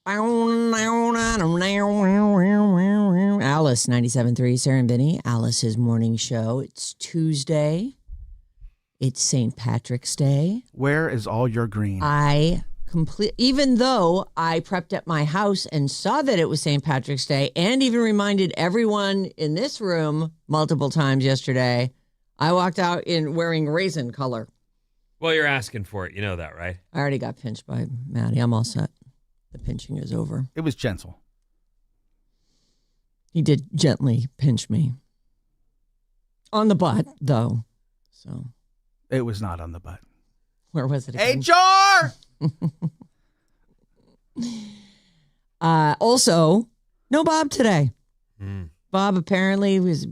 Alice, 97.3, Sarah Vinnie, Alice's morning show. It's Tuesday. It's St. Patrick's Day. Where is all your green? Even though I prepped at my house and saw that it was St. Patrick's Day and even reminded everyone in this room multiple times yesterday, I walked out in wearing raisin color. Well, you're asking for it. You know that, right? I already got pinched by Maddie. I'm all set. The pinching is over. It was gentle. He did gently pinch me. On the butt, though. So it was not on the butt. Where was it again? HR! Also, no Bob today. Mm. Bob apparently was,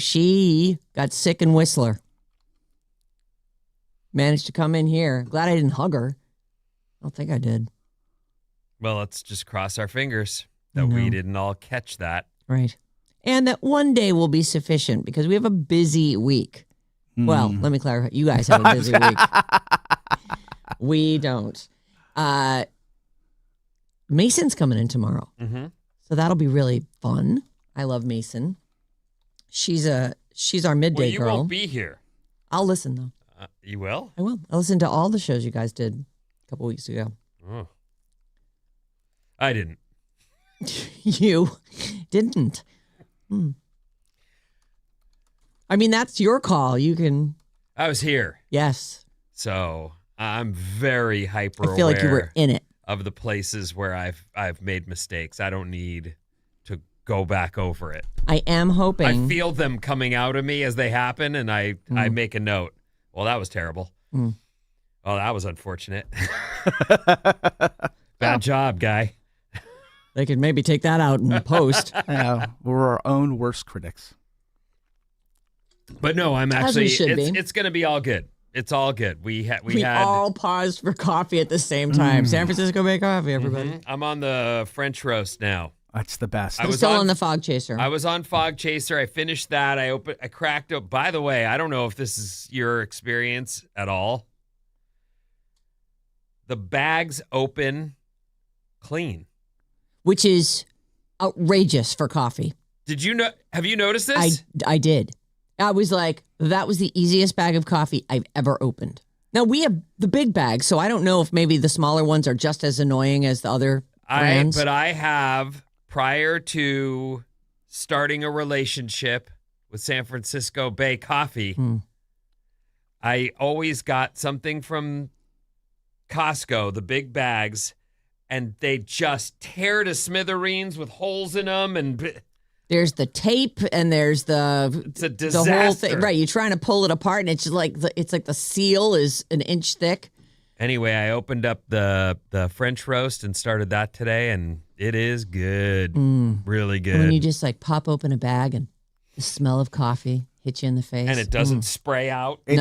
she got sick in Whistler. Managed to come in here. Glad I didn't hug her. I don't think I did. Well, let's just cross our fingers that we didn't all catch that. Right. And that one day will be sufficient because we have a busy week. Well, let me clarify. You guys have a busy week. We don't. Mason's coming in tomorrow. Mm-hmm. So that'll be really fun. I love Mason. She's our midday you girl. You won't be here. I'll listen, though. You will? I will. I'll listen to all the shows you guys did a couple weeks ago. Oh. I didn't. You didn't. I mean, that's your call. You can. I was here. Yes. So I'm very hyper I feel aware like you were in it. Of the places where I've made mistakes. I don't need to go back over it. I am hoping. I feel them coming out of me as they happen, and I make a note. Well, that was terrible. Oh, that was unfortunate. Bad job, guy. They could maybe take that out in post. Yeah, we're our own worst critics. But no, I'm actually. Be. It's going to be all good. It's all good. We had all paused for coffee at the same time. San Francisco Bay Coffee, everybody. Mm-hmm. I'm on the French roast now. That's the best. I was still on the Fog Chaser. I was on Fog Chaser. I finished that. I cracked up. By the way, I don't know if this is your experience at all. The bags open clean, which is outrageous for coffee. Did you know? Have you noticed this? I did. I was like, that was the easiest bag of coffee I've ever opened. Now, we have the big bags, so I don't know if maybe the smaller ones are just as annoying as the other brands. But I have, prior to starting a relationship with San Francisco Bay Coffee, I always got something from Costco, the big bags, and they just tear to smithereens with holes in them and... There's the tape and there's it's a disaster. The whole thing. Right, you're trying to pull it apart and it's just like the seal is an inch thick. Anyway, I opened up the French roast and started that today, and it is good. Really good. When you just like pop open a bag and the smell of coffee hits you in the face. And it doesn't spray out. Or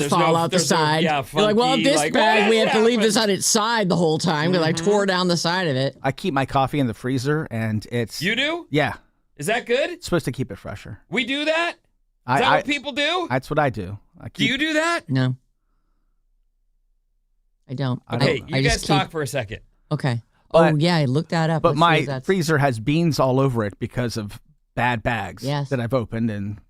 fall out the side. Funky, you're like, well, this bag, we have to leave this on on its side the whole time because I tore down the side of it. I keep my coffee in the freezer and it's... You do? Yeah. Is that good? It's supposed to keep it fresher. We do that? Is that what people do? That's what I do. Do you do that? No. I don't. Okay, you guys talk for a second. Okay. But, yeah, I looked that up. But my freezer has beans all over it because of bad bags that I've opened. And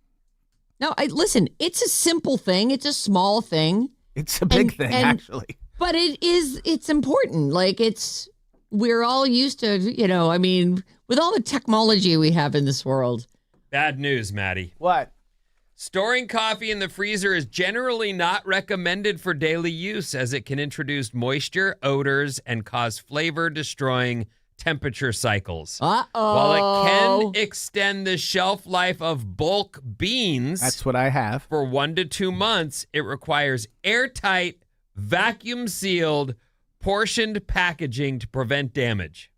no, listen, it's a simple thing. It's a small thing. It's a big thing, actually. But it's important. Like we're all used to, with all the technology we have in this world. Bad news, Maddie. What? Storing coffee in the freezer is generally not recommended for daily use as it can introduce moisture, odors, and cause flavor-destroying temperature cycles. Uh-oh. While it can extend the shelf life of bulk beans... That's what I have. ...for 1 to 2 months, it requires airtight, vacuum-sealed, portioned packaging to prevent damage.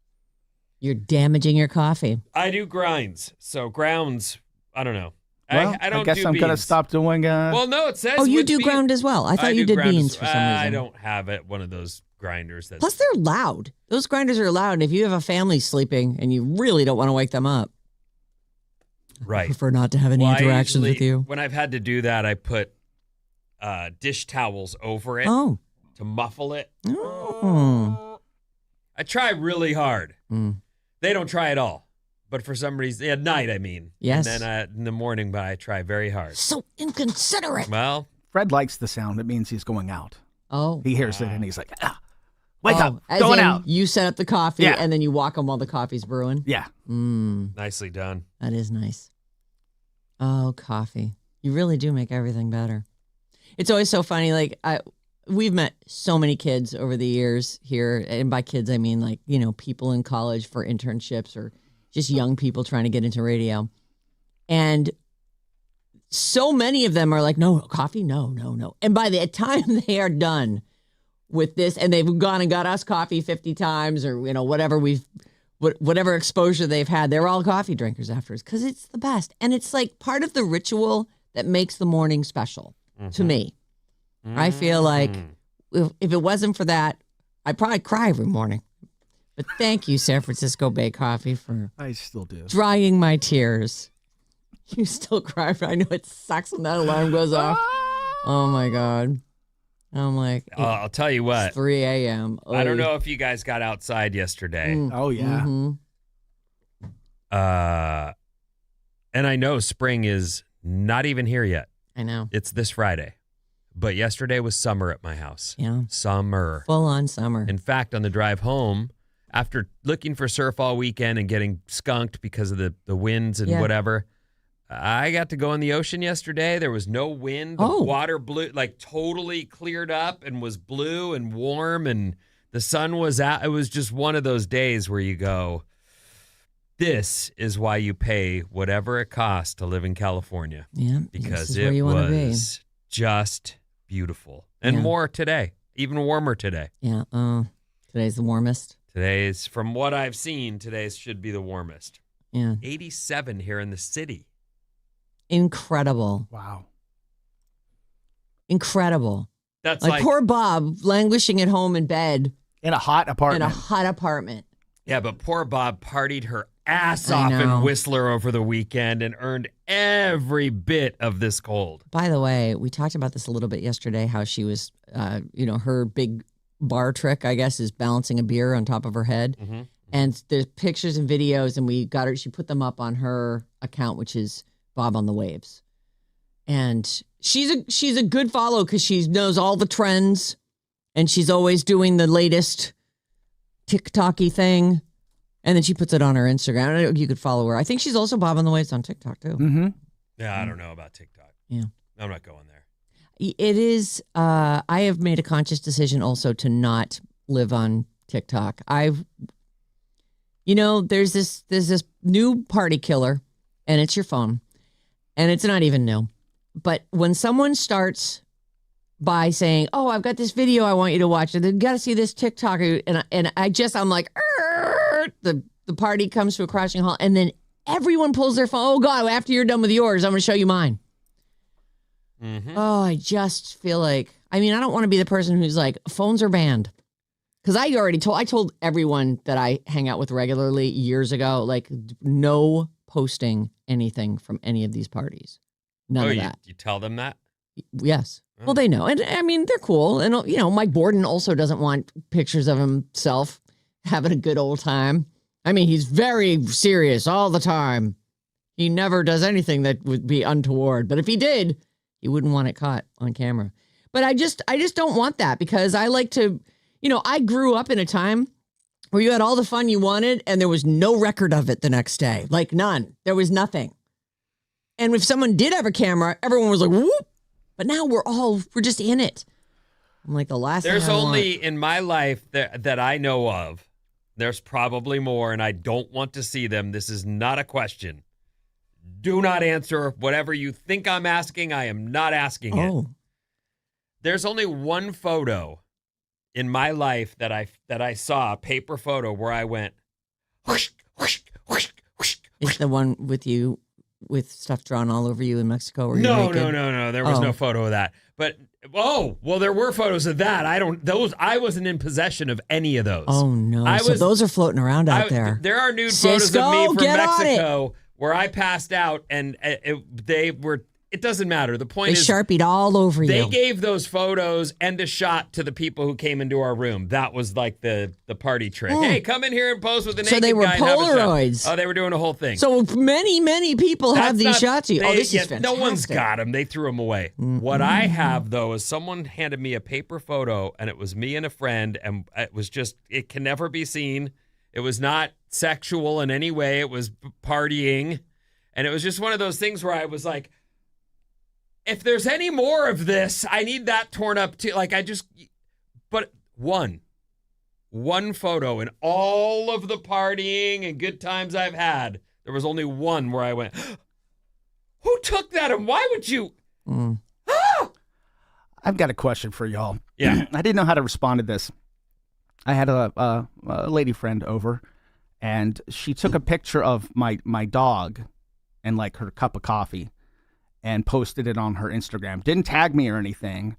You're damaging your coffee. I do grinds, so grounds, I don't know. Well, I don't guess do I'm beans. going to stop doing... Well, no, it says... Oh, you do ground as well. I thought you did beans for some reason. I don't have one of those grinders. Plus, they're loud. Those grinders are loud, and if you have a family sleeping and you really don't want to wake them up, right. I prefer not to have any interactions with you. When I've had to do that, I put dish towels over it to muffle it. Oh. I try really hard. They don't try at all. But for some reason, at night, I mean. Yes. And then in the morning, but I try very hard. So inconsiderate. Well, Fred likes the sound. It means he's going out. Oh. He hears it and he's like, wake up, as going in out. You set up the coffee Yeah. and then you walk them while the coffee's brewing? Yeah. nicely done. That is nice. Oh, coffee. You really do make everything better. It's always so funny. Like, we've met so many kids over the years here. And by kids, I mean, like, people in college for internships or just young people trying to get into radio. And so many of them are like, no, coffee, no. And by the time they are done with this, and they've gone and got us coffee 50 times or, whatever exposure they've had, they're all coffee drinkers afterwards because it's the best. And it's like part of the ritual that makes the morning special to me. I feel like if it wasn't for that, I'd probably cry every morning. But thank you, San Francisco Bay Coffee, for I still do. drying my tears. You still cry, but I know it sucks when that alarm goes off. Oh, my God. I'm like, I'll tell you what. It's 3 a.m. I don't know if you guys got outside yesterday. Oh, yeah. And I know spring is not even here yet. I know. It's this Friday. But yesterday was summer at my house. Yeah. Summer. Full on summer. In fact, on the drive home, after looking for surf all weekend and getting skunked because of the winds and whatever, I got to go in the ocean yesterday. There was no wind. The water blew, like totally cleared up and was blue and warm and the sun was out. It was just one of those days where you go, this is why you pay whatever it costs to live in California. Yeah. Because it was just beautiful. And more today, even warmer today. Yeah. Today's the warmest. Today's, from what I've seen, today's should be the warmest. Yeah. 87 here in the city. Incredible. Wow. Incredible. That's like poor Bob languishing at home in bed. In a hot apartment. Yeah, but poor Bob partied her ass off in Whistler over the weekend and earned every bit of this cold. By the way, we talked about this a little bit yesterday, how she was, her big bar trick, I guess, is balancing a beer on top of her head. Mm-hmm. And there's pictures and videos, and we got her, she put them up on her account, which is Bob on the Waves. And she's a good follow because she knows all the trends, and she's always doing the latest TikTok-y thing. And then she puts it on her Instagram. You could follow her. I think she's also Bob on the Waves on TikTok, too. Mm-hmm. Yeah, I don't know about TikTok. Yeah. I'm not going there. It is, I have made a conscious decision also to not live on TikTok. There's this new party killer, and it's your phone. And it's not even new. But when someone starts by saying, oh, I've got this video I want you to watch, and you got to see this TikTok, and I'm like, the party comes to a crashing halt, and then everyone pulls their phone. Oh, God, after you're done with yours, I'm going to show you mine. Mm-hmm. Oh, I just feel like, I don't want to be the person who's like, phones are banned. Because I told everyone that I hang out with regularly years ago, like, no posting anything from any of these parties. None of that. You tell them that? Yes. Oh. Well, they know. And they're cool. And, Mike Borden also doesn't want pictures of himself having a good old time. He's very serious all the time. He never does anything that would be untoward. But if he did, he wouldn't want it caught on camera. But I just don't want that because I like to, I grew up in a time where you had all the fun you wanted and there was no record of it the next day. Like none. There was nothing. And if someone did have a camera, everyone was like, whoop. But now we're just in it. I'm like the last There's thing I only want. in my life that I know of, there's probably more and I don't want to see them. This is not a question. Do not answer whatever you think I'm asking. I am not asking it. There's only one photo in my life that I saw, a paper photo where I went, whoosh, whoosh, whoosh, whoosh. It's the one with you with stuff drawn all over you in Mexico? Where No. There was no photo of that. But there were photos of that. I wasn't in possession of any of those. Oh no! So those are floating around out there. There are nude photos of me from Mexico where I passed out, and they were it doesn't matter. The point They is Sharpied all over you. they gave those photos and a shot to the people who came into our room. That was like the party trick. Hey, come in here and pose with the naked guy. So they were and have a shot. Polaroids. Oh, they were doing a whole thing. So many people have these shots of you. This is fantastic. No one's got them. They threw them away. Mm-hmm. What I have, though, is someone handed me a paper photo, and it was me and a friend, and it was just, it can never be seen. It was not sexual in any way. It was partying. And it was just one of those things where I was like, if there's any more of this, I need that torn up too. Like but one photo in all of the partying and good times I've had, there was only one where I went, who took that and why would you? Ah! I've got a question for y'all. Yeah. I didn't know how to respond to this. I had a lady friend over, and she took a picture of my dog and like her cup of coffee and posted it on her Instagram. Didn't tag me or anything,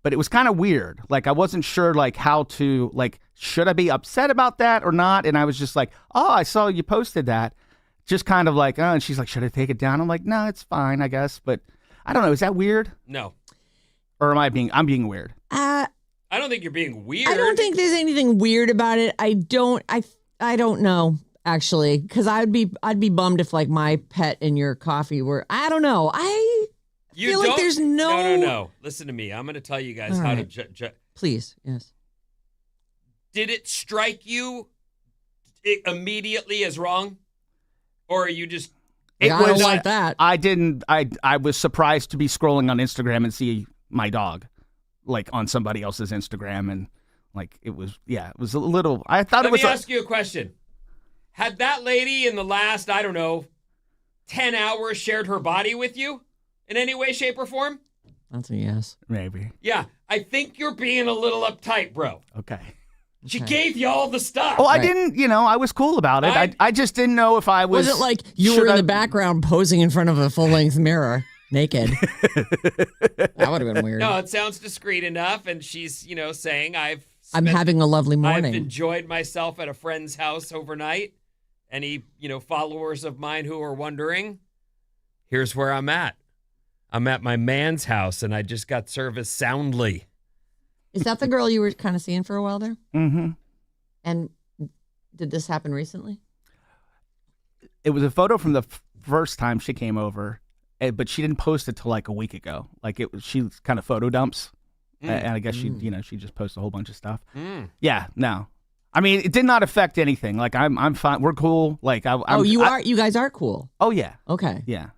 but it was kind of weird. Like, I wasn't sure, like, how to, like, should I be upset about that or not? And I was just like, oh, I saw you posted that. Just kind of like, oh, and she's like, should I take it down? I'm like, no, it's fine, I guess. But I don't know. Is that weird? No. Or I'm being weird? I don't think you're being weird. I don't think there's anything weird about it. I don't know. Actually, because I'd be bummed if like my pet and your coffee were. I don't know. I feel like there's No. Listen to me. I'm going to tell you guys how to. Please, yes. Did it strike you immediately as wrong, or are you just? I don't like that. I didn't. I was surprised to be scrolling on Instagram and see my dog, like on somebody else's Instagram, and like it was a little. I thought it was. Let me ask you a question. Had that lady in the last, I don't know, 10 hours shared her body with you in any way, shape, or form? That's a yes. Maybe. Yeah, I think you're being a little uptight, bro. Okay. She gave you all the stuff. Oh, I didn't, I was cool about it. I just didn't know if I was. Was it like you were in the background posing in front of a full-length mirror, naked? That would have been weird. No, it sounds discreet enough, and she's, saying I'm having a lovely morning. I've enjoyed myself at a friend's house overnight. Any, followers of mine who are wondering, here's where I'm at. I'm at my man's house, and I just got service soundly. Is that the girl you were kind of seeing for a while there? Mm-hmm. And did this happen recently? It was a photo from the first time she came over, but she didn't post it till like a week ago. Like she kind of photo dumps, and I guess she just posted a whole bunch of stuff. Yeah, no. I mean, it did not affect anything. Like I'm fine. We're cool. Like you guys are cool. Oh yeah. Okay. Yeah.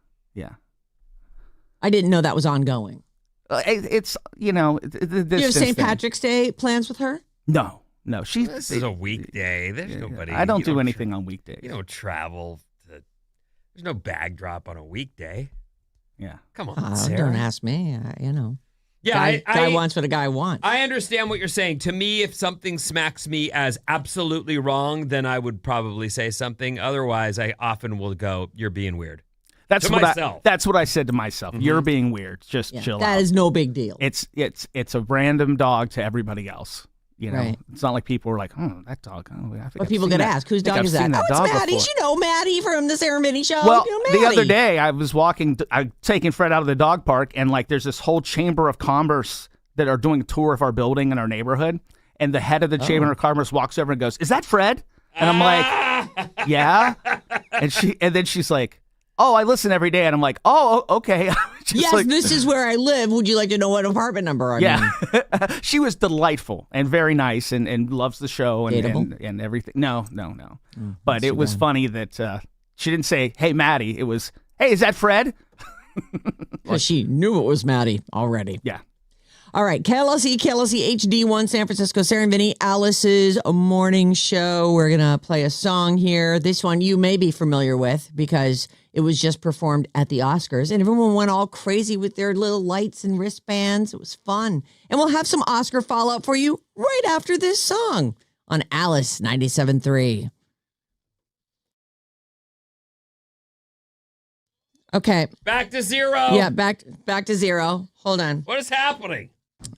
I didn't know that was ongoing. It's Do you have St. Patrick's Day plans with her? No. This is a weekday. There's nobody. I don't do anything on weekdays. You don't travel. There's no bag drop on a weekday. Yeah. Come on, Sarah. Don't ask me. Yeah, guy wants what a guy wants. I understand what you're saying. To me, if something smacks me as absolutely wrong, then I would probably say something. Otherwise, I often will go, "You're being weird." That's what I said to myself. Mm-hmm. You're being weird. Just chill out. That is no big deal. It's a random dog to everybody else. Right. It's not like people are like, "Oh, that dog." But people get asked, "Whose dog is that?" It's Maddie's. Maddie from the Sarah Vinnie show. Well, the other day I was taking Fred out of the dog park, and like there's this whole chamber of commerce that are doing a tour of our building in our neighborhood, and the head of the chamber of commerce walks over and goes, "Is that Fred?" And I'm like, "Yeah," and then she's like, "Oh, I listen every day," and I'm like, "Oh, okay." Yes, this is where I live. Would you like to know what apartment number I'm in? She was delightful and very nice and loves the show and everything. No. But it was funny that she didn't say, "Hey, Maddie." It was, "Hey, is that Fred?" Because she knew it was Maddie already. Yeah. All right, KLSE HD1 San Francisco, Sarah Vinnie, Alice's morning show. We're going to play a song here. This one you may be familiar with because it was just performed at the Oscars, and everyone went all crazy with their little lights and wristbands. It was fun. And we'll have some Oscar fallout for you right after this song on Alice 97.3. Okay. Back to zero. Yeah, back to zero. Hold on. What is happening?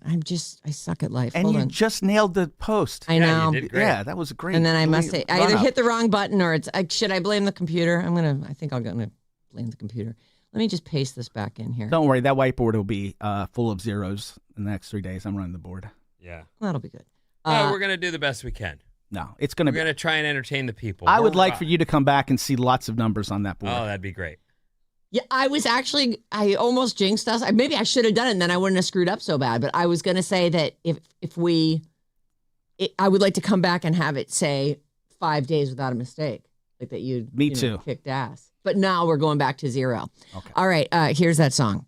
I suck at life. And you just nailed the post. I know. You did great. Yeah, that was great. And then I must say, I either hit the wrong button or should I blame the computer? I think I'm going to blame the computer. Let me just paste this back in here. Don't worry, that whiteboard will be full of zeros in the next 3 days. I'm running the board. Yeah. That'll be good. We're going to do the best we can. No, it's going to be. We're going to try and entertain the people. I would like for you to come back and see lots of numbers on that board. Oh, that'd be great. Yeah, I almost jinxed us. Maybe I should have done it and then I wouldn't have screwed up so bad. But I was going to say that I would like to come back and have it say 5 days without a mistake. Like that you too. Kicked ass. But now we're going back to 0. Okay. All right, here's that song.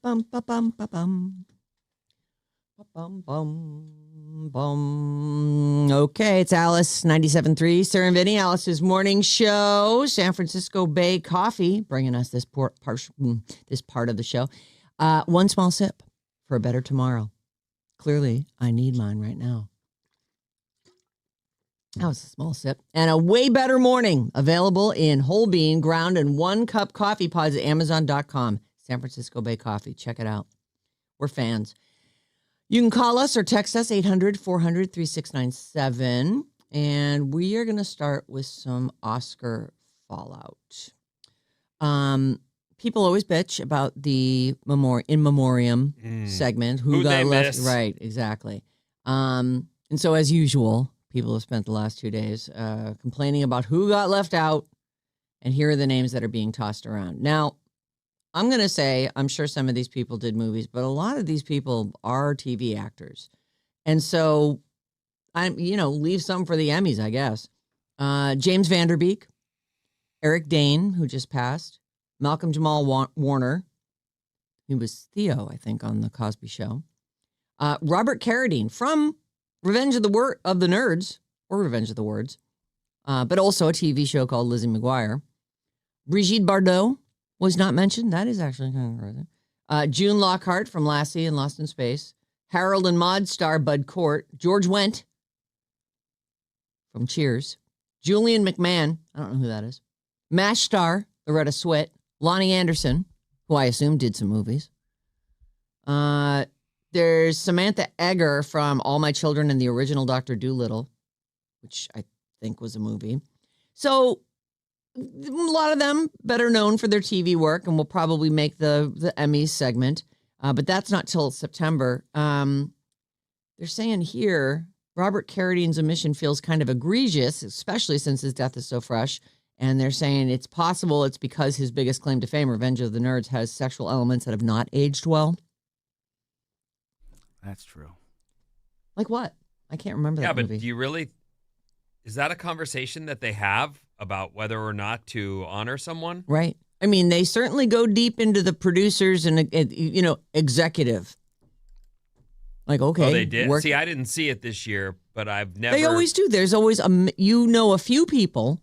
Bum ba bum ba bum. Ba bum bum bum. Okay, it's Alice 97.3, Sarah Vinnie, Alice's morning show. San Francisco Bay Coffee bringing us this part of the show. One small sip for a better tomorrow. Clearly, I need mine right now. That was a small sip. And a way better morning. Available in whole bean, ground, and 1 cup coffee pods at Amazon.com. San Francisco Bay Coffee. Check it out. We're fans. You can call us or text us 800-400-3697. And we are going to start with some Oscar fallout. People always bitch about the in memoriam segment. Who got left? Miss? Right, exactly. And so as usual, people have spent the last 2 days complaining about who got left out. And here are the names that are being tossed around. Now, I'm going to say, I'm sure some of these people did movies, but a lot of these people are TV actors. And so, leave some for the Emmys, I guess. James Van Der Beek, Eric Dane, who just passed, Malcolm Jamal Warner, he was Theo, I think, on The Cosby Show. Robert Carradine from Revenge of the Nerds, or Revenge of the Words, but also a TV show called Lizzie McGuire. Brigitte Bardot was not mentioned. That is actually kind of crazy. June Lockhart from Lassie and Lost in Space. Harold and Maude star Bud Cort. George Wendt from Cheers. Julian McMahon. I don't know who that is. MASH star Loretta Swit. Lonnie Anderson, who I assume did some movies. There's Samantha Eggar from All My Children and the original Dr. Dolittle, which I think was a movie. So a lot of them better known for their TV work and will probably make the Emmys segment. But that's not till September. They're saying here, Robert Carradine's omission feels kind of egregious, especially since his death is so fresh. And they're saying it's possible it's because his biggest claim to fame, Revenge of the Nerds, has sexual elements that have not aged well. That's true. Like what? I can't remember that movie. Yeah, but do you really... Is that a conversation that they have about whether or not to honor someone? Right. I mean, they certainly go deep into the producers and, executive. Like, okay. Oh, they did? See, I didn't see it this year, but I've never... They always do. There's always, a few people,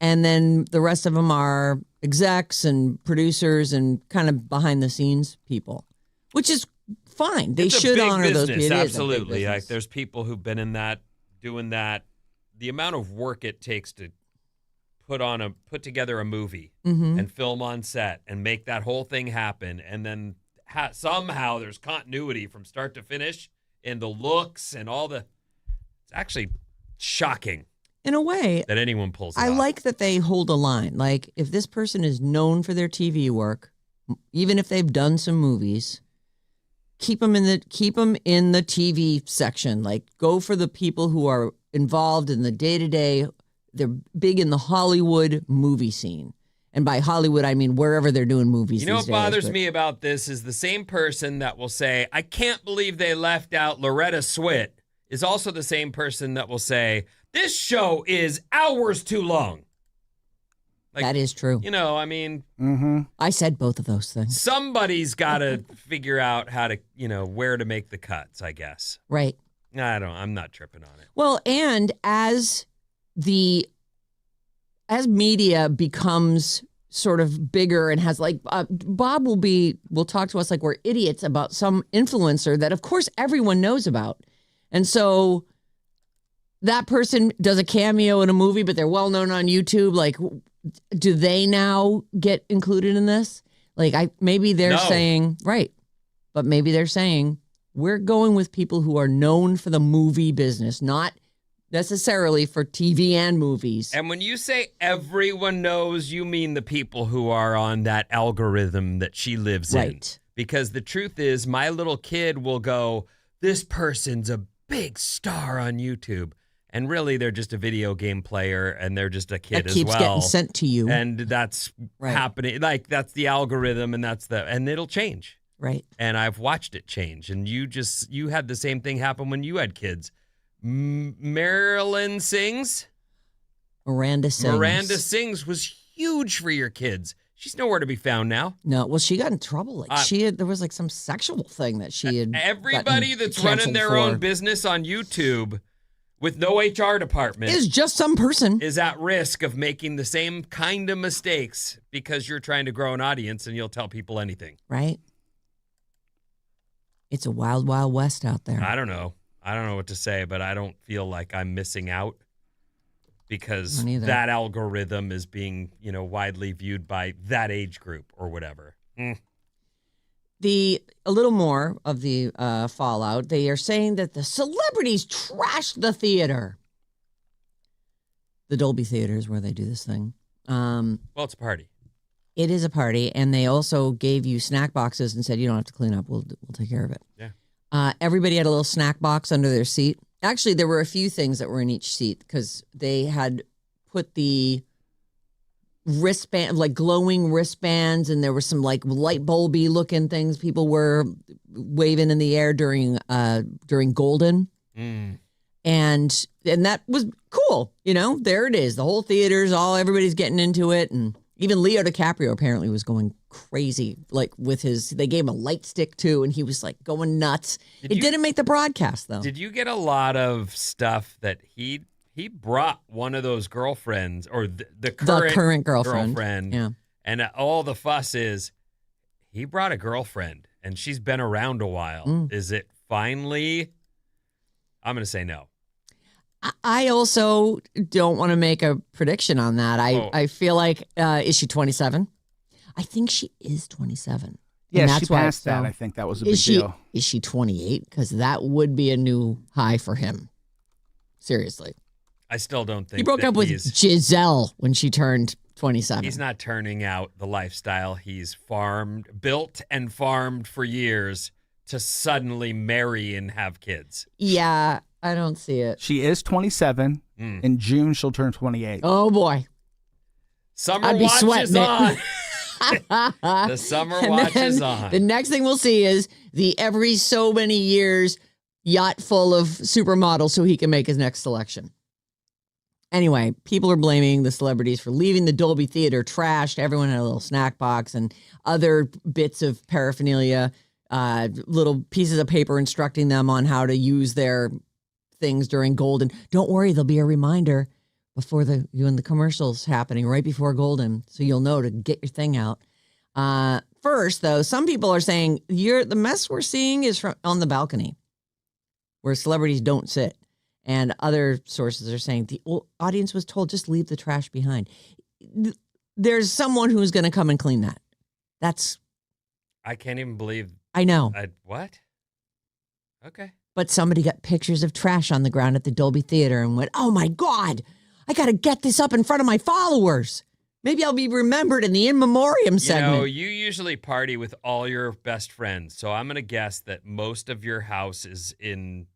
and then the rest of them are execs and producers and kind of behind-the-scenes people, which is fine. They should honor those people. Absolutely. Like, there's people who've been in that, doing that. The amount of work it takes to put together a movie and film on set and make that whole thing happen, and then somehow there's continuity from start to finish in the looks and all the... It's actually shocking. In a way, that anyone pulls it I off. like that they hold a line. Like, if this person is known for their TV work, even if they've done some movies, keep them in the TV section. Like, go for the people who are involved in the day-to-day. They're big in the Hollywood movie scene. And by Hollywood, I mean wherever they're doing movies. You know what bothers me about this is the same person that will say, I can't believe they left out Loretta Swit, is also the same person that will say, this show is hours too long. Like, that is true. I mean... I said both of those things. Somebody's got to figure out how to, where to make the cuts, I guess. Right. I'm not tripping on it. Well, and as media becomes sort of bigger and has like Bob will talk to us like we're idiots about some influencer that of course everyone knows about. And so that person does a cameo in a movie, but they're well known on YouTube. Like, do they now get included in this? Like, maybe they're saying, right. But maybe they're saying we're going with people who are known for the movie business, not necessarily for TV and movies. And when you say everyone knows, you mean the people who are on that algorithm that she lives in. Because the truth is, my little kid will go, this person's a big star on YouTube. And really, they're just a video game player, and they're just a kid as well. That keeps getting sent to you. And that's happening. Like, that's the algorithm, and it'll change. Right. And I've watched it change. And you had the same thing happen when you had kids. Miranda Sings was huge for your kids. She's nowhere to be found now. No, well, she got in trouble. Like there was like some sexual thing that she had. Everybody that's running their own business on YouTube with no HR department is just some person is at risk of making the same kind of mistakes because you're trying to grow an audience and you'll tell people anything. Right. It's a wild, wild west out there. I don't know what to say, but I don't feel like I'm missing out because that algorithm is being, widely viewed by that age group or whatever. A little more of the fallout. They are saying that the celebrities trashed the theater. The Dolby Theater is where they do this thing. Well, it's a party. It is a party, and they also gave you snack boxes and said you don't have to clean up. We'll take care of it. Yeah. Everybody had a little snack box under their seat. Actually, there were a few things that were in each seat because they had put the wristband, like glowing wristbands, and there were some like light bulby looking things people were waving in the air during Golden. And that was cool. There it is. The whole theater's everybody's getting into it. And even Leo DiCaprio apparently was going crazy, like they gave him a light stick too, and he was like going nuts. It didn't make the broadcast though. Did you get a lot of stuff that he brought one of those girlfriends or the current girlfriend? Yeah. And all the fuss is he brought a girlfriend and she's been around a while. Is it finally? I'm going to say no. I also don't want to make a prediction on that. I feel like, is she 27? I think she is 27. Yeah, she passed that. I think that was a big deal. Is she 28? Because that would be a new high for him. Seriously. I still don't think he broke up with Giselle when she turned 27. He's not turning out the lifestyle he's built and farmed for years to suddenly marry and have kids. Yeah, I don't see it. She is 27. In June, she'll turn 28. Oh, boy. Summer watch is on. The summer watch is on. The next thing we'll see is the every so many years yacht full of supermodels so he can make his next selection. Anyway, people are blaming the celebrities for leaving the Dolby Theater trashed. Everyone had a little snack box and other bits of paraphernalia, little pieces of paper instructing them on how to use their things during Golden. Don't worry, there'll be a reminder before when the commercial's happening, right before Golden, so you'll know to get your thing out. First, though, some people are saying the mess we're seeing is on the balcony, where celebrities don't sit. And other sources are saying the audience was told just leave the trash behind. There's someone who's going to come and clean that. I can't even believe. I know. What? Okay. But somebody got pictures of trash on the ground at the Dolby Theater and went, oh my God, I got to get this up in front of my followers. Maybe I'll be remembered in the in memoriam segment. You usually party with all your best friends. So I'm going to guess that most of your house is in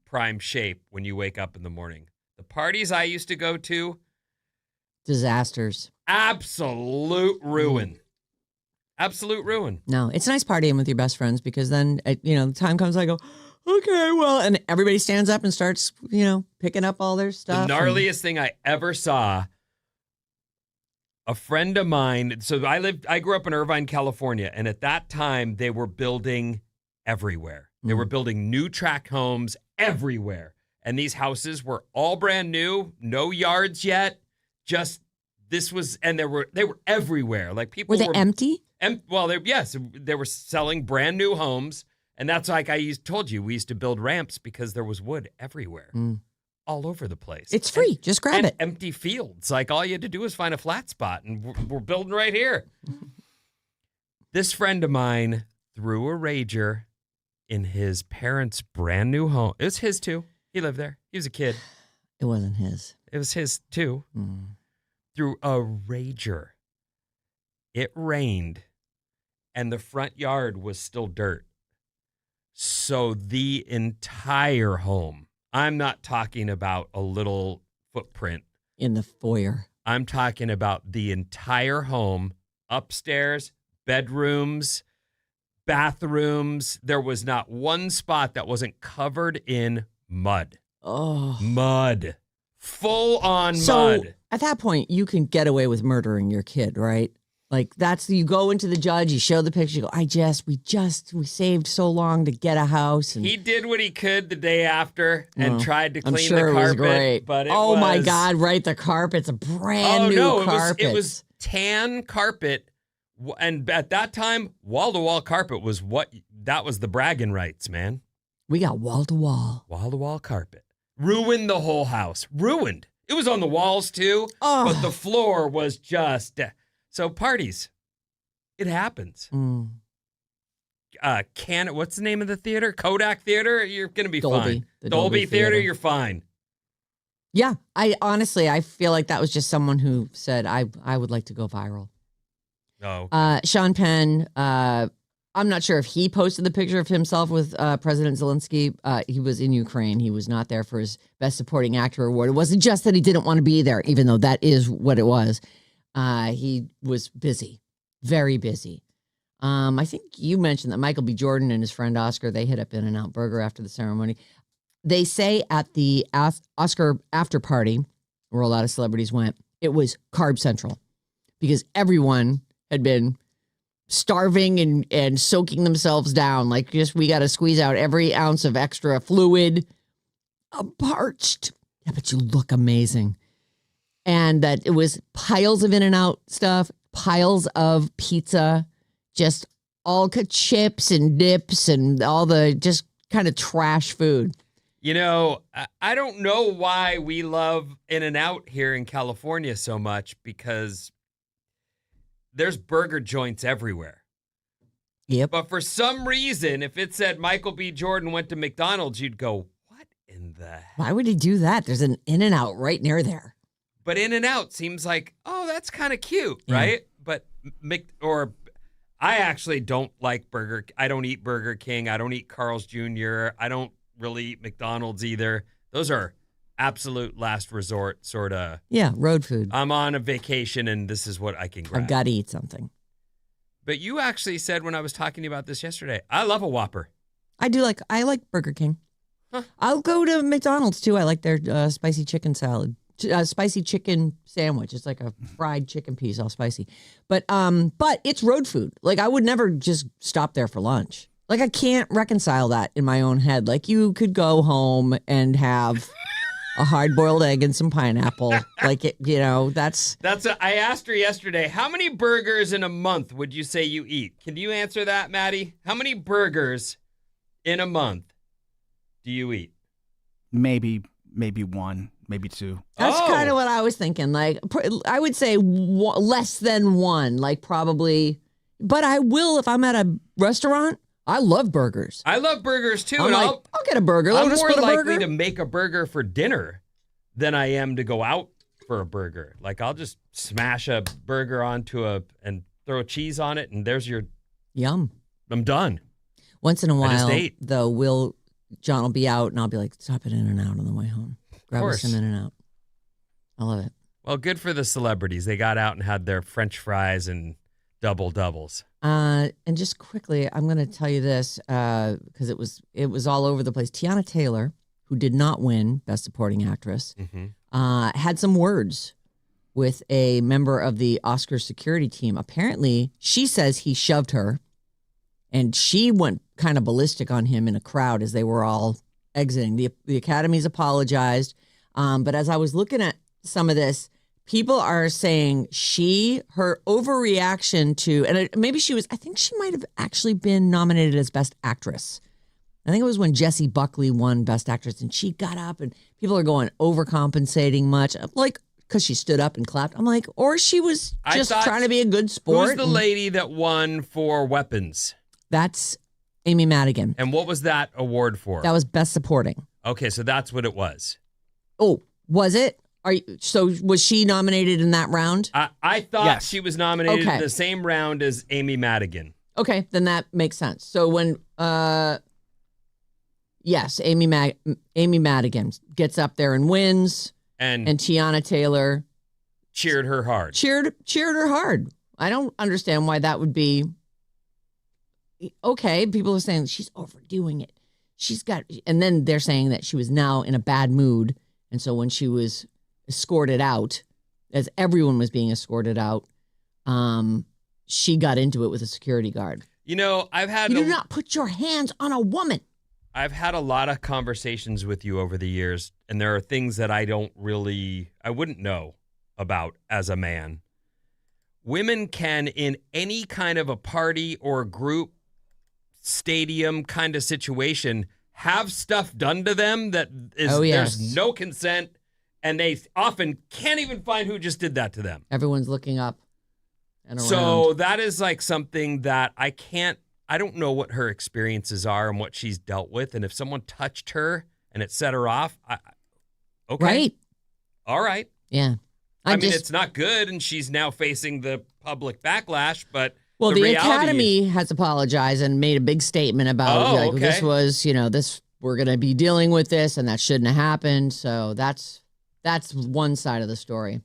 prime shape when you wake up in the morning. The parties I used to go to, disasters. Absolute ruin. Absolute ruin. No, it's nice partying with your best friends because then, the time comes, I go, okay, well, and everybody stands up and starts, picking up all their stuff. The gnarliest thing I ever saw, a friend of mine, so I grew up in Irvine, California, and at that time they were building everywhere. They were building new tract homes everywhere. And these houses were all brand new, no yards yet, just This was, and they were everywhere. Like people Were they empty? Well, they were selling brand new homes, and that's like told you we used to build ramps because there was wood everywhere, all over the place. It's free. Just grab it. Empty fields. Like all you had to do was find a flat spot, and we're building right here. This friend of mine threw a rager in his parents' brand new home. It was his too. He lived there. He was a kid. It wasn't his. It was his too. Threw a rager. It rained, and the front yard was still dirt. So the entire home, I'm not talking about a little footprint. In the foyer. I'm talking about the entire home, upstairs, bedrooms, bathrooms. There was not one spot that wasn't covered in mud. Oh. Mud. Full on So mud. at that point, you can get away with murdering your kid, right? Like you go into the judge, you show the picture, you go, we saved so long to get a house. And He did what he could the day after and tried to I'm clean sure the it was carpet. great. But my God, right? The carpet's a brand new carpet. It was tan carpet. And at that time, wall-to-wall carpet was that was the bragging rights, man. We got wall-to-wall. Wall-to-wall carpet. Ruined the whole house. Ruined. It was on the walls too, Oh. but the floor was just... So parties, it happens. What's the name of the theater? Kodak Theater? You're going to be Dolby. fine. The Dolby Dolby Theater, Theater. you're fine. Yeah, I feel like that was just someone who said, I would like to go viral. Oh, Sean Penn, I'm not sure if he posted the picture of himself with President Zelensky. He was in Ukraine. He was not there for his Best Supporting Actor award. It wasn't just that he didn't want to be there, even though that is what it was. He was busy, very busy. I think you mentioned that Michael B. Jordan and his friend Oscar, they hit up In-N-Out Burger after the ceremony. They say at the Oscar after party, where a lot of celebrities went, it was carb central because everyone had been starving and soaking themselves down. Like, just, we got to squeeze out every ounce of extra fluid. I'm parched. Yeah, but you look amazing. And that it was piles of In-N-Out stuff, piles of pizza, just all chips and dips and all the just kind of trash food. You know, I don't know why we love In-N-Out here in California so much, because there's burger joints everywhere. Yep. But for some reason, if it said Michael B. Jordan went to McDonald's, you'd go, what in the heck? Why would he do that? There's an In-N-Out right near there. But In-N-Out seems like, oh, that's kind of cute, Yeah. right? But I actually don't like I don't eat Burger King. I don't eat Carl's Jr. I don't really eat McDonald's either. Those are absolute last resort sort of. Yeah, road food. I'm on a vacation and this is what I can grab. I've got to eat something. But you actually said when I was talking to you about this yesterday, I love a Whopper. I like Burger King. Huh. I'll go to McDonald's too. I like their spicy chicken salad. Spicy chicken sandwich. It's like a fried chicken piece, all spicy. But it's road food. Like, I would never just stop there for lunch. Like, I can't reconcile that in my own head. Like, you could go home and have a hard-boiled egg and some pineapple. Like, I asked her yesterday, how many burgers in a month would you say you eat? Can you answer that, Maddie? How many burgers in a month do you eat? Maybe one, maybe two. That's kind of what I was thinking. Like, I would say less than one, like probably. But I will, if I'm at a restaurant, I love burgers. I love burgers too. I'm and like, I'll get a burger. I'm Let's more split a likely burger. to make a burger for dinner than I am to go out for a burger. Like, I'll just smash a burger and throw cheese on it, and there's your... Yum. I'm done. Once in a I just while, ate. though, John will be out, and I'll be like, stop at In-N-Out on the way home. Grab us some In-N-Out. I love it. Well, good for the celebrities. They got out and had their French fries and doubles. And just quickly, I'm going to tell you this because it was all over the place. Tiana Taylor, who did not win Best Supporting Actress, had some words with a member of the Oscar security team. Apparently, she says he shoved her, and she went kind of ballistic on him in a crowd as they were all exiting. The Academy's apologized, but as I was looking at some of this, people are saying her overreaction to, and maybe I think she might have actually been nominated as Best Actress. I think it was when Jessie Buckley won Best Actress, and she got up, and people are going overcompensating much, like because she stood up and clapped. I'm like, or she was just trying to be a good sport. Who's the lady that won for Weapons? That's Amy Madigan. And what was that award for? That was Best Supporting. Okay, so that's what it was. Oh, was it? So was she nominated in that round? I thought she was nominated in the same round as Amy Madigan. Okay, then that makes sense. So when, yes, Amy Madigan gets up there and wins, and Tiana Taylor cheered her hard. Cheered her hard. I don't understand why that would be okay. People are saying she's overdoing it. And then they're saying that she was now in a bad mood, and so when she was escorted out, as everyone was being escorted out, she got into it with a security guard. You know, you do not put your hands on a woman. I've had a lot of conversations with you over the years, and there are things that I wouldn't know about as a man. Women can, in any kind of a party or group, stadium kind of situation, have stuff done to them that is, there's no consent, and they often can't even find who just did that to them. Everyone's looking up and around. So that is like something that I don't know what her experiences are and what she's dealt with. And if someone touched her and it set her off, okay. Right. All right. Yeah. I mean, it's not good, and she's now facing the public backlash, but the Academy has apologized and made a big statement about this was, we're going to be dealing with this, and that shouldn't have happened. So that's one side of the story.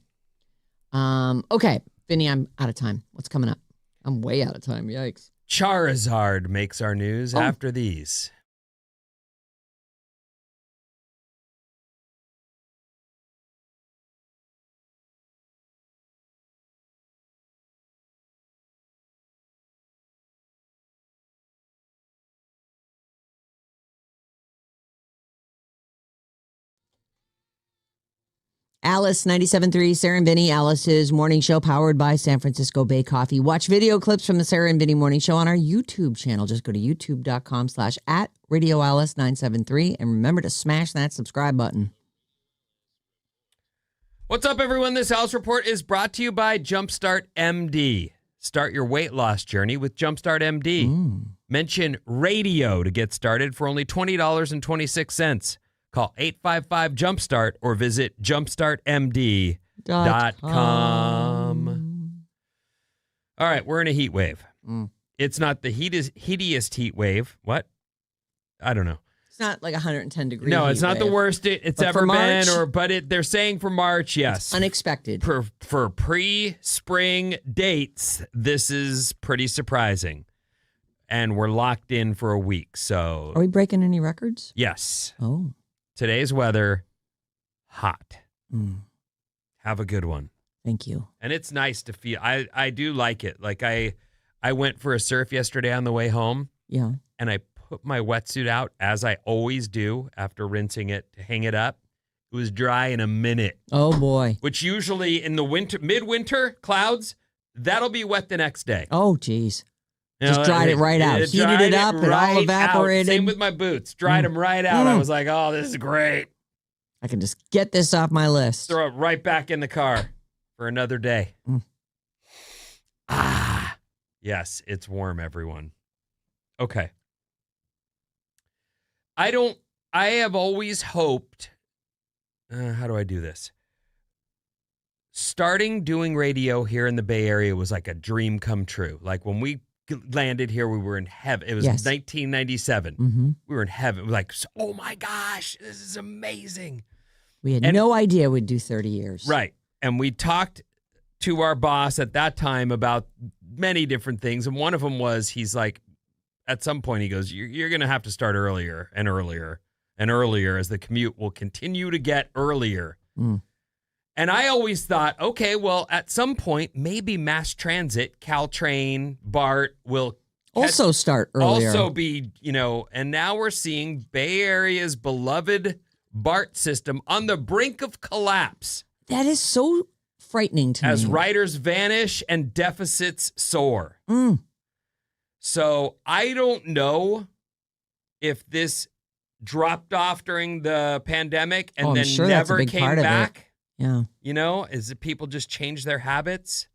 Okay, Vinny, I'm out of time. What's coming up? I'm way out of time. Yikes. Charizard makes our news after these. Alice 97.3, Sarah and Vinnie, Alice's morning show powered by San Francisco Bay Coffee. Watch video clips from the Sarah and Vinnie morning show on our YouTube channel. Just go to youtube.com/@RadioAlice973 and remember to smash that subscribe button. What's up, everyone? This Alice Report is brought to you by Jumpstart MD. Start your weight loss journey with Jumpstart MD. Mention radio to get started for only $20.26. Call 855-JUMPSTART or visit jumpstartmd.com. All right, we're in a heat wave. It's not the heatiest heat wave. What? I don't know. It's not like 110 degrees. No, it's not the worst it's ever been. They're saying for March, yes. Unexpected. For pre-spring dates, this is pretty surprising. And we're locked in for a week, so. Are we breaking any records? Yes. Oh. Today's weather, hot. Have a good one. Thank you. And it's nice to feel. I do like it. Like I went for a surf yesterday on the way home. Yeah. And I put my wetsuit out, as I always do after rinsing it, to hang it up. It was dry in a minute. Oh, boy. Which usually in the midwinter clouds, that'll be wet the next day. Oh, geez. Just dried it right out. Heated it up, it all evaporated. Same with my boots. Dried them right out. I was like, oh, this is great. I can just get this off my list. Throw it right back in the car for another day. Yes, it's warm, everyone. Okay. I have always hoped, how do I do this? Starting doing radio here in the Bay Area was like a dream come true. Like when we landed here, we were in heaven. It was 1997. We were in heaven. We were like, oh my gosh, this is amazing. We had no idea we'd do 30 years. Right. And we talked to our boss at that time about many different things. And one of them was, he's like, at some point he goes, you're going to have to start earlier and earlier and earlier as the commute will continue to get earlier. And I always thought, okay, well, at some point, maybe mass transit, Caltrain, BART will also start earlier. Also be, and now we're seeing Bay Area's beloved BART system on the brink of collapse. That is so frightening to as me. riders vanish and deficits soar. So I don't know if this dropped off during the pandemic and then sure that's a never big came part of it. back. Yeah. You know, is it people just change their habits?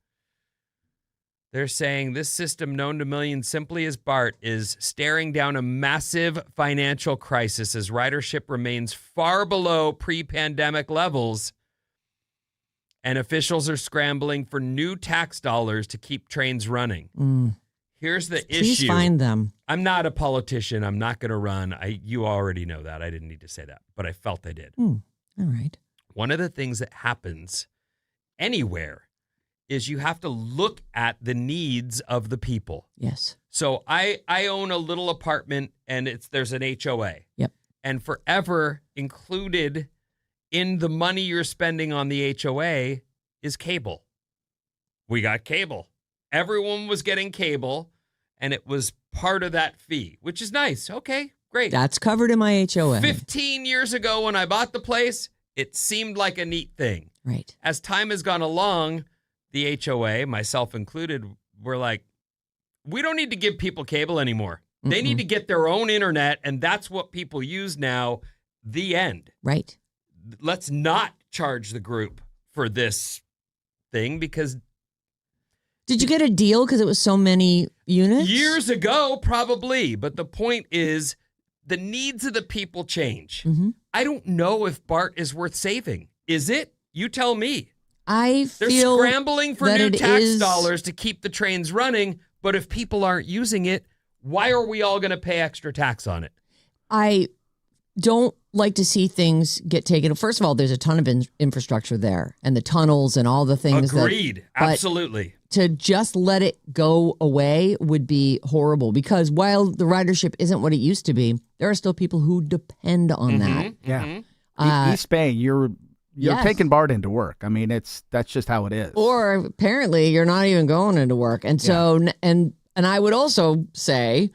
They're saying this system known to millions simply as BART is staring down a massive financial crisis as ridership remains far below pre-pandemic levels. And officials are scrambling for new tax dollars to keep trains running. Here's the issue. Please find them. I'm not a politician. I'm not going to run. You already know that. I didn't need to say that, but I felt I did. All right. One of the things that happens anywhere is you have to look at the needs of the people. Yes. So I own a little apartment and there's an HOA. Yep. And forever included in the money you're spending on the HOA is cable. We got cable. Everyone was getting cable and it was part of that fee, which is nice. Okay, great. That's covered in my HOA. 15 years ago when I bought the place, it seemed like a neat thing. Right. As time has gone along, the HOA, myself included, were like, we don't need to give people cable anymore. They need to get their own internet, and that's what people use now. The end. Right. Let's not charge the group for this thing because Did you get a deal because it was so many units? years ago, probably. But the point is, the needs of the people change. I don't know if BART is worth saving. Is it? You tell me. I They're feel scrambling for that new it tax is- dollars to keep the trains running, but if people aren't using it, why are we all going to pay extra tax on it? I don't like to see things get taken. First of all, there's a ton of infrastructure there and the tunnels and all the things. Agreed. but Absolutely. To just let it go away would be horrible because while the ridership isn't what it used to be, there are still people who depend on that. Yeah. East Bay, you're yes. taking BART into work. I mean, that's just how it is. Or apparently you're not even going into work. And so, and I would also say,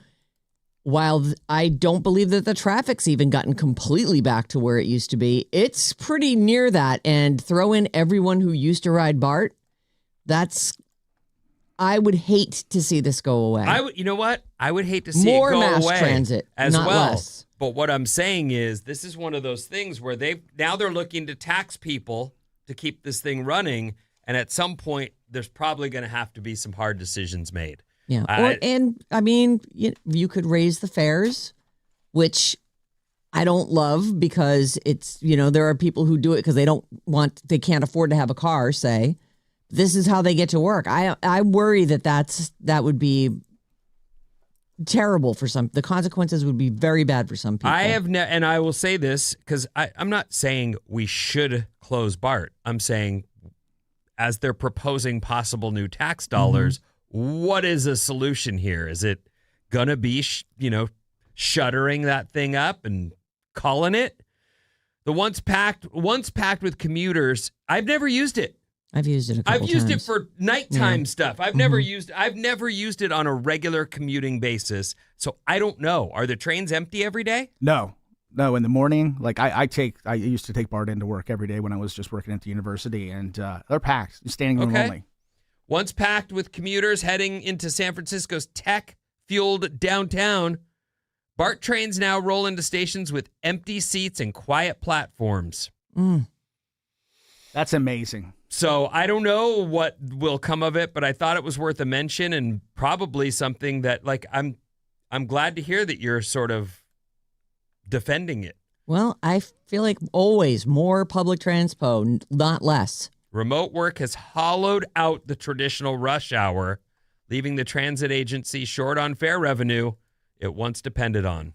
while I don't believe that the traffic's even gotten completely back to where it used to be, it's pretty near that. And throw in everyone who used to ride BART, I would hate to see this go away. You know what? I would hate to see More it go mass away transit, as not well. less. But what I'm saying is, this is one of those things where they're looking to tax people to keep this thing running, and at some point, there's probably going to have to be some hard decisions made. Yeah, and I mean, you could raise the fares, which I don't love because it's there are people who do it because they can't afford to have a car. Say, this is how they get to work. I worry that would be terrible for some. The consequences would be very bad for some people. And I will say this because I'm not saying we should close BART. I'm saying, as they're proposing possible new tax dollars, what is a solution here? Is it gonna be shuttering that thing up and calling it? The once packed with commuters. I've never used it. I've used it a couple I've used times. it for nighttime stuff. I've never used it on a regular commuting basis. So I don't know. Are the trains empty every day? No, in the morning, like I used to take BART into work every day when I was just working at the university, and they're packed, standing room only. Once packed with commuters heading into San Francisco's tech-fueled downtown, BART trains now roll into stations with empty seats and quiet platforms. That's amazing. So I don't know what will come of it, but I thought it was worth a mention and probably something that, I'm glad to hear that you're sort of defending it. Well, I feel like always more public transpo, not less. Remote work has hollowed out the traditional rush hour, leaving the transit agency short on fare revenue it once depended on.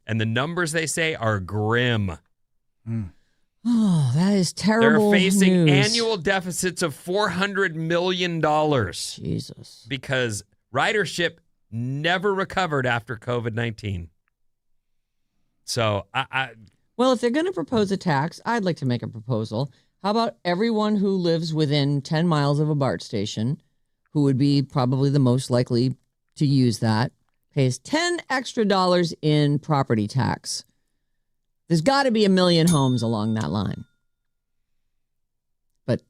And the numbers, they say, are grim. Oh, that is terrible. They're facing news. annual deficits of $400 million. Jesus. Because ridership never recovered after COVID-19. So, Well, if they're going to propose a tax, I'd like to make a proposal. How about everyone who lives within 10 miles of a BART station, who would be probably the most likely to use that, pays $10 extra in property tax? There's got to be 1 million homes along that line.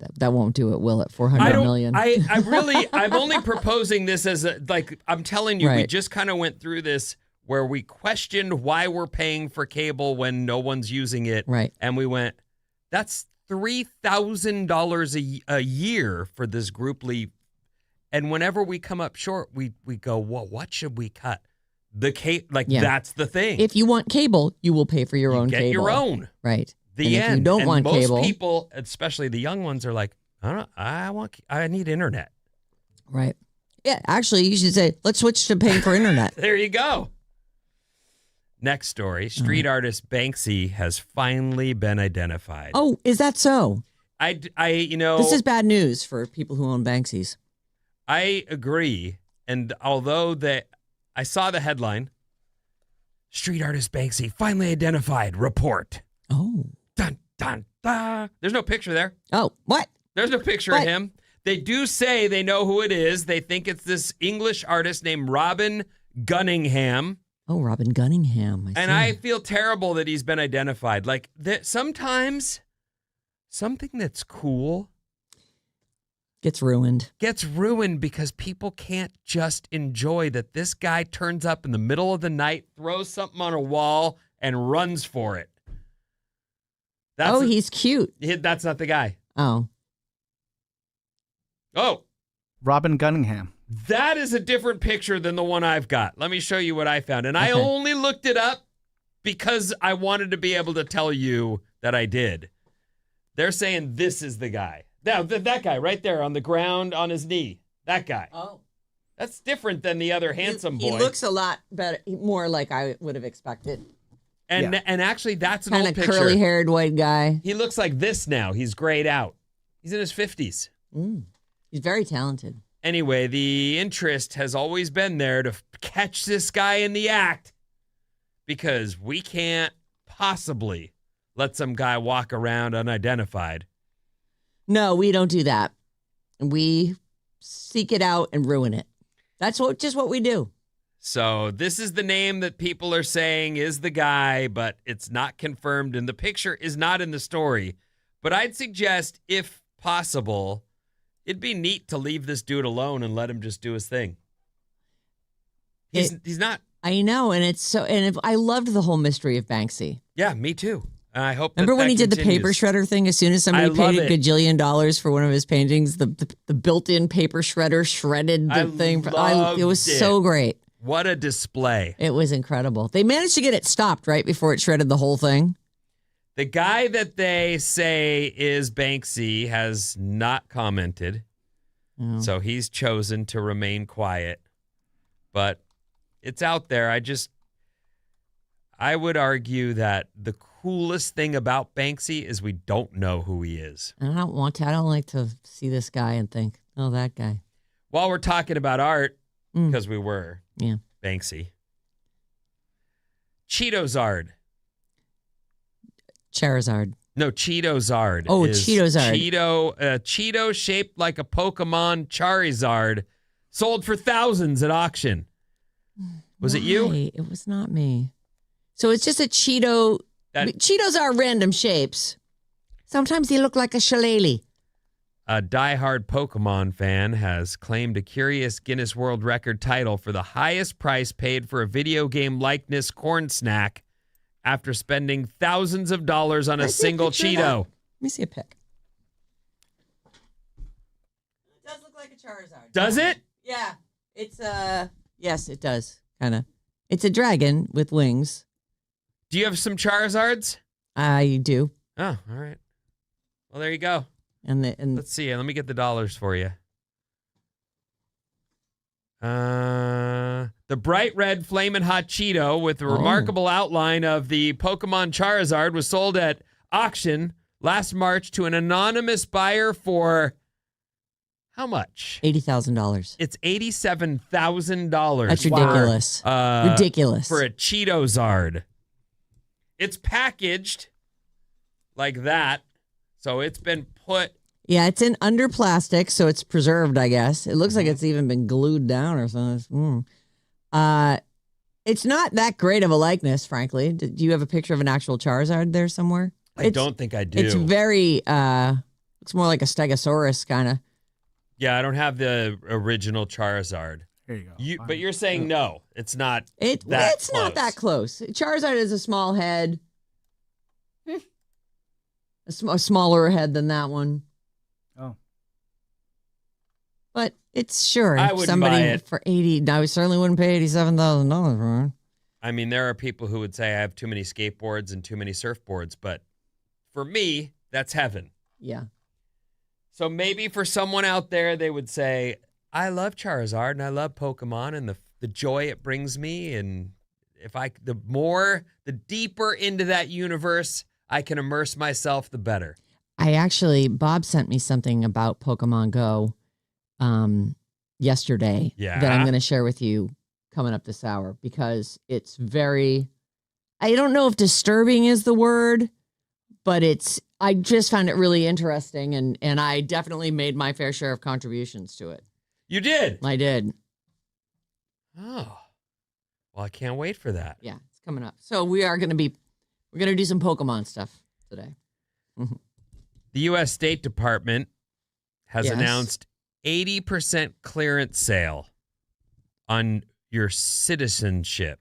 but that won't do it, will it? 400 million. I'm only proposing this as I'm telling you, we Right. just kind of went through this where we questioned why we're paying for cable when no one's using it. Right. And we went, that's $3,000 a year for this group leave. And whenever we come up short, we go, well, what should we cut? That's the thing. If you want cable, you will pay for your own Get cable. your own. Right. The and end. If you don't and want most cable, people, especially the young ones, are like, I need internet. right. Yeah, actually, you should say, let's switch to paying for internet. There you go. Next story. Street artist Banksy has finally been identified. Oh, is that so? This is bad news for people who own Banksies. I agree. And although I saw the headline, Street artist Banksy finally identified, report. Oh. Dun, dun, dun. There's no picture there. Oh, what? There's no picture of him. They do say they know who it is. They think it's this English artist named Robin Gunningham. Oh, Robin Gunningham. I feel terrible that he's been identified. Like, sometimes something that's cool gets ruined because people can't just enjoy that this guy turns up in the middle of the night, throws something on a wall, and runs for it. He's cute. That's not the guy. Oh. Oh. Robin Gunningham. That is a different picture than the one I've got. Let me show you what I found. And I only looked it up because I wanted to be able to tell you that I did. They're saying this is the guy. Now, that guy right there on the ground on his knee. That guy. Oh. That's different than the other handsome boy. He looks a lot better, more like I would have expected. And actually, that's an kind old of picture. curly-haired white guy. He looks like this now. He's grayed out. He's in his 50s. He's very talented. Anyway, the interest has always been there to catch this guy in the act because we can't possibly let some guy walk around unidentified. No, we don't do that. We seek it out and ruin it. That's just what we do. So this is the name that people are saying is the guy, but it's not confirmed, and the picture is not in the story. But I'd suggest, if possible, it'd be neat to leave this dude alone and let him just do his thing. He's not. I know, and I loved the whole mystery of Banksy. Yeah, me too. I hope. Remember when he did the paper continues. shredder thing? As soon as somebody paid a gajillion dollars for one of his paintings, the built-in paper shredder shredded the thing. It was so great. What a display! It was incredible. They managed to get it stopped right before it shredded the whole thing. The guy that they say is Banksy has not commented, so he's chosen to remain quiet. But it's out there. I would argue that the coolest thing about Banksy is we don't know who he is. And I don't like to see this guy and think, oh, that guy. While we're talking about art, because we were, Banksy. Cheetozard. Charizard. No, Cheetozard. Oh, Cheetozard. Cheeto shaped like a Pokemon Charizard, sold for thousands at auction. Was it you? It was not me. So it's just a Cheeto. Cheetos are random shapes. Sometimes they look like a shillelagh. A diehard Pokemon fan has claimed a curious Guinness World Record title for the highest price paid for a video game likeness corn snack after spending thousands of dollars on a single Cheeto. Let me see a pic. It does look like a Charizard. Does it? Yeah. It's yes, it does. Kind of. It's a dragon with wings. Do you have some Charizards? I do. Oh, all right. Well, there you go. And let's see. Let me get the dollars for you. The bright red flamin' hot Cheeto with the remarkable outline of the Pokemon Charizard was sold at auction last March to an anonymous buyer for how much? $80,000. It's $87,000. That's ridiculous. Ridiculous. For a Cheetozard. It's packaged like that. So it's been put. Yeah, it's in under plastic, so it's preserved, I guess. It looks like it's even been glued down or something. It's not that great of a likeness, frankly. Do you have a picture of an actual Charizard there somewhere? I don't think I do. It's very Looks more like a Stegosaurus kind of. Yeah, I don't have the original Charizard. Here you go. But you're saying no, it's not. It's not that close. Charizard is a small head. A smaller head than that one. Oh. But it's sure. I wouldn't somebody buy it. For 80. I certainly wouldn't pay $87,000 for it. I mean, there are people who would say I have too many skateboards and too many surfboards, but for me, that's heaven. Yeah. So maybe for someone out there, they would say, I love Charizard and I love Pokemon and the joy it brings me. And the deeper into that universe I can immerse myself, the better. Bob sent me something about Pokemon Go yesterday that I'm going to share with you coming up this hour because it's very, I don't know if disturbing is the word, but I just found it really interesting and I definitely made my fair share of contributions to it. You did? I did. Oh, well, I can't wait for that. Yeah, it's coming up. So we're going to do some Pokemon stuff today. Mm-hmm. The U.S. State Department has announced 80% clearance sale on your citizenship.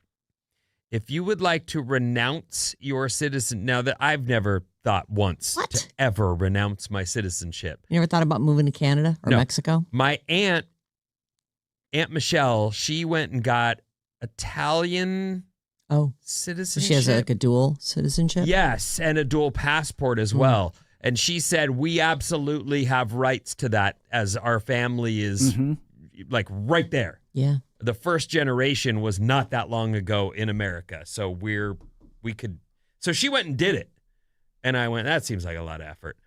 If you would like to renounce your now that I've never thought once to ever renounce my citizenship. You never thought about moving to Canada or Mexico? My Aunt Michelle, she went and got Italian citizenship. So she has like a dual citizenship? Yes, and a dual passport as well. And she said, we absolutely have rights to that as our family is like right there. Yeah. The first generation was not that long ago in America. So so she went and did it. And I went, that seems like a lot of effort.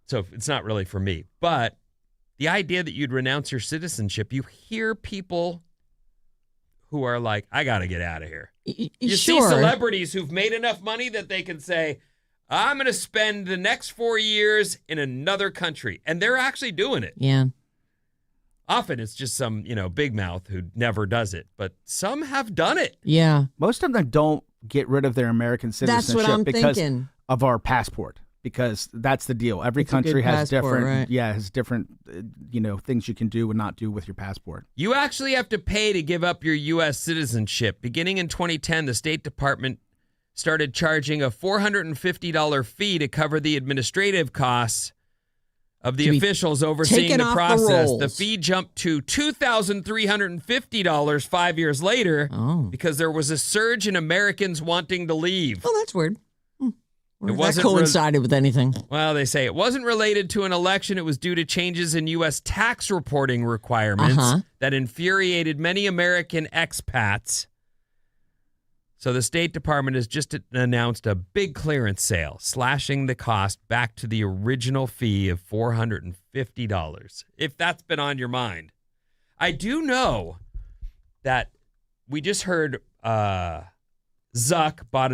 So it's not really for me. But the idea that you'd renounce your citizenship, you hear people who are like, I got to get out of here. You see celebrities who've made enough money that they can say, I'm going to spend the next 4 years in another country. And they're actually doing it. Yeah. Often it's just some, big mouth who never does it. But some have done it. Yeah. Most of them don't get rid of their American citizenship That's what I'm because thinking. Of our passport. Because that's the deal. Every country has different, things you can do and not do with your passport. You actually have to pay to give up your U.S. citizenship. Beginning in 2010, the State Department started charging a $450 fee to cover the administrative costs of the officials overseeing the process. The fee jumped to $2,350 5 years later because there was a surge in Americans wanting to leave. Oh, that's weird. It wasn't coincided with anything. Well, they say it wasn't related to an election. It was due to changes in U.S. tax reporting requirements that infuriated many American expats. So the State Department has just announced a big clearance sale, slashing the cost back to the original fee of $450, if that's been on your mind. I do know that we just heard Zuck bought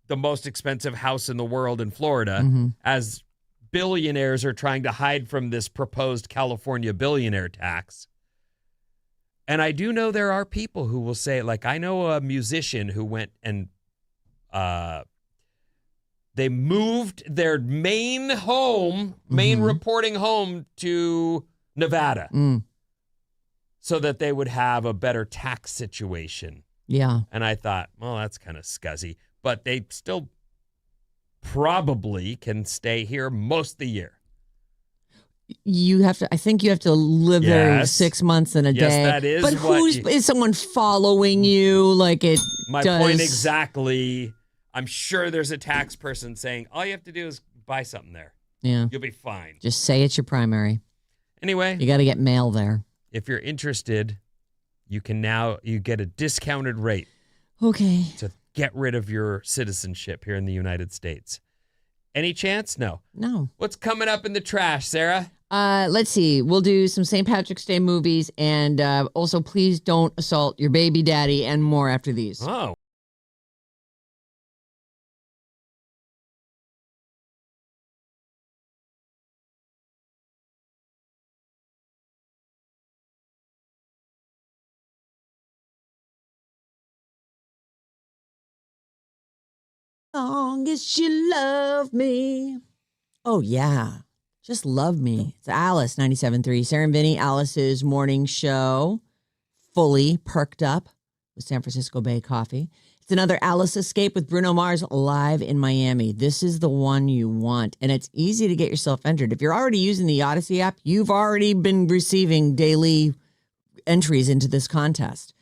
the most expensive house in the world in Florida as billionaires are trying to hide from this proposed California billionaire tax. And I do know there are people who will say, like, I know a musician who went and they moved their main reporting home to Nevada so that they would have a better tax situation. Yeah. And I thought, well, that's kind of scuzzy. But they still probably can stay here most of the year. I think you have to live there 6 months and a day. Yes, that is. But is someone following you? Like it My point exactly. I'm sure there's a tax person saying, all you have to do is buy something there. Yeah. You'll be fine. Just say it's your primary. Anyway. You got to get mail there. If you're interested, you get a discounted rate. Okay. To get rid of your citizenship here in the United States. Any chance? No. No. What's coming up in the trash, Sarah? Let's see. We'll do some St. Patrick's Day movies and also please don't assault your baby daddy and more after these. Oh. Long as you love me. Oh, yeah. Just love me. It's Alice, 97.3. Sarah Vinnie, Alice's morning show, fully perked up with San Francisco Bay coffee. It's another Alice Escape with Bruno Mars live in Miami. This is the one you want, and it's easy to get yourself entered. If you're already using the Odyssey app, you've already been receiving daily entries into this contest.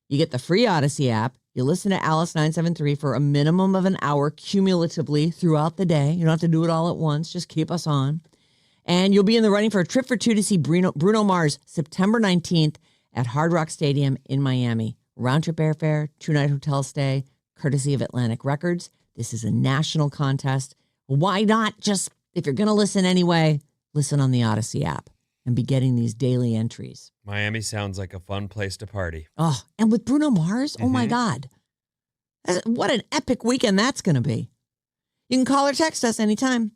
You get the free Odyssey app. You listen to Alice 973 for a minimum of an hour cumulatively throughout the day. You don't have to do it all at once. Just keep us on. And you'll be in the running for a trip for two to see Bruno Mars September 19th at Hard Rock Stadium in Miami. Round trip airfare, 2-night hotel stay, courtesy of Atlantic Records. This is a national contest. Why not just, if you're going to listen anyway, listen on the Odyssey app and be getting these daily entries. Miami sounds like a fun place to party. Oh, and with Bruno Mars, oh my God. What an epic weekend that's going to be. You can call or text us anytime.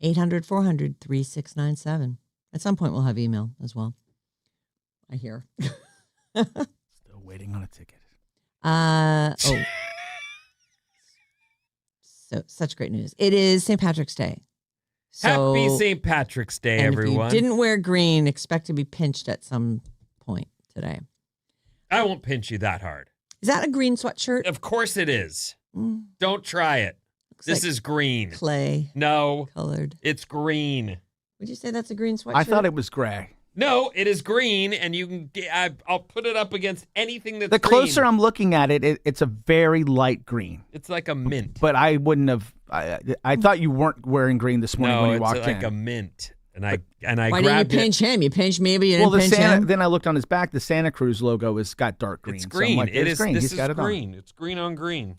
800-400-3697. At some point, we'll have email as well. I hear. Still waiting on a ticket. So such great news. It is St. Patrick's Day. So, Happy St. Patrick's Day, and everyone. If you didn't wear green, expect to be pinched at some point today. I won't pinch you that hard. Is that a green sweatshirt? Of course it is. Don't try it. This is green. Clay. No. Colored. It's green. Would you say that's a green sweatshirt? I thought it was gray. No, it is green, and you can. I'll put it up against anything that's The green. closer I'm looking at it, it's a very light green. It's like a mint. But I wouldn't have. I thought you weren't wearing green this morning when you walked in. No, it's like a mint. And I Why grabbed didn't you pinch him? You pinched me, but you didn't the pinch him? Then I looked on his back. The Santa Cruz logo has got dark green. It's So green. I'm like, it's green. This He's got is it green. on. It's green on green.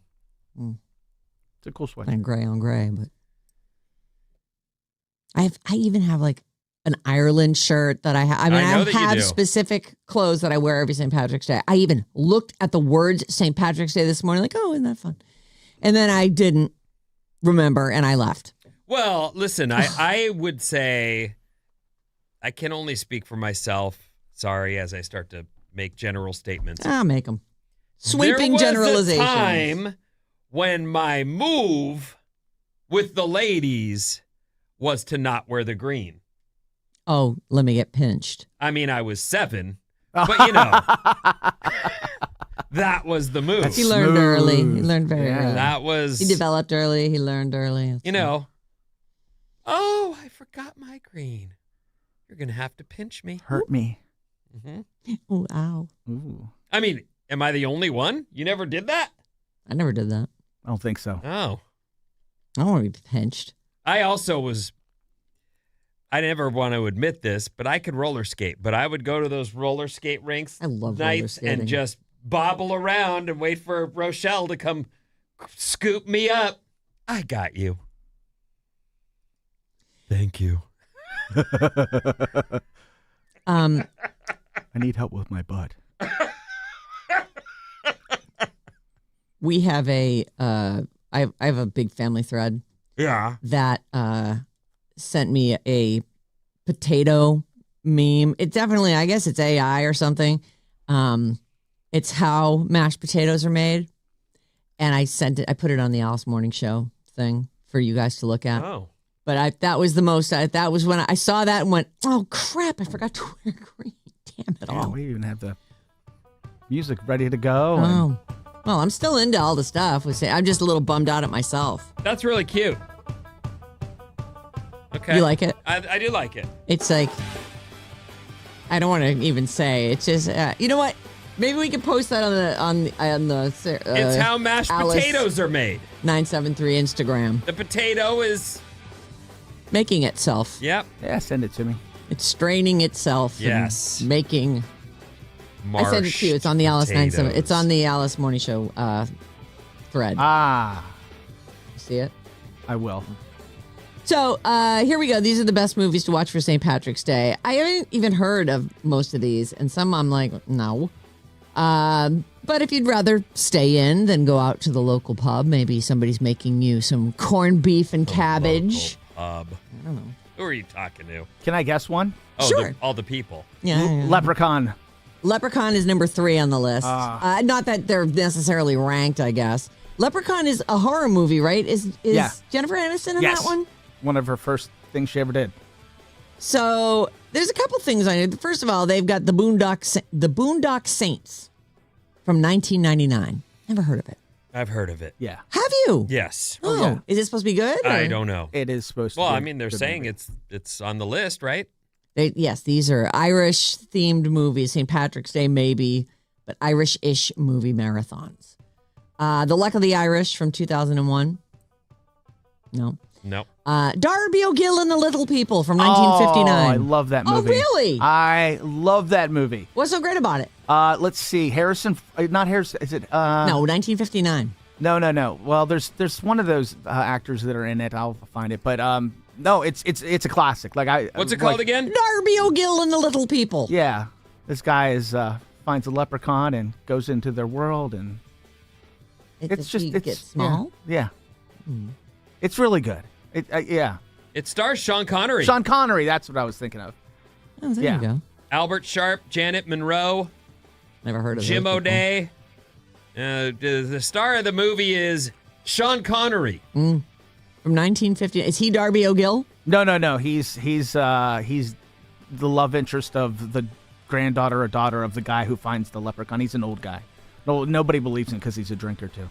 It's a cool sweater. And gray on gray, but I even have like an Ireland shirt that I have. I mean, I know that you have do. specific clothes that I wear every St. Patrick's Day. I even looked at the words St. Patrick's Day this morning, like, oh, isn't that fun? And then I didn't remember, and I left. Well, listen, I would say I can only speak for myself. Sorry, as I start to make general statements. I'll make them. Sweeping there was generalizations. a time when my move with the ladies was to not wear the green. Oh, let me get pinched. I mean, I was 7, but you know, that was the move. He learned early. He learned very early. That was. He developed early. He learned early. You know, oh, I forgot my green. You're going to have to pinch me. Hurt me. Mm-hmm. Oh, ow. Ooh. I mean, am I the only one? You never did that? I never did that. I don't think so. Oh. I don't want to be pinched. I also was, I never want to admit this, but I could roller skate. But I would go to those roller skate rinks I love roller nights skating. and just bobble around and wait for Rochelle to come scoop me up. I got you. Thank you. I need help with my butt. We have I have a big family thread. Yeah. That sent me a potato meme. It definitely, I guess it's AI or something. It's how mashed potatoes are made. And I put it on the Alice Morning Show thing for you guys to look at. Oh. But that was the most, that was when I saw that and went, oh crap, I forgot to wear green. Damn it all. We even have the music ready to go. Oh. Well, I'm still into all the stuff. I'm just a little bummed out at myself. That's really cute. Okay. You like it? I do like it. It's like, I don't want to even say. It's just, you know what? Maybe we can post that on the It's how mashed Alice potatoes are made. 973 Instagram. The potato is, Making itself. yep. Yeah, send it to me. It's straining itself. and Yes. making. I sent it to you. It's on the Alice 97. It's on the Alice Morning Show thread. Ah, You see it? I will. So here we go. These are the best movies to watch for St. Patrick's Day. I haven't even heard of most of these, and some I'm like, no. But if you'd rather stay in than go out to the local pub, maybe somebody's making you some corned beef and cabbage. Pub. I don't know. Who are you talking to? Can I guess one? Oh, Sure. all the people. Yeah. Leprechaun. Leprechaun is number 3 on the list. Not that they're necessarily ranked, I guess. Leprechaun is a horror movie, right? Is Yeah. Jennifer Aniston in Yes. that one? One of her first things she ever did. So there's a couple things on it. First of all, they've got the Boondock Saints from 1999. Never heard of it. I've heard of it. Yeah. Have you? Yes. Oh, yeah. Is it supposed to be good? I or- don't know. It is supposed to Well, be. I mean, they're a good saying movie. it's on the list, right? Yes, these are Irish-themed movies. St. Patrick's Day, maybe, but Irish-ish movie marathons. The Luck of the Irish from 2001. No. No. Darby O'Gill and the Little People from Oh, 1959. I love that Oh, movie. really? I love that movie. What's so great about it? Let's see. Not Harrison. Is it? No, 1959. No. Well, there's one of those actors that are in it. I'll find it. But no, it's a classic. What's it called again? Darby O'Gill and the Little People. Yeah, this guy finds a leprechaun and goes into their world, and it's just he gets small. Yeah. It's really good. Yeah. It stars Sean Connery, Sean Connery. That's what I was thinking of. Oh, there Yeah. you go. Albert Sharp, Janet Monroe, Never heard of Jim those people. O'Day. The star of the movie is Sean Connery. From 1950. Is he Darby O'Gill? No. He's the love interest of the granddaughter or daughter of the guy who finds the leprechaun. He's an old guy. No, nobody believes him because he's a drinker too.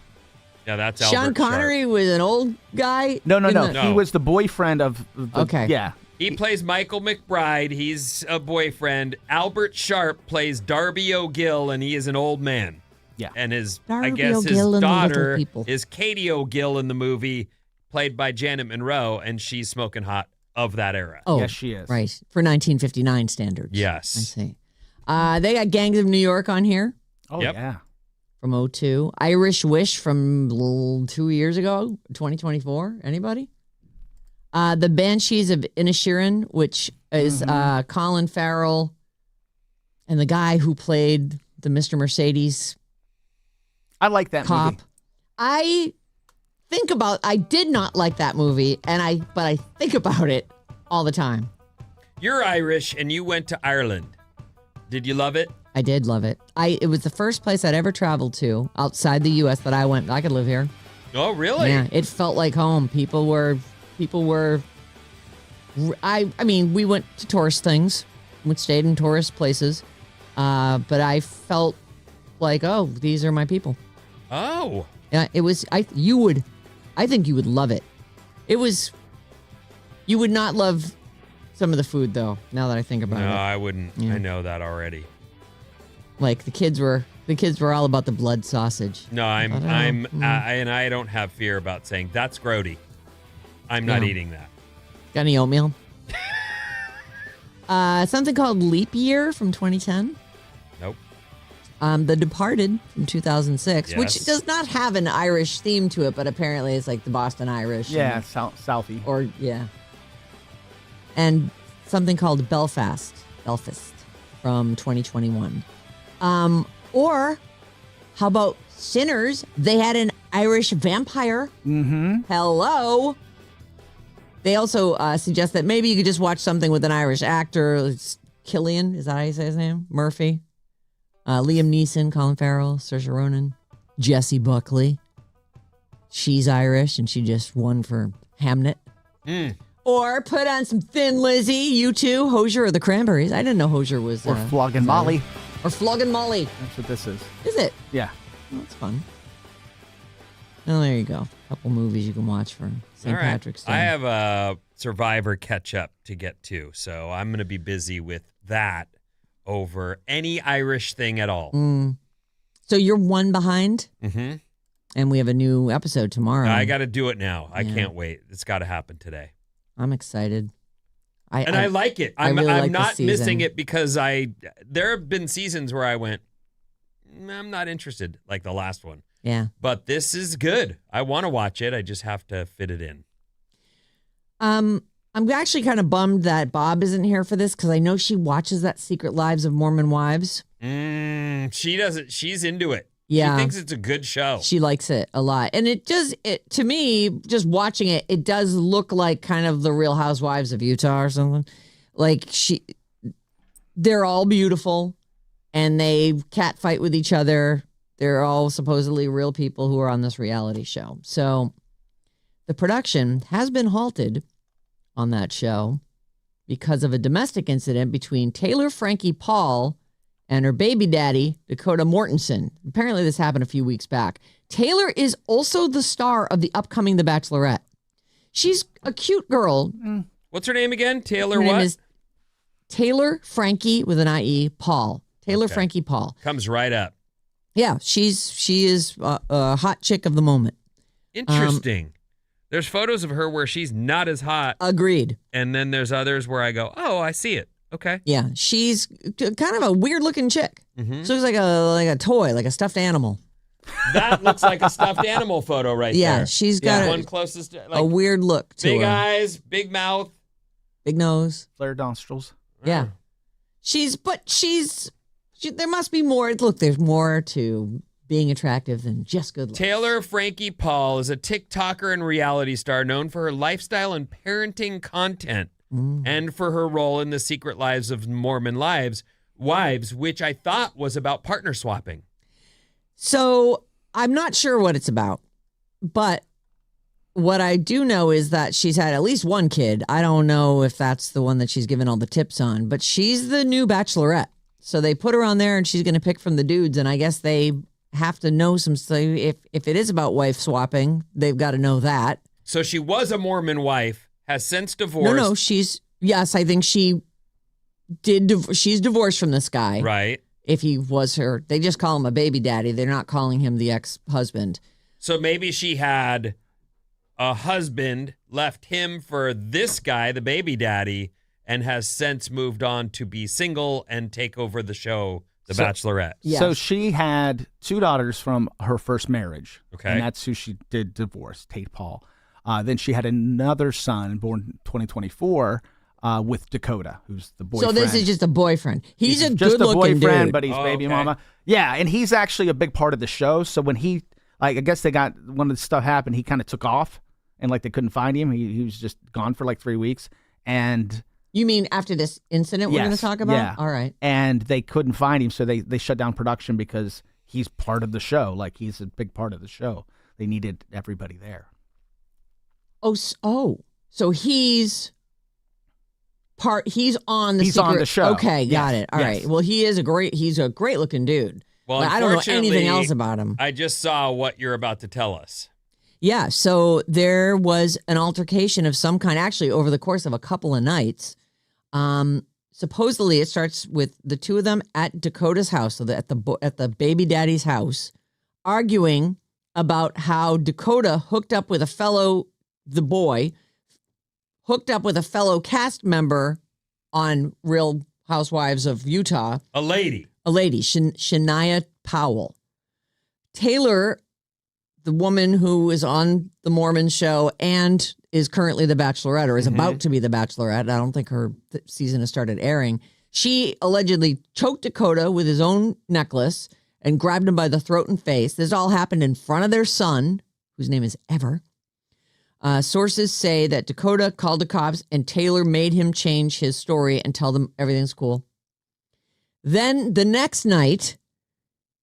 Yeah, that's Sean Albert Connery Sharp. was an old guy? No. No. He was the boyfriend of the, Okay. Yeah. He plays Michael McBride. He's a boyfriend. Albert Sharp plays Darby O'Gill, and he is an old man. Yeah. And Darby his O'Gill and the Little daughter People. is Katie O'Gill in the movie, played by Janet Monroe, and she's smoking hot of that era. Oh, Yes, she is. Right. For 1959 standards. Yes. I see. They got Gangs of New York on here Oh Yep. yeah. from 2002. Irish Wish from 2 years ago, 2024. Anybody? The Banshees of Inisherin, which is Colin Farrell and the guy who played the Mr. Mercedes I like that cop. movie. I did not like that movie, but I think about it all the time. You're Irish, and you went to Ireland. Did you love it? I did love it. It was the first place I'd ever traveled to outside the U.S. that I went. I could live here. Oh, really? Yeah, it felt like home. People were. I mean, we went to tourist things. We stayed in tourist places, but I felt like, oh, these are my people. Oh. Yeah, it was. I think you would love it. It was. You would not love some of the food though. Now that I think about No, it, I wouldn't. Yeah. I know that already. like the kids were all about the blood sausage. No, I don't have fear about saying that's grody. I'm not No. eating that. Got any oatmeal? Something called Leap Year from 2010. Nope. The Departed from 2006, Yes. which does not have an Irish theme to it, but apparently it's like the Boston Irish. Yeah, and- Southie. Or, yeah. And something called Belfast from 2021. Or how about Sinners? They had an Irish vampire. Mm-hmm. Hello. They also suggest that maybe you could just watch something with an Irish actor. It's Killian, is that how you say his name? Murphy. Liam Neeson, Colin Farrell, Saoirse Ronan, Jessie Buckley. She's Irish and she just won for Hamnet. Or put on some Thin Lizzy, you too, Hozier or the Cranberries. I didn't know Hozier was. Or Flogging Molly. Or Flogging Molly. That's what this is. Is it? Yeah. Well, that's fun. Oh, there you go. A couple movies you can watch for St. All right. Patrick's Day. I have a Survivor catch up to get to, so I'm going to be busy with that over any Irish thing at all. So you're one behind, Mm-hmm. and we have a new episode tomorrow. I got to do it now. I Yeah. can't wait. It's got to happen today. I'm excited. I like it. I I'm really like not this missing season. it because there have been seasons where I went, I'm not interested, like the last one. Yeah. But this is good. I want to watch it. I just have to fit it in. I'm actually kind of bummed that Bob isn't here for this because I know she watches that Secret Lives of Mormon Wives. She doesn't. She's into it. Yeah. She thinks it's a good show. She likes it a lot. And to me, just watching it, it does look like kind of the Real Housewives of Utah or something. Like they're all beautiful and they catfight with each other. They're all supposedly real people who are on this reality show. So the production has been halted on that show because of a domestic incident between Taylor Frankie Paul and her baby daddy, Dakota Mortensen. Apparently this happened a few weeks back. Taylor is also the star of the upcoming The Bachelorette. She's a cute girl. What's her name again? Taylor Her what? name is Taylor Frankie with an I-E, Paul. Taylor Frankie Paul. Comes right up. Yeah, she is a hot chick of the moment. Interesting. There's photos of her where she's not as hot. Agreed. And then there's others where I go, oh, I see it. Okay. Yeah, she's kind of a weird-looking chick. Mm-hmm. She looks like a toy, like a stuffed animal. That looks like a stuffed animal photo right there. Yeah, she's got one closest to, a weird look to big her. eyes, big mouth, big nose, Flared nostrils. Yeah, there must be more. Look, there's more to being attractive than just good looks. Taylor Frankie Paul is a TikToker and reality star known for her lifestyle and parenting content and for her role in The Secret Lives of Mormon Wives, which I thought was about partner swapping. So I'm not sure what it's about, but what I do know is that she's had at least one kid. I don't know if that's the one that she's given all the tips on, but she's the new bachelorette. So they put her on there and she's going to pick from the dudes. And I guess they have to know some stuff. If it is about wife swapping, they've got to know that. So she was a Mormon wife, has since divorced. No, I think she did. She's divorced from this guy. Right. If he was her, they just call him a baby daddy. They're not calling him the ex-husband. So maybe she had a husband, left him for this guy, the baby daddy, and has since moved on to be single and take over the show, The Bachelorette. Yes. So she had 2 daughters from her first marriage. Okay. And that's who she did divorce, Tate Paul. Then she had another son born in 2024 with Dakota, who's the boyfriend. So this is just a boyfriend. He's a just good-looking a boyfriend, dude. but he's baby mama. Yeah, and he's actually a big part of the show. So when he, I guess they got, when the stuff happened, he kind of took off and they couldn't find him. He was just gone for 3 weeks. And you mean after this incident we're going to talk about? Yeah. All right. And they couldn't find him, so they shut down production because he's part of the show. He's a big part of the show. They needed everybody there. So he's on the He's secret. on the show. Okay, got Yes, it. All yes. right. Well, he's a great looking dude. Well, I don't know anything unfortunately, else about him. I just saw what you're about to tell us. Yeah, so there was an altercation of some kind, actually, over the course of a couple of nights. Supposedly, it starts with the two of them at Dakota's house, so at the baby daddy's house, arguing about how Dakota hooked up with a fellow cast member on Real Housewives of Utah. A lady, Shania Powell. Taylor, the woman who is on the Mormon show and is currently the Bachelorette, or is about to be the Bachelorette. I don't think her season has started airing. She allegedly choked Dakota with his own necklace and grabbed him by the throat and face. This all happened in front of their son, whose name is Ever. Sources say that Dakota called the cops and Taylor made him change his story and tell them everything's cool. Then the next night,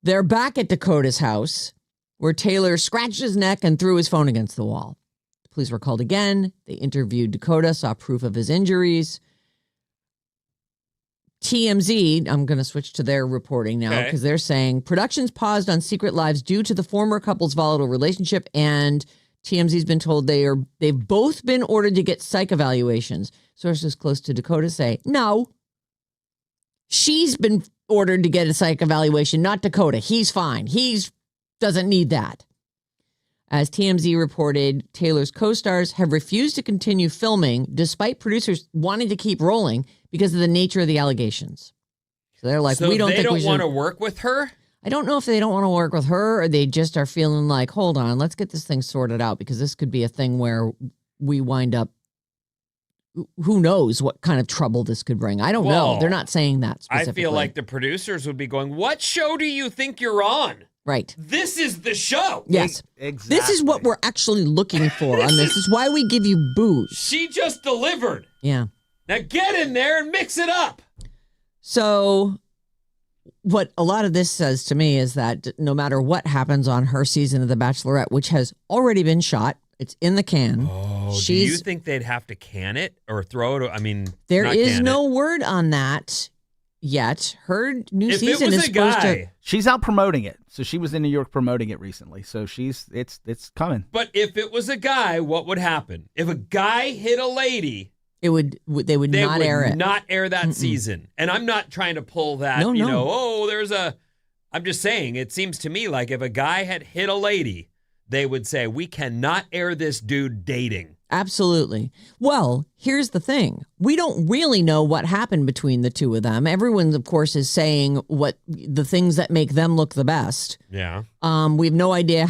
they're back at Dakota's house, where Taylor scratched his neck and threw his phone against the wall. The police were called again. They interviewed Dakota, saw proof of his injuries. TMZ, I'm going to switch to their reporting now because they're saying productions paused on Secret Lives due to the former couple's volatile relationship, and TMZ's been told they've both been ordered to get psych evaluations. Sources close to Dakota say, no, she's been ordered to get a psych evaluation, not Dakota. He's fine. Doesn't need that. As TMZ reported, Taylor's co-stars have refused to continue filming despite producers wanting to keep rolling because of the nature of the allegations. So they're like, we don't think we should. They don't want to work with her? I don't know if they don't want to work with her or they just are feeling like, hold on, let's get this thing sorted out because this could be a thing where we wind up, who knows what kind of trouble this could bring. I don't know. They're not saying that specifically. I feel like the producers would be going, what show do you think you're on? Right. This is the show. Yes. Exactly. This is what we're actually looking for on this. This is why we give you booze. She just delivered. Yeah. Now get in there and mix it up. So what a lot of this says to me is that no matter what happens on her season of The Bachelorette, which has already been shot, It's in the can. Oh, do you think they'd have to can it or throw it? I mean, there not is can no it. word on that yet. Her new If season it was is a supposed guy, to. She's out promoting it. So she was in New York promoting it recently. So it's coming. But if it was a guy, what would happen? If a guy hit a lady, They would not air it. Not air that season. And I'm not trying to pull that, I'm just saying, it seems to me like if a guy had hit a lady, they would say, we cannot air this dude dating. Absolutely. Well, here's the thing. We don't really know what happened between the two of them. Everyone, of course, is saying what the things that make them look the best. Yeah. We have no idea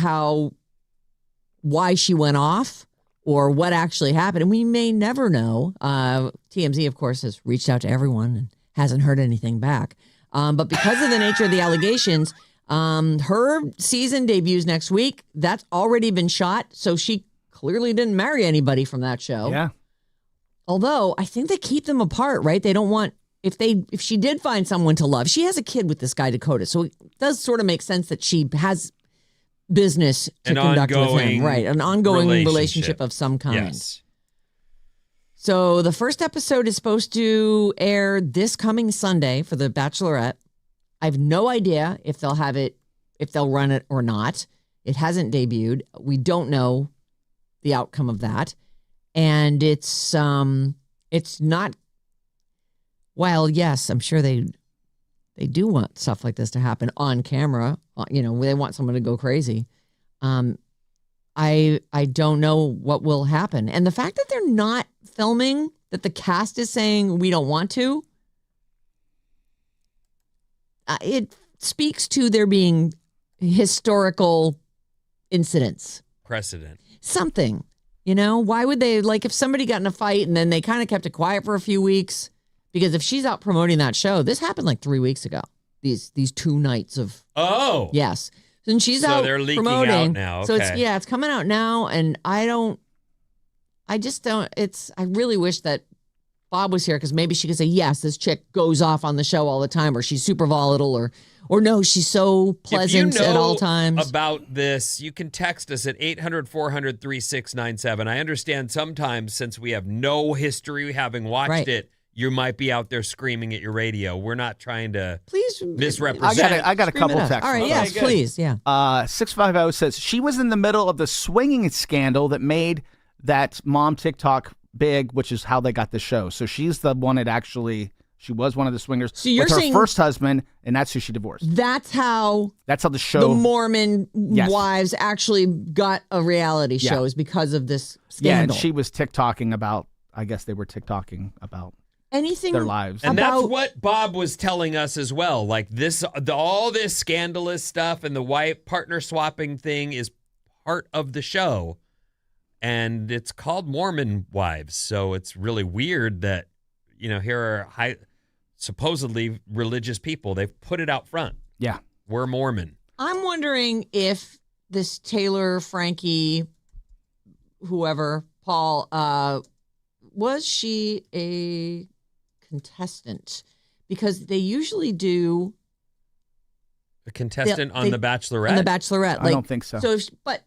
why she went off or what actually happened. And we may never know. TMZ, of course, has reached out to everyone and hasn't heard anything back. But because of the nature of the allegations, her season debuts next week. That's already been shot. So she clearly didn't marry anybody from that show. Yeah. Although I think they keep them apart, right? They don't want, if she did find someone to love, she has a kid with this guy, Dakota. So it does sort of make sense that she has business to conduct with him. Right. An ongoing relationship of some kind. Yes. So the first episode is supposed to air this coming Sunday for The Bachelorette. I have no idea if they'll run it or not. It hasn't debuted. We don't know the outcome of that. And it's not, while yes, I'm sure they do want stuff like this to happen on camera. They want someone to go crazy. I don't know what will happen. And the fact that they're not filming, that the cast is saying we don't want to, it speaks to there being historical incidents. Precedent. Something, why would they, like if somebody got in a fight and then they kind of kept it quiet for a few weeks, because if she's out promoting that show, this happened like 3 weeks ago, these 2 nights of. Oh. Yes. And she's so out they're leaking promoting. Out now. Okay. So it's coming out now. And I really wish that Bob was here because maybe she could say, yes, this chick goes off on the show all the time, or she's super volatile, or no, she's so pleasant at all times. About this, you can text us at 800-400-3697. I understand sometimes, since we have no history having watched it, you might be out there screaming at your radio. We're not trying to misrepresent. I got a couple texts. All right, yes, good. please, yeah. 650 says she was in the middle of the swinging scandal that made that mom TikTok big, which is how they got the show. So she's the one that she was one of the swingers with her first husband, and that's who she divorced. That's how the show. The Mormon wives actually got a reality show is because of this scandal. Yeah, and she was TikToking about, I guess they were TikToking about anything their lives. And that's what Bob was telling us as well. Like all this scandalous stuff and the wife partner swapping thing is part of the show. And it's called Mormon Wives. So it's really weird that, here are supposedly religious people. They've put it out front. Yeah. We're Mormon. I'm wondering if this Taylor, Frankie, whoever, Paul, was she a contestant? Because they usually do A contestant on The Bachelorette? On The Bachelorette. I don't think so. But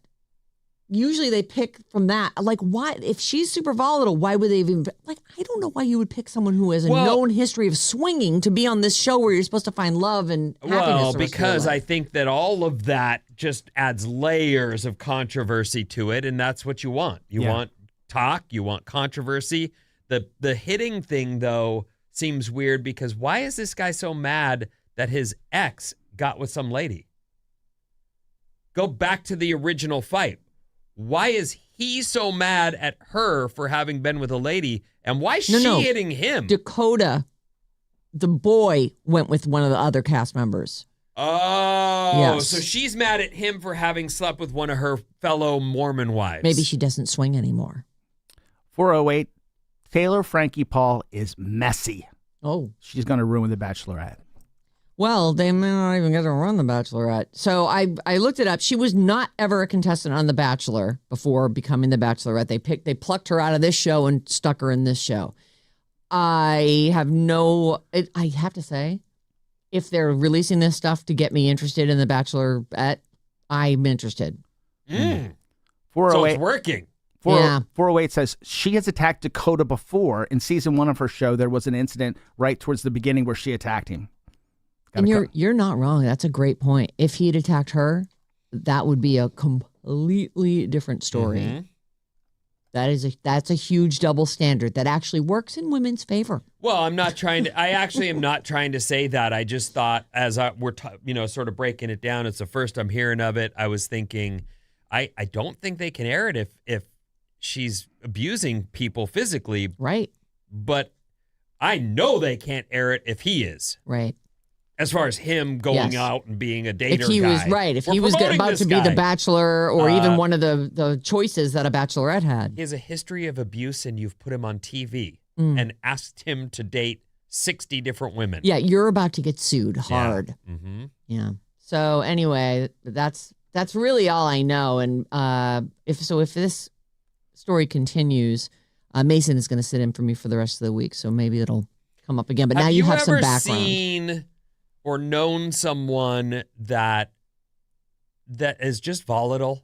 usually they pick from that. Like, why? If she's super volatile, why would they even? Like, I don't know why you would pick someone who has a known history of swinging to be on this show where you're supposed to find love and happiness. Well, because I think that all of that just adds layers of controversy to it, and that's what you want. You want talk. You want controversy. The hitting thing, though, seems weird because why is this guy so mad that his ex got with some lady? Go back to the original fight. Why is he so mad at her for having been with a lady? And why is she hitting him? Dakota, the boy, went with one of the other cast members. Oh, yes. So she's mad at him for having slept with one of her fellow Mormon wives. Maybe she doesn't swing anymore. 408, Taylor Frankie Paul is messy. Oh. She's going to ruin The Bachelorette. Well, they may not even get to run The Bachelorette. So I looked it up. She was not ever a contestant on The Bachelor before becoming The Bachelorette. They plucked her out of this show and stuck her in this show. I have to say, if they're releasing this stuff to get me interested in The Bachelorette, I'm interested. So 408, it's working. Yeah. 408 says she has attacked Dakota before. In season 1 of her show, there was an incident right towards the beginning where she attacked him. And you're not wrong. That's a great point. If he had attacked her, that would be a completely different story. Mm-hmm. That's a huge double standard that actually works in women's favor. Well, I actually am not trying to say that. I just thought we're sort of breaking it down. It's the first I'm hearing of it. I was thinking, I don't think they can air it if she's abusing people physically. Right. But I know they can't air it if he is. Right. As far as him going out and being a dater if he guy. was right, if We're he was promoting about this to be the guy. bachelor or even one of the choices that a bachelorette had. He has a history of abuse, and you've put him on TV and asked him to date 60 different women. Yeah, you're about to get sued hard. Yeah. Mm-hmm. Yeah. So anyway, that's really all I know. And if this story continues, Mason is going to sit in for me for the rest of the week. So maybe it'll come up again. But now you have some background. Have you ever seen or known someone that is just volatile?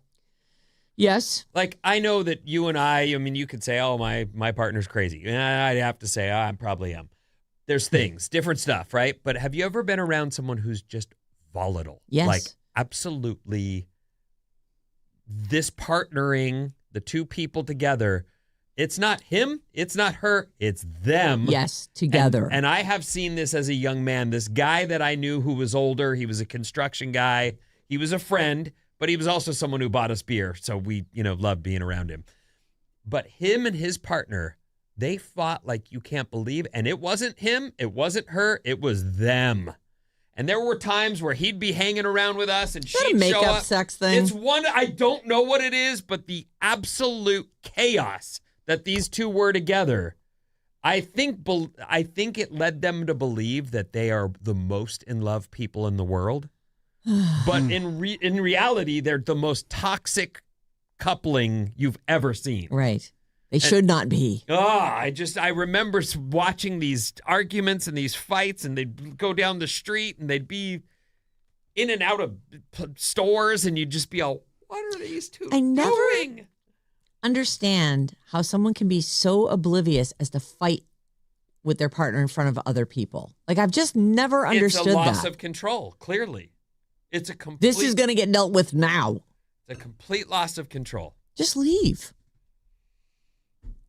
Yes. Like, I know that you and I mean, you could say, oh, my partner's crazy. And I'd have to say, I probably am. There's things, different stuff, right? But have you ever been around someone who's just volatile? Yes. Like, absolutely, this partnering, the two people together, it's not him, it's not her, it's them. Yes, together. And I have seen this as a young man. This guy that I knew who was older, he was a construction guy. He was a friend, but he was also someone who bought us beer. So we, loved being around him. But him and his partner, they fought like you can't believe. And it wasn't him, it wasn't her, it was them. And there were times where he'd be hanging around with us and she'd show up. Makeup sex thing. It's one, I don't know what it is, but the absolute chaos that these two were together, I think it led them to believe that they are the most in love people in the world. But in reality, they're the most toxic coupling you've ever seen. Right. They should not be. I remember watching these arguments and these fights, and they'd go down the street and they'd be in and out of stores, and you'd just be all, what are these two doing? Understand how someone can be so oblivious as to fight with their partner in front of other people. Like, I've just never understood that. It's a loss of control, clearly. It's a complete... This is going to get dealt with now. It's a complete loss of control. Just leave.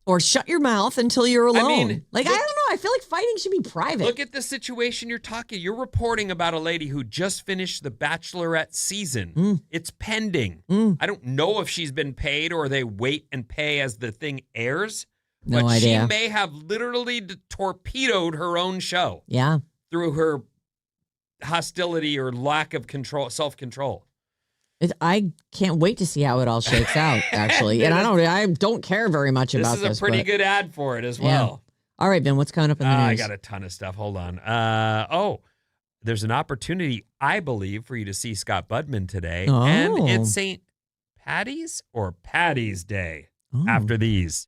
Or shut your mouth until you're alone. I mean, I don't know. I feel like fighting should be private. Look at the situation you're reporting about a lady who just finished the Bachelorette season. It's pending. I don't know if she's been paid or they wait and pay as the thing airs. No but idea. She may have literally torpedoed her own show. Yeah. Through her hostility or lack of self-control. I can't wait to see how it all shakes out, actually. And I don't care very much about this. This is a pretty good ad for it as well. Yeah. All right, Ben, what's coming up in the news? I got a ton of stuff. Hold on. There's an opportunity, I believe, for you to see Scott Budman today. Oh. And it's St. Patty's or Patty's Day after these.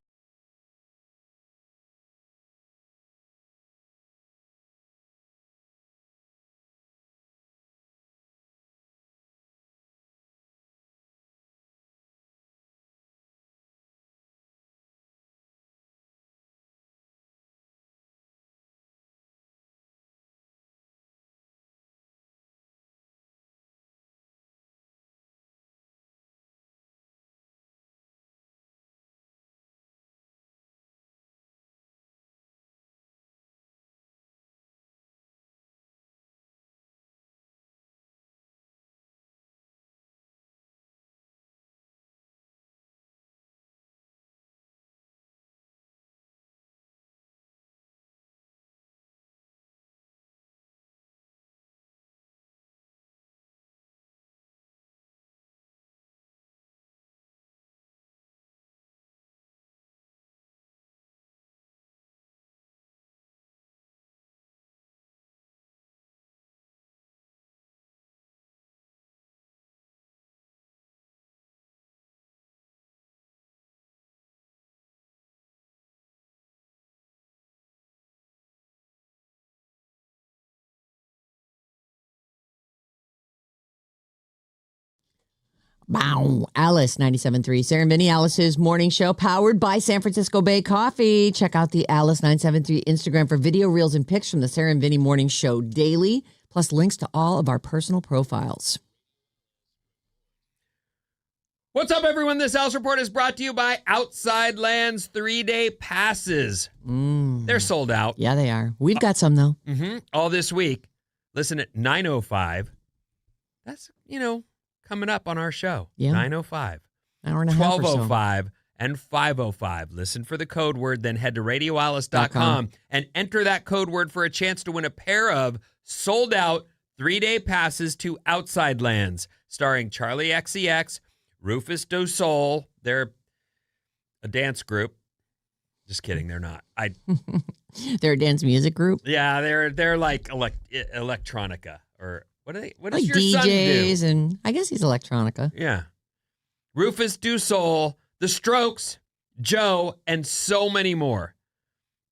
Bow. Alice 97.3. Sarah Vinnie, Alice's morning show, powered by San Francisco Bay Coffee. Check out the Alice 973 Instagram for video reels and pics from the Sarah and Vinnie morning show daily, plus links to all of our personal profiles. What's up, everyone? This Alice Report is brought to you by Outside Lands 3-day passes. They're sold out. Yeah, they are. We've got some, though. All this week. Listen at 9:05. That's, coming up on our show. Yeah. 9:05. Hour and a half or so. 12:05 and 5:05. Listen for the code word, then head to radioalice.com and enter that code word for a chance to win a pair of sold-out 3-day passes to Outside Lands, starring Charlie XCX, Rufus Du Sol. They're a dance group. Just kidding, they're not. They're a dance music group. Yeah, they're like electronica, or what are they? What does Like your son do? DJs, and I guess he's electronica. Yeah. Rufus Du Sol, The Strokes, Joe, and so many more.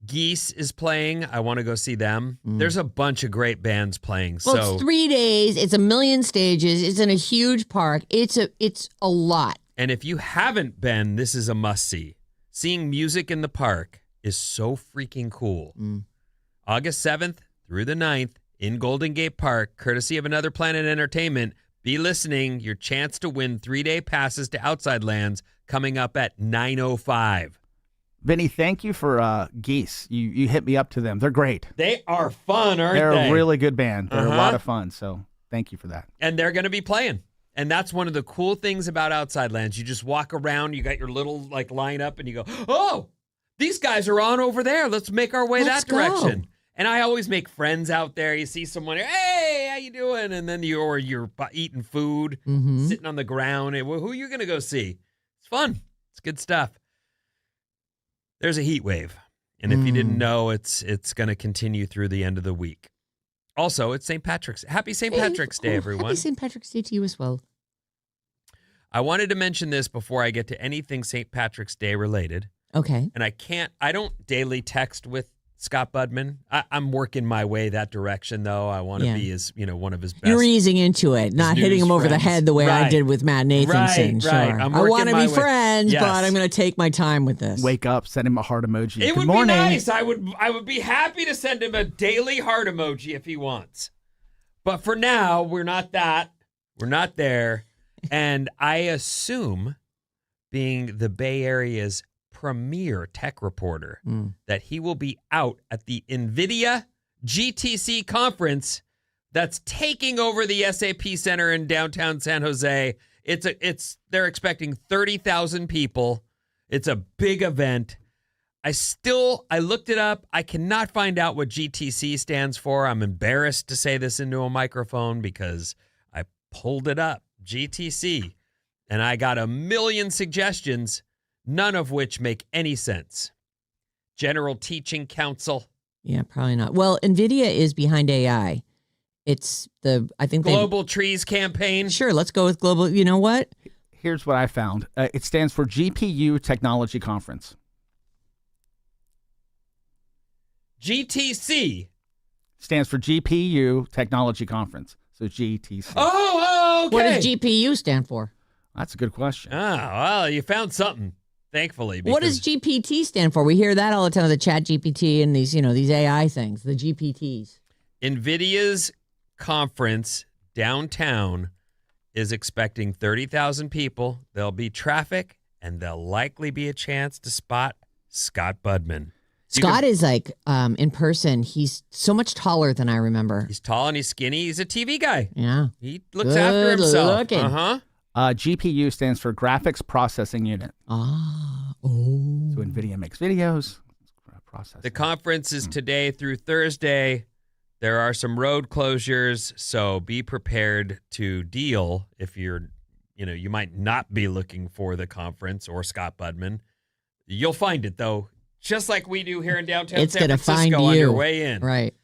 Geese is playing. I want to go see them. There's a bunch of great bands playing. Well, it's 3 days. It's a million stages. It's in a huge park. It's a lot. And if you haven't been, this is a must-see. Seeing music in the park is so freaking cool. August 7th through the 9th in Golden Gate Park, courtesy of Another Planet Entertainment. Be listening. Your chance to win 3-day passes to Outside Lands coming up at 9:05. Vinny, thank you for Geese. You hit me up to them. They're great. They are fun, aren't they? They're a really good band. They're a lot of fun, so thank you for that. And they're going to be playing. And that's one of the cool things about Outside Lands. You just walk around, you got your little lineup, and you go, oh, these guys are on over there. Let's make our way Let's that direction. go. And I always make friends out there. You see someone, hey, how you doing? And then you're eating food, sitting on the ground. And who are you going to go see? It's fun. It's good stuff. There's a heat wave. And if you didn't know, it's going to continue through the end of the week. Also, it's St. Patrick's. Happy St. Patrick's Day, everyone. Happy St. Patrick's Day to you as well. I wanted to mention this before I get to anything St. Patrick's Day related. Okay. And I don't daily text with Scott Budman. I'm working my way that direction, though. I want to be one of his best. You're easing into it, not hitting him over the head the way I did with Matt Nathanson. Right. Sure. I'm I working want to my be way. friends, Yes. but I'm going to take my time with this. Wake up, send him a heart emoji. It Good would morning. be nice. I would be happy to send him a daily heart emoji if he wants. But for now, we're not that. We're not there. And I assume, being the Bay Area's premier tech reporter, that he will be out at the NVIDIA GTC conference that's taking over the SAP Center in downtown San Jose. They're expecting 30,000 people. It's a big event. I looked it up. I cannot find out what GTC stands for. I'm embarrassed to say this into a microphone because I pulled it up, GTC, and I got a million suggestions, none of which make any sense. General Teaching Council. Yeah, probably not. Well, NVIDIA is behind AI. It's Global Trees Campaign. Sure, let's go with global. You know what? Here's what I found. It stands for GPU Technology Conference. GTC. Stands for GPU Technology Conference. So GTC. Oh, okay. What does GPU stand for? That's a good question. Well, you found something, thankfully. What does GPT stand for? We hear that all the time, the chat GPT and these AI things, the GPTs. NVIDIA's conference downtown is expecting 30,000 people. There'll be traffic, and there'll likely be a chance to spot Scott Budman. Scott is in person, he's so much taller than I remember. He's tall and he's skinny. He's a TV guy. Yeah. He looks after himself. Looking. GPU stands for Graphics Processing Unit. So NVIDIA makes videos. Processing. The conference is today through Thursday. There are some road closures, so be prepared to deal if you might not be looking for the conference or Scott Budman. You'll find it, though. Just like we do here in downtown It's San gonna Francisco find on you. your way in. Right.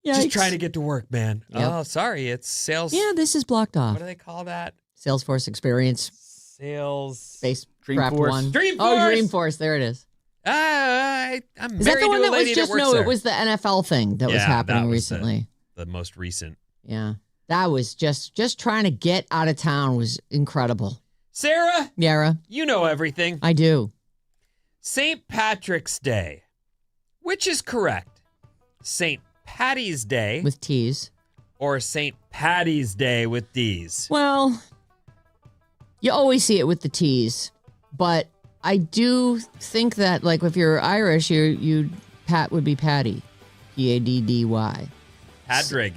Just trying to get to work, man. Yep. Oh, sorry. It's sales. Yeah, this is blocked off. What do they call that? Salesforce Experience. Sales. Space Dreamforce. Craft 1. Dreamforce. Oh, Dreamforce. There it is. I'm Is that married the one to a that was lady just, that works no, there. it was the NFL thing that was Yeah, happening that was recently. The most recent. Yeah. That was just trying to get out of town was incredible. Sarah, Yara, you know everything. I do. St. Patrick's Day. Which is correct? St. Patty's Day With T's. or St. Patty's Day with D's? Well, you always see it with the T's, but I do think that, like, if you're Irish, you Pat would be Patty, Paddy. Padrig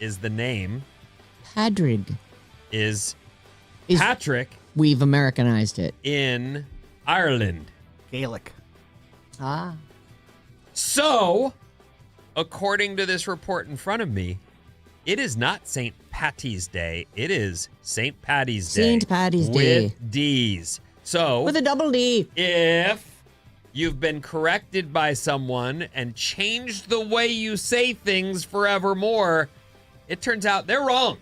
is the name. Padrig. Is Is- Patrick We've Americanized it. in Ireland. Gaelic. Ah. So, according to this report in front of me, it is not St. Patty's Day. It is St. Patty's Day. St. Patty's Day. With D's. So, With a double D. if you've been corrected by someone and changed the way you say things forevermore, it turns out they're wrong.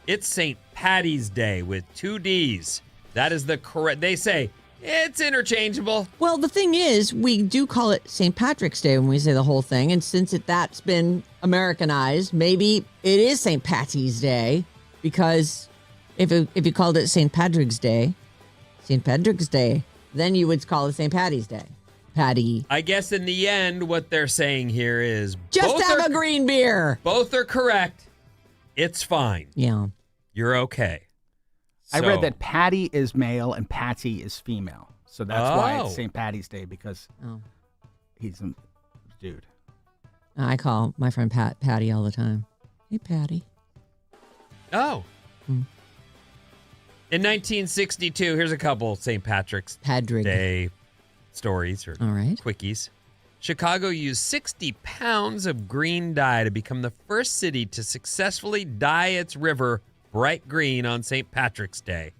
It's St. Patty's Day with 2 D's. That is the correct. They say it's interchangeable. Well, the thing is, we do call it St. Patrick's Day when we say the whole thing. And since that's been Americanized, maybe it is St. Patty's Day. Because if you called it St. Patrick's Day, then you would call it St. Patty's Day. Patty. I guess in the end, what they're saying here is Just have a green beer. both are correct. It's fine. Yeah. You're okay. I So- read that Patty is male and Patsy is female. So that's why Oh. it's St. Patty's Day, because Oh. he's a dude. I call my friend Patty all the time. Hey, Patty. Oh. In 1962, here's a couple St. Patrick's Padrig. Day stories or All right. quickies. Chicago used 60 pounds of green dye to become the first city to successfully dye its river bright green on St. Patrick's Day.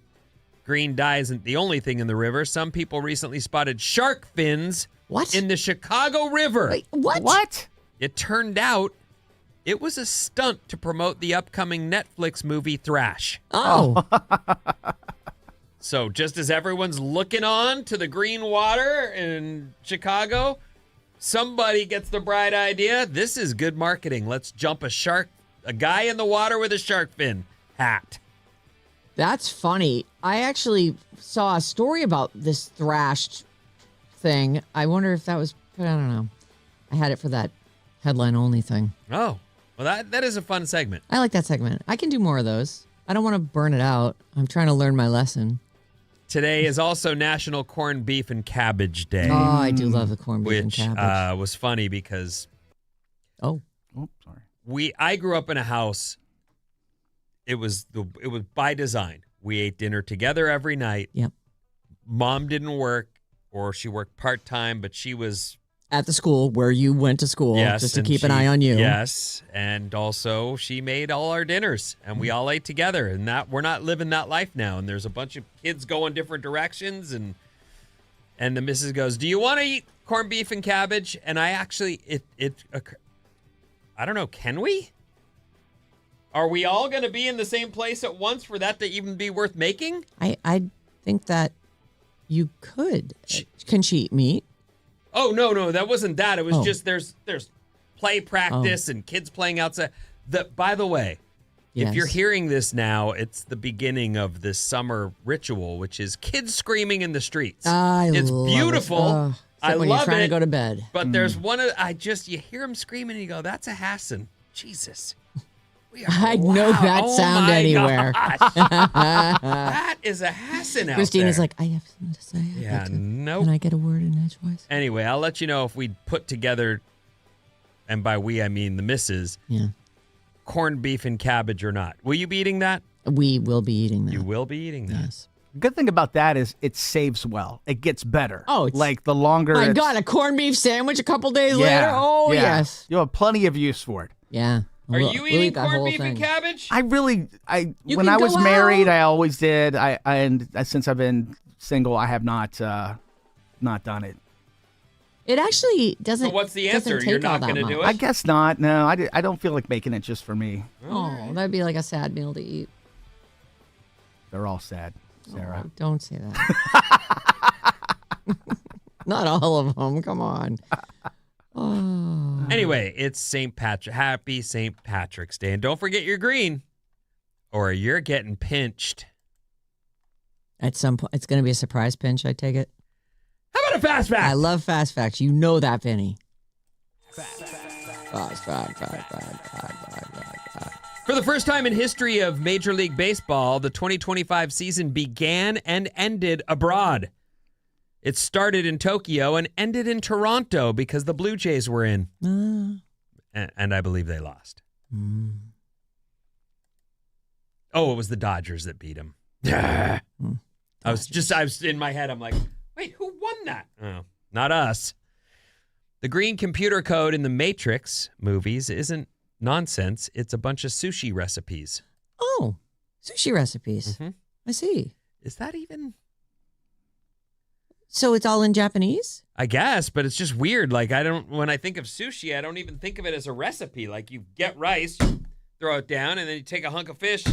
Green dye isn't the only thing in the river. Some people recently spotted shark fins What? in the Chicago River. Wait, what? What? It turned out it was a stunt to promote the upcoming Netflix movie Thrash. Oh. So just as everyone's looking on to the green water in Chicago, somebody gets the bright idea. This is good marketing. Let's jump a guy in the water with a shark fin hat. That's funny. I actually saw a story about this thrashed thing. I wonder if that was, I don't know. I had it for that headline only thing. Oh, well, that is a fun segment. I like that segment. I can do more of those. I don't want to burn it out. I'm trying to learn my lesson. Today is also National Corned Beef and Cabbage Day, Oh, I do love the corned beef and which cabbage. was funny because Oh, sorry. I grew up in a house. It was by design. We ate dinner together every night. Yep. Mom didn't work, or she worked part-time, but she was At the school where you went to school, yes, just to and keep an she- eye on you. Yes, and also she made all our dinners, and we all ate together. And that we're not living that life now. And there's a bunch of kids going different directions, and the missus goes, "Do you want to eat corned beef and cabbage?" And I actually I don't know. Can we? Are we all going to be in the same place at once for that to even be worth making? I think that you could. Can she eat meat? Oh, no, that wasn't that. It was Oh. just there's play practice and kids playing outside. By the way, if you're Yes. hearing this now, it's the beginning of this summer ritual, which is kids screaming in the streets. It's love beautiful. It. Oh, I when love you're trying it. to go to bed. But there's one you hear them screaming and you go, that's a Hassan. Jesus. We are I'd know loud. that Oh sound my anywhere. gosh. That is a Hassan out Christina's there. like, I have something to say. I'd Yeah, like to- nope. Can I get a word in edgewise? Anyway, I'll let you know if we put together, and by we I mean the missus, Yeah. corned beef and cabbage or not. Will you be eating that? We will be eating that. You will be eating that. Yes. Good thing about that is it saves well. It gets better. Oh, it's- like the longer. My it's- God, a corned beef sandwich a couple days yeah, later? Oh, yeah. yes. You'll have plenty of use for it. Yeah. Are We'll- you we'll eating eat that corned whole beef and thing. cabbage? I when can I was go married, out. I always did. And since I've been single, I have not done it. It actually doesn't. So what's the doesn't answer? You're take all not that gonna do much. it? I guess not. No, I don't feel like making it just for me. Oh, that'd be like a sad meal to eat. They're all sad, Sarah. Oh, don't say that. Not all of them. Come on. Oh. Anyway, it's St. Patrick. Happy St. Patrick's Day. And don't forget your green or you're getting pinched. At some point, it's going to be a surprise pinch, I take it. How about a fast fact? I love fast facts. You know that, Vinny. Fast fact. For the first time in history of Major League Baseball, the 2025 season began and ended abroad. It started in Tokyo and ended in Toronto because the Blue Jays were in. And I believe they lost. Oh, it was the Dodgers that beat them. I was in my head, I'm like, wait, who won that? Oh, not us. The green computer code in the Matrix movies isn't nonsense. It's a bunch of sushi recipes. Oh, sushi recipes. Mm-hmm. I see. Is that even? So it's all in Japanese? I guess, but it's just weird. Like, when I think of sushi, I don't even think of it as a recipe. Like, you get rice, you throw it down, and then you take a hunk of fish,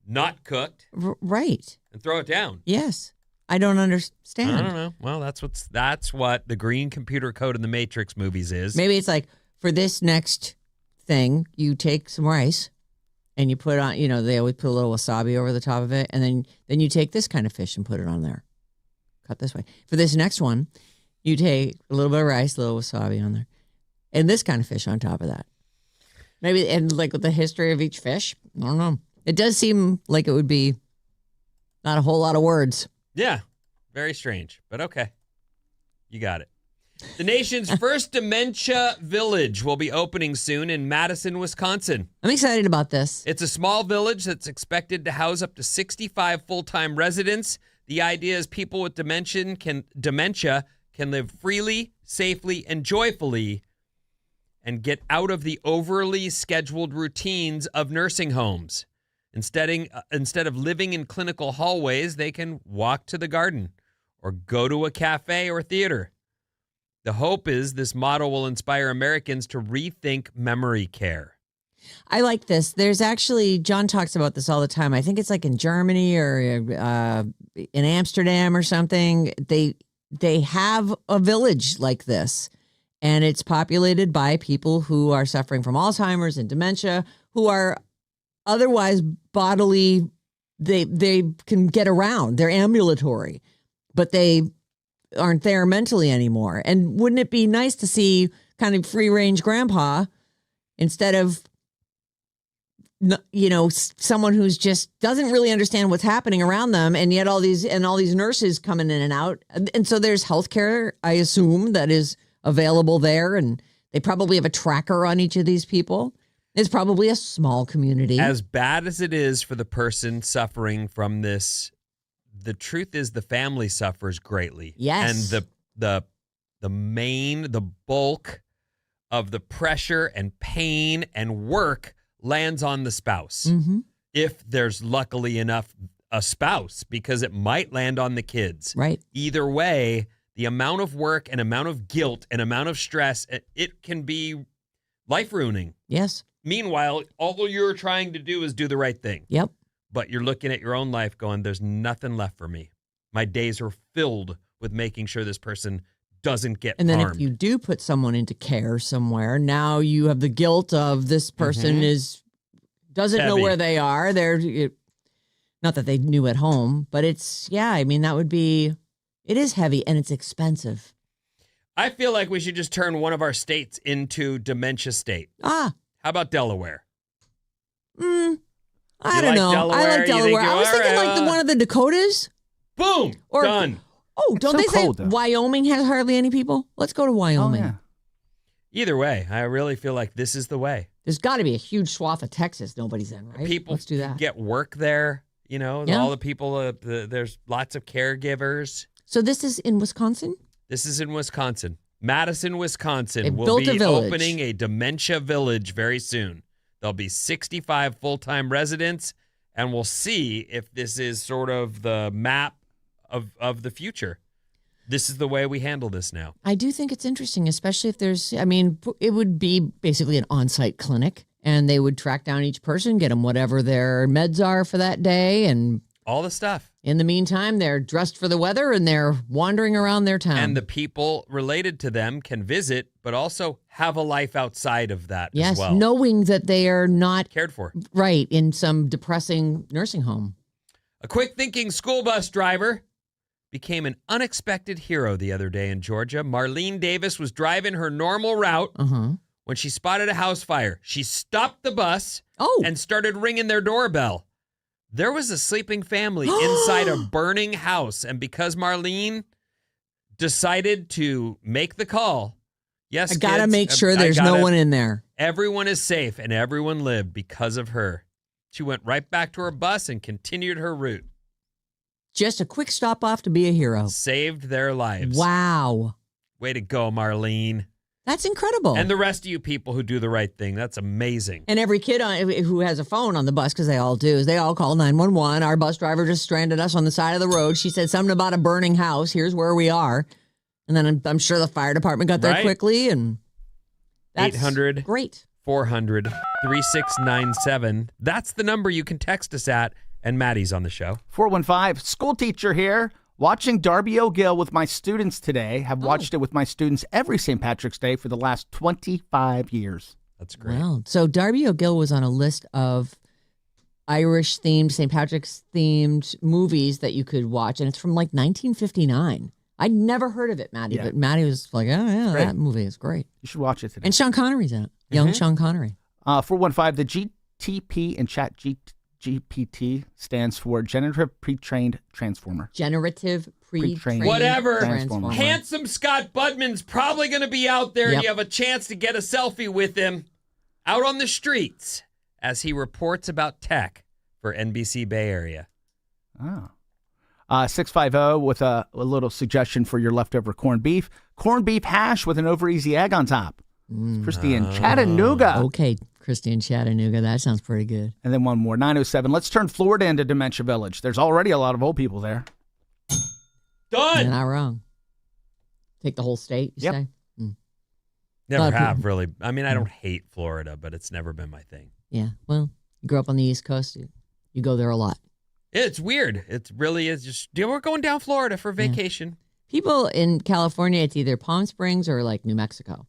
not cooked. Right. And throw it down. Yes. I don't understand. I don't know. Well, that's what the green computer code in the Matrix movies is. Maybe it's like, for this next thing, you take some rice and you put on, they always put a little wasabi over the top of it, and then you take this kind of fish and put it on there. Cut this way. For this next one, you take a little bit of rice, a little wasabi on there, and this kind of fish on top of that. Maybe, and like with the history of each fish, I don't know. It does seem like it would be not a whole lot of words. Yeah, very strange, but okay. You got it. The nation's first dementia village will be opening soon in Madison, Wisconsin. I'm excited about this. It's a small village that's expected to house up to 65 full-time residents. The idea is people with dementia can live freely, safely, and joyfully and get out of the overly scheduled routines of nursing homes. Instead of living in clinical hallways, they can walk to the garden or go to a cafe or theater. The hope is this model will inspire Americans to rethink memory care. I like this. There's actually, John talks about this all the time. I think it's like in Germany or in Amsterdam or something. They have a village like this, and it's populated by people who are suffering from Alzheimer's and dementia, who are otherwise bodily, they can get around. They're ambulatory, but they aren't there mentally anymore. And wouldn't it be nice to see kind of free range grandpa instead of, someone who's just doesn't really understand what's happening around them, and yet all these nurses coming in and out. And so there's healthcare, I assume, that is available there, and they probably have a tracker on each of these people. It's probably a small community. As bad as it is for the person suffering from this, the truth is the family suffers greatly. Yes. And the bulk of the pressure and pain and work lands on the spouse. Mm-hmm. If there's luckily enough a spouse, because it might land on the kids. Right. Either way, the amount of work and amount of guilt and amount of stress, it can be life-ruining. Yes. Meanwhile, all you're trying to do is do the right thing. Yep. But you're looking at your own life going, there's nothing left for me. My days are filled with making sure this person doesn't get harmed. And then harmed. if you do put someone into care somewhere, now you have the guilt of this person doesn't know where they are. Not that they knew at home, but it is heavy and it's expensive. I feel like we should just turn one of our states into dementia state. How about Delaware? I don't know. Delaware? I like Delaware. I was thinking like one of the Dakotas. Boom. Done. Oh, don't they say Wyoming has hardly any people? Let's go to Wyoming. Oh, yeah. Either way, I really feel like this is the way. There's got to be a huge swath of Texas nobody's in, right? People Let's do that. Get work there. All the people, there's lots of caregivers. So this is in Wisconsin? This is in Wisconsin. Madison, Wisconsin They will built a be village. opening a dementia village very soon. There'll be 65 full-time residents, and we'll see if this is sort of the map of the future. This is the way we handle this now. I do think it's interesting, especially if it would be basically an on-site clinic, and they would track down each person, get them whatever their meds are for that day, and all the stuff. In the meantime, they're dressed for the weather and they're wandering around their town. And the people related to them can visit, but also have a life outside of that as well. Knowing that they are not cared for. Right, in some depressing nursing home. A quick-thinking school bus driver became an unexpected hero the other day in Georgia. Marlene Davis was driving her normal route when she spotted a house fire. She stopped the bus and started ringing their doorbell. There was a sleeping family inside a burning house, and because Marlene decided to make the call, yes, I got to make sure there's no one in there. Everyone is safe, and everyone lived because of her. She went right back to her bus and continued her route. Just a quick stop off to be a hero. Saved their lives. Wow. Way to go, Marlene. That's incredible. And the rest of you people who do the right thing, that's amazing. And every kid who has a phone on the bus, because they all do, is they all call 911. Our bus driver just stranded us on the side of the road. She said something about a burning house. Here's where we are. And then I'm sure the fire department got there quickly. And that's 800 great. 400 3697. That's the number you can text us at. And Maddie's on the show. 415, school teacher here. Watching Darby O'Gill with my students today. Have watched it with my students every St. Patrick's Day for the last 25 years. That's great. Wow. So Darby O'Gill was on a list of Irish-themed, St. Patrick's-themed movies that you could watch, and it's from like 1959. I'd never heard of it, Maddie, but Maddie was like, oh, yeah, that movie is great. You should watch it today. And Sean Connery's in it. Young Sean Connery. 415, the GTP in chat GPT stands for Generative Pre-Trained Transformer. Generative Pre-Trained Whatever. Transformer. Handsome Scott Budman's probably going to be out there. Yep. You have a chance to get a selfie with him out on the streets as he reports about tech for NBC Bay Area. 650 with a little suggestion for your leftover corned beef. Corned beef hash with an over-easy egg on top. It's Christy in Chattanooga. Okay, Christy in Chattanooga. That sounds pretty good. And then one more, 907. Let's turn Florida into Dementia Village. There's already a lot of old people there. Done. You're not wrong. Take the whole state, you say? Never have, really. I mean, I don't hate Florida, but it's never been my thing. Yeah, well, you grew up on the East Coast. You go there a lot. It's weird. It really is just, we're going down Florida for vacation. People in California, it's either Palm Springs or like New Mexico.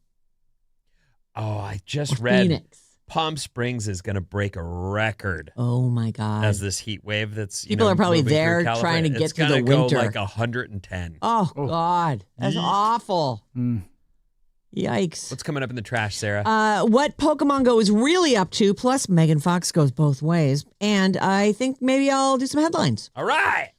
Oh, I just read Phoenix. Palm Springs is going to break a record. Oh my God! As this heat wave that's people are probably moving there through California. trying to get it's through the gonna winter. Go like 110. Oh God, that's awful. Yikes! What's coming up in the trash, Sarah? What Pokemon Go is really up to? Plus, Megan Fox goes both ways, and I think maybe I'll do some headlines. All right.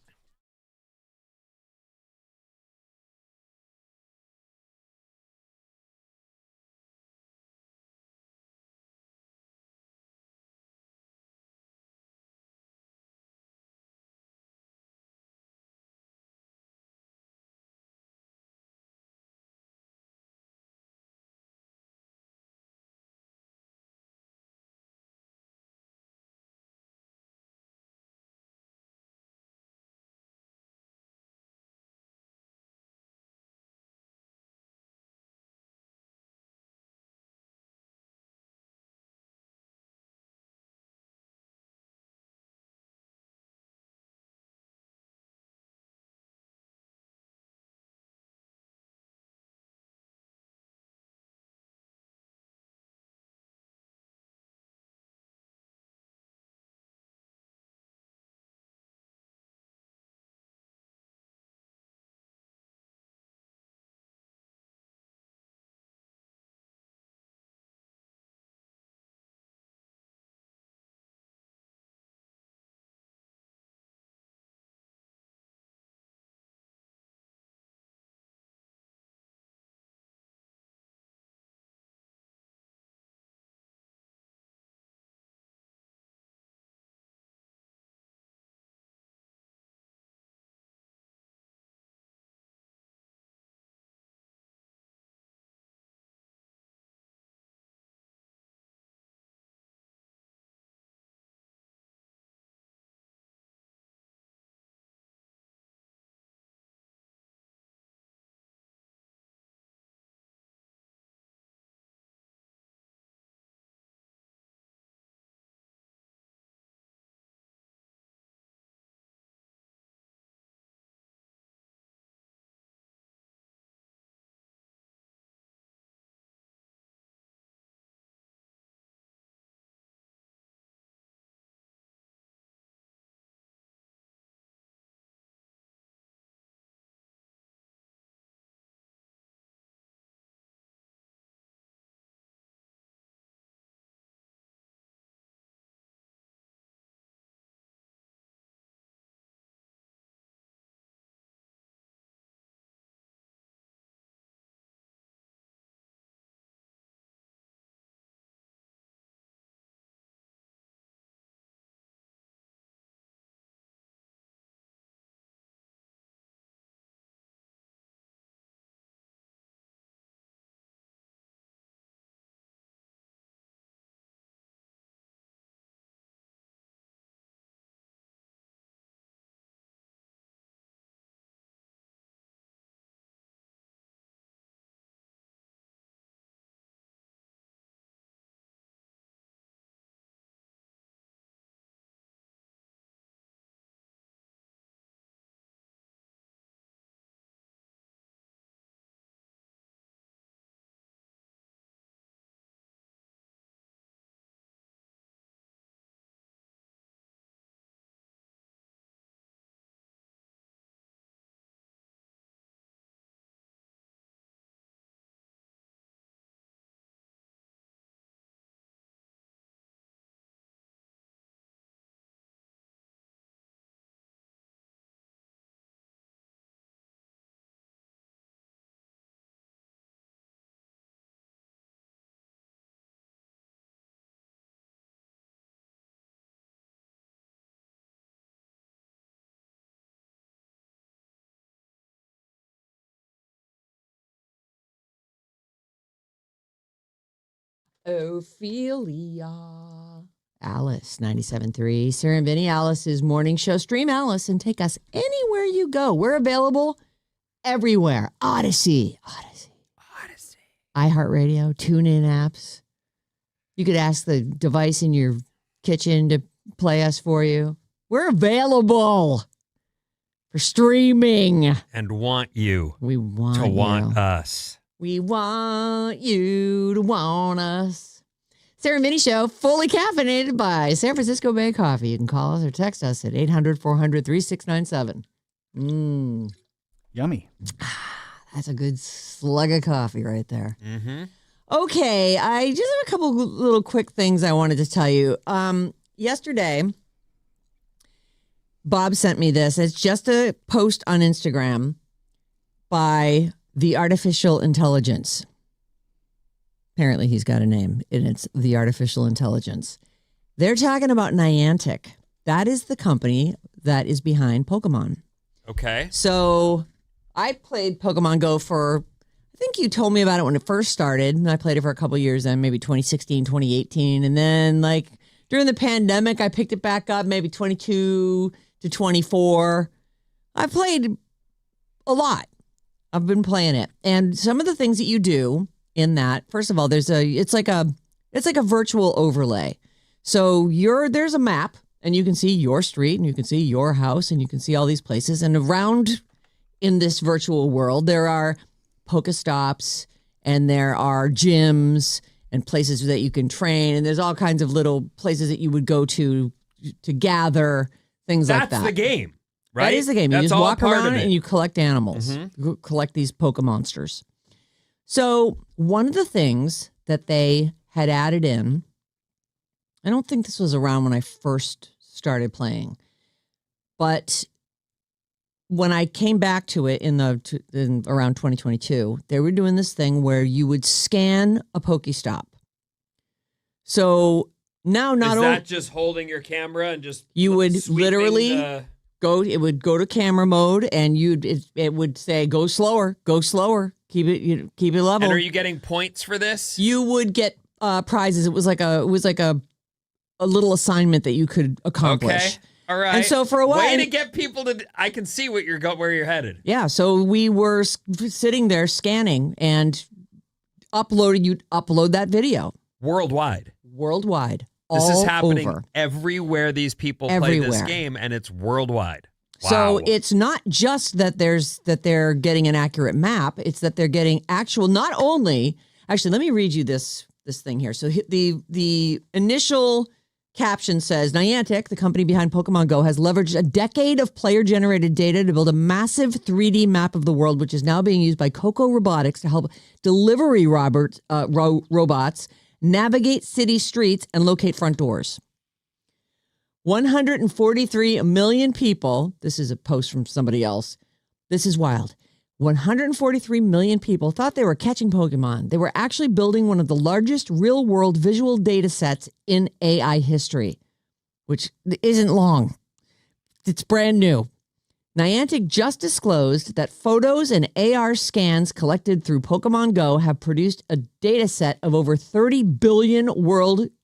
Ophelia. Alice, 97.3. Sarah Vinnie, Alice's morning show. Stream Alice and take us anywhere you go. We're available everywhere. Odyssey. iHeartRadio, TuneIn apps. You could ask the device in your kitchen to play us for you. We're available for streaming. And want you We want to you. want us. We want you to want us. Sarah Vinnie Show, fully caffeinated by San Francisco Bay Coffee. You can call us or text us at 800-400-3697. Yummy. That's a good slug of coffee right there. Mm-hmm. Okay, I just have a couple little quick things I wanted to tell you. Yesterday, Bob sent me this. It's just a post on Instagram by the artificial intelligence. Apparently he's got a name, and it's the artificial intelligence. They're talking about Niantic. That is the company that is behind Pokemon. Okay. So I played Pokemon Go for, I think you told me about it when it first started, and I played it for a couple years then, maybe 2016, 2018. And then like during the pandemic, I picked it back up, maybe 22 to 24. I played a lot. I've been playing it. And some of the things that you do in that, first of all, it's like a virtual overlay. So there's a map, and you can see your street, and you can see your house, and you can see all these places. And around in this virtual world, there are Pokestops, and there are gyms and places that you can train, and there's all kinds of little places that you would go to gather, things like that. That's the game, right? That is the game. You That's just all walk part of around it. and you collect animals. You collect these Pokemonsters. So one of the things that they had added in, I don't think this was around when I first started playing, but when I came back to it in around 2022, they were doing this thing where you would scan a Pokestop. So now not Is only that just holding your camera and just you would sweeping literally the- it would go to camera mode, and it would say go slower, keep it level. And are you getting points for this? You would get prizes. It was like a little assignment that you could accomplish. Okay. All right. And so for a while, way to get people to. I can see where you're headed. Yeah. So we were sitting there scanning and you'd upload that video Worldwide. This This is happening over. everywhere these people play this game, and it's worldwide. Wow. So it's not just that they're getting an accurate map; it's that they're getting actual. Not only, actually, let me read you this thing here. So the initial caption says, Niantic, the company behind Pokemon Go, has leveraged a decade of player-generated data to build a massive 3D map of the world, which is now being used by Coco Robotics to help delivery robots navigate city streets and locate front doors. 143 million people, this is a post from somebody else, this is wild. 143 million people thought they were catching Pokemon. They were actually building one of the largest real-world visual data sets in AI history, which isn't long. It's brand new. Niantic just disclosed that photos and AR scans collected through Pokemon Go have produced a data set of over 30 billion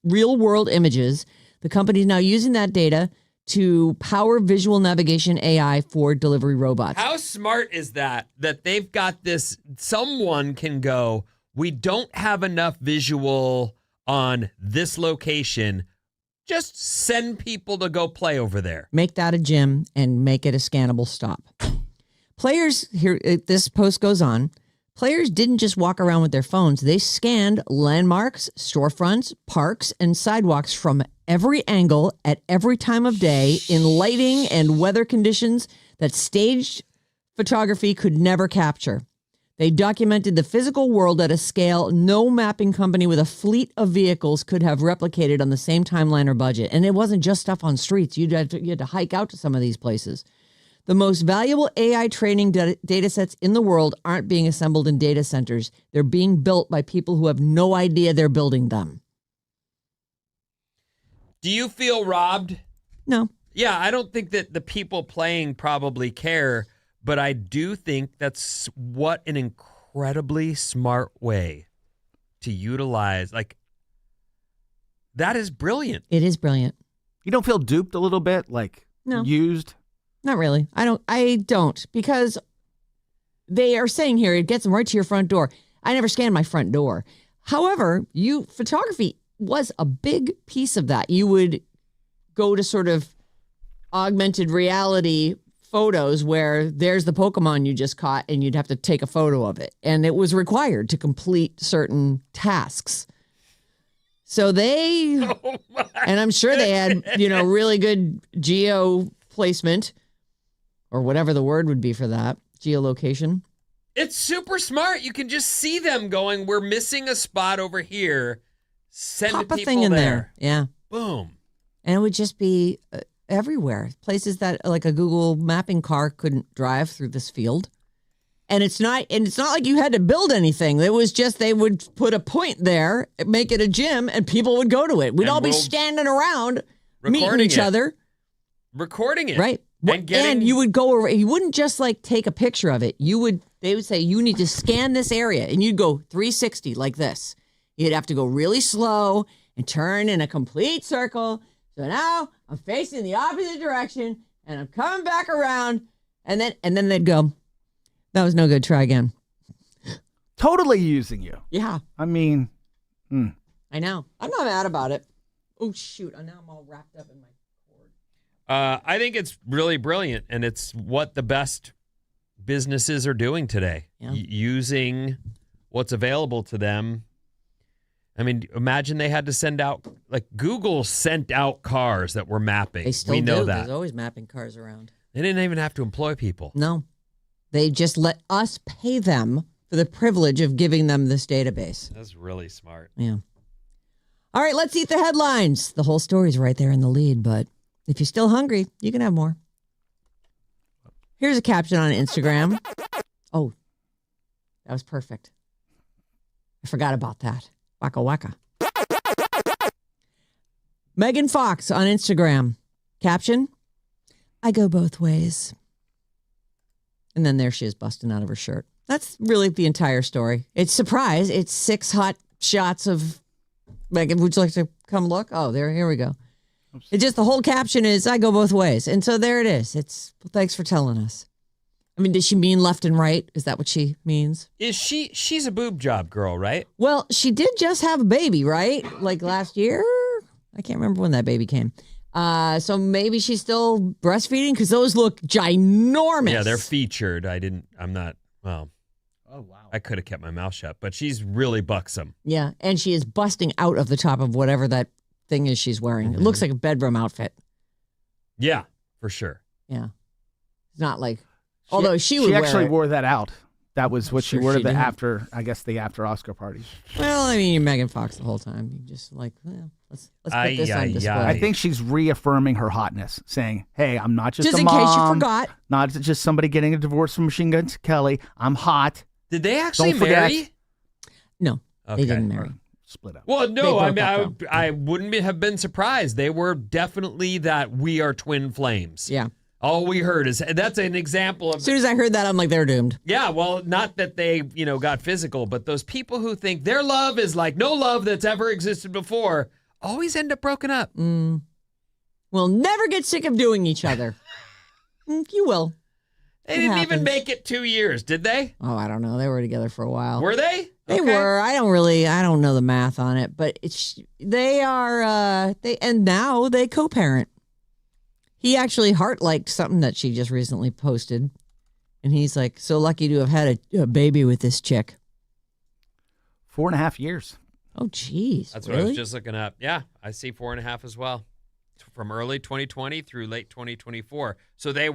real-world images. The company is now using that data to power visual navigation AI for delivery robots. How smart is that they've got this? Someone can go, we don't have enough visual on this location. Just send people to go play over there. Make that a gym and make it a scannable stop. Players, here, this post goes on, players didn't just walk around with their phones. They scanned landmarks, storefronts, parks, and sidewalks from every angle at every time of day in lighting and weather conditions that staged photography could never capture. They documented the physical world at a scale no mapping company with a fleet of vehicles could have replicated on the same timeline or budget. And it wasn't just stuff on streets. You had to hike out to some of these places. The most valuable AI training data sets in the world aren't being assembled in data centers. They're being built by people who have no idea they're building them. Do you feel robbed? No. Yeah, I don't think that the people playing probably care, but I do think that's what an incredibly smart way to utilize. Like, That is brilliant. It is brilliant. You don't feel duped a little bit, like No. used? Not really. I don't because they are saying here it gets them right to your front door. I never scanned my front door. However, photography was a big piece of that. You would go to sort of augmented reality photos where there's the Pokemon you just caught and you'd have to take a photo of it. And it was required to complete certain tasks. So and I'm sure they had, really good geo placement or whatever the word would be for that, geolocation. It's super smart. You can just see them going, we're missing a spot over here. Send Pop a people thing in there. Yeah. Boom. And it would just be everywhere. Places that like a Google mapping car couldn't drive through this field. And it's not like you had to build anything. It was just they would put a point there, make it a gym, and people would go to it. We'd all be standing around meeting each other. Recording it. Right. And you would go over, you wouldn't just like take a picture of it. They would say, you need to scan this area. And you'd go 360 like this. You'd have to go really slow and turn in a complete circle. So now I'm facing the opposite direction and I'm coming back around. And then they'd go, that was no good. Try again. Totally using you. Yeah. I mean. I know. I'm not mad about it. Oh, shoot. Now I'm all wrapped up in my cord. I think it's really brilliant, and it's what the best businesses are doing today. Yeah. Using what's available to them. I mean, imagine they had to send out, like Google sent out cars that were mapping. They still we know do. that. There's always mapping cars around. They didn't even have to employ people. No. They just let us pay them for the privilege of giving them this database. That's really smart. Yeah. All right, let's eat the headlines. The whole story's right there in the lead, but if you're still hungry, you can have more. Here's a caption on Instagram. Oh, that was perfect. I forgot about that. Waka waka. Megan Fox on Instagram. Caption, I go both ways. And then there she is busting out of her shirt. That's really the entire story. It's surprise. It's 6 hot shots of Megan. Would you like to come look? Oh, here we go. It's just the whole caption is I go both ways. And so there it is. Thanks for telling us. I mean, does she mean left and right? Is that what she means? She's a boob job girl, right? Well, she did just have a baby, right? Like last year? I can't remember when that baby came. So maybe she's still breastfeeding because those look ginormous. Yeah, they're featured. Oh, wow. I could have kept my mouth shut, but she's really buxom. Yeah, and she is busting out of the top of whatever that thing is she's wearing. Mm-hmm. It looks like a bedroom outfit. Yeah, for sure. Yeah. It's not like, although she would actually wear it. wore that out. That was what she wore to she did. after Oscar party. Well, I mean, you're Megan Fox the whole time. You just like, well, let's put this on display. I think she's reaffirming her hotness, saying, hey, I'm not just a in mom. Case you forgot. Not just somebody getting a divorce from Machine Gun Kelly. I'm hot. Did they actually Don't forget. marry? No, Okay. they didn't marry. Split up. Well, no, I broke mean, up, I wouldn't have been surprised. They were definitely that we are twin flames. Yeah. All we heard is that's an example of. As soon as I heard that, I'm like, they're doomed. Yeah, well, not that they, got physical, but those people who think their love is like no love that's ever existed before always end up broken up. We'll never get sick of doing each other. You will. They It didn't even happens. make it 2 years, did they? Oh, I don't know. They were together for a while. Were they? They Okay. were. I don't know the math on it, but they are, and now they co-parent. He actually heart-liked something that she just recently posted. And he's like, so lucky to have had a baby with this chick. 4.5 years. Oh, geez. That's what really? I was just looking up. Yeah, I see 4.5 as well. From early 2020 through late 2024. So that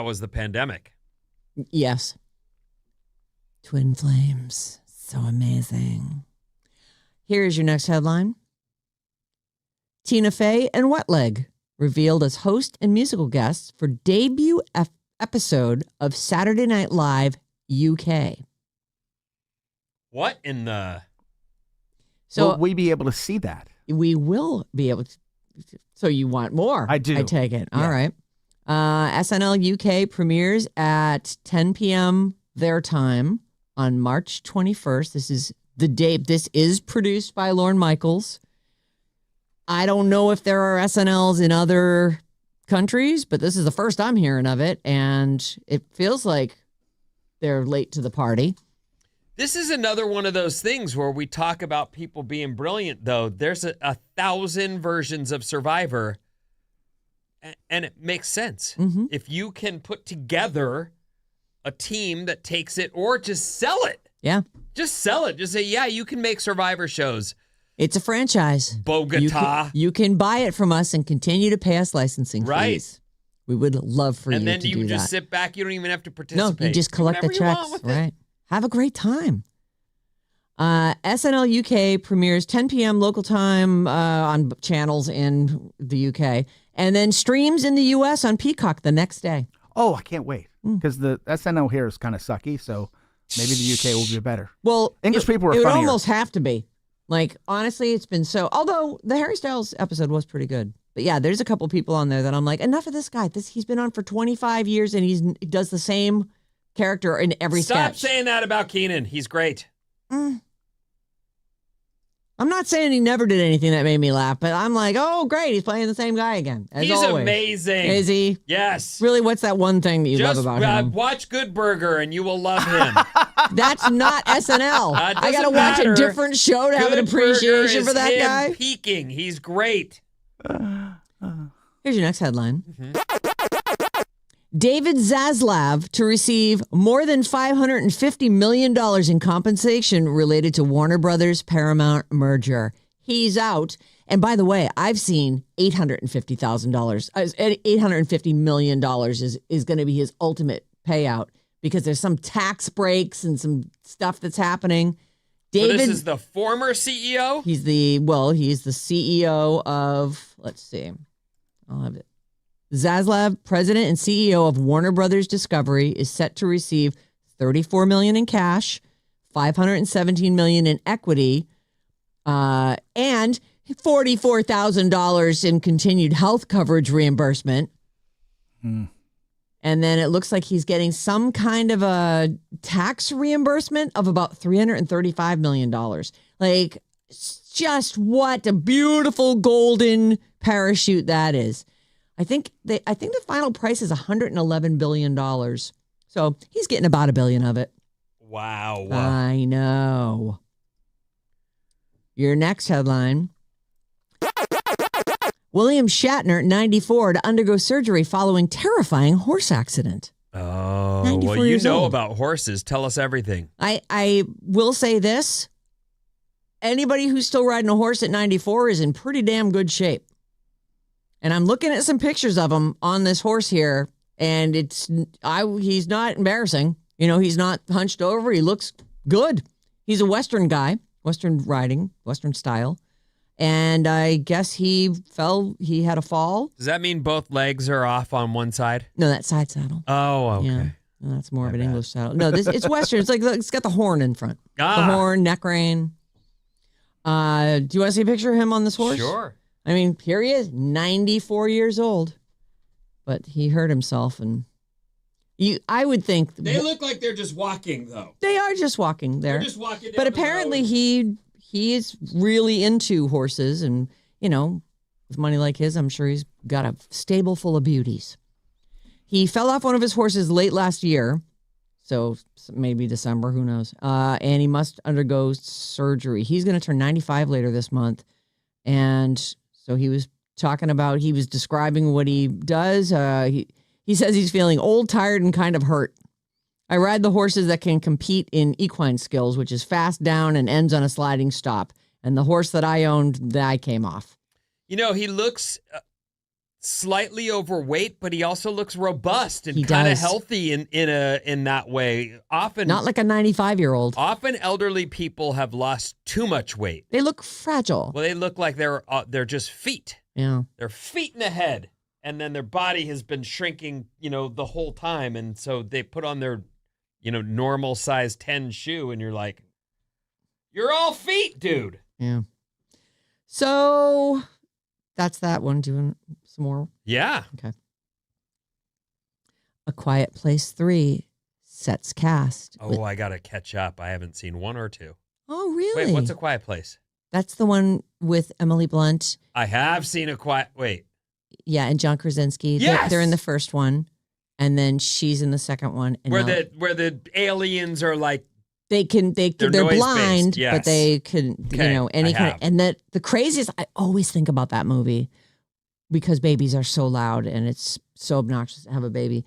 was the pandemic. Yes. Twin flames. So amazing. Here's your next headline. Tina Fey and Wetleg revealed as host and musical guests for debut episode of Saturday Night Live UK. What in the... So will we be able to see that? We will be able to. So you want more? I do. I take it. Yeah. All right. SNL UK premieres at 10 p.m. their time on March 21st. This is the day. This is produced by Lorne Michaels. I don't know if there are SNLs in other countries, but this is the first I'm hearing of it, and it feels like they're late to the party. This is another one of those things where we talk about people being brilliant, though. There's a 1,000 versions of Survivor, and it makes sense. Mm-hmm. If you can put together a team that takes it or just sell it. Yeah. Just sell it. Just say, yeah, you can make Survivor shows. It's a franchise. Bogota. You can buy it from us and continue to pay us licensing Right. fees. We would love for you to do that. And then you just sit back. You don't even have to participate. No, you just collect the checks. Right. Have a great time. SNL UK premieres 10 p.m. local time on channels in the UK, and then streams in the US on Peacock the next day. Oh, I can't wait. Because the SNL here is kind of sucky, so maybe the UK will be better. Well, English people are it would funnier. almost have to be. Like, honestly, it's been so... Although the Harry Styles episode was pretty good. But yeah, there's a couple people on there that I'm like, enough of this guy. He's been on for 25 years, and he does the same character in every sketch. Stop saying that about Keenan. He's great. I'm not saying he never did anything that made me laugh, but I'm like, oh, great, he's playing the same guy again. As He's always. amazing. Is he? Yes. Really, what's that one thing that you Just love about him? watch Good Burger and you will love him. That's not SNL. I got to doesn't watch matter. a different show to have an Good Burger appreciation is for that him guy. peaking. He's great. Here's your next headline. David Zaslav to receive more than $550 million in compensation related to Warner Brothers Paramount merger. He's out. And by the way, I've seen $850,000. $850 million is going to be his ultimate payout because there's some tax breaks and some stuff that's happening. David, So this is the former CEO? he's the CEO of, let's see, I'll have it. Zaslav, president and CEO of Warner Brothers Discovery, is set to receive $34 million in cash, $517 million in equity, and $44,000 in continued health coverage reimbursement. And then it looks like he's getting some kind of a tax reimbursement of about $335 million. Like, just what a beautiful golden parachute that is. I think the final price is $111 billion. So he's getting about $1 billion of it. Wow. I know. Your next headline. William Shatner, 94, to undergo surgery following terrifying horse accident. Oh, 94 well, you years know old. about horses. Tell us everything. I will say this. Anybody who's still riding a horse at 94 is in pretty damn good shape. And I'm looking at some pictures of him on this horse here, and he's not embarrassing. You know, he's not hunched over. He looks good. He's a Western guy, Western riding, Western style. And I guess he had a fall. Does that mean both legs are off on one side? No, that's side saddle. Oh, okay. Yeah. No, that's more of an English saddle. No, it's Western. It's like, it's got the horn in front. The horn, neck rein. Do you want to see a picture of him on this horse? Sure. I mean, here he is, 94 years old, but he hurt himself, and I would think They look like they're just walking, though. they are just walking there. They're just walking down But the apparently road. he is really into horses, and you know, with money like his, I'm sure he's got a stable full of beauties. He fell off one of his horses late last year, so maybe December, who knows? And he must undergo surgery. He's going to turn 95 later this month, and so he was describing what he does. He says he's feeling old, tired, and kind of hurt. I ride the horses that can compete in equine skills, which is fast down and ends on a sliding stop. And the horse that I owned, I came off. You know, he looks slightly overweight, but he also looks robust and He kind of does. healthy in that way. Often, Not like a 95-year-old. often elderly people have lost too much weight. They look fragile. Well, they look like they're just feet. Yeah. They're feet in the head, and then their body has been shrinking, the whole time, and so they put on their, normal size 10 shoe, and you're like, you're all feet, dude. Yeah. So that's that one. Doing some more. Yeah. Okay. A Quiet Place 3 sets cast. Oh, I gotta catch up. I haven't seen one or two. Oh, really? Wait, what's A Quiet Place? That's the one with Emily Blunt. I have seen A Quiet. Wait. Yeah, and John Krasinski. Yes! They're in the first one, and then she's in the second one. And Where the aliens are like they're noise-based, blind, yes. but they can Okay, any I kind have. of, and the craziest. I always think about that movie because babies are so loud and it's so obnoxious to have a baby,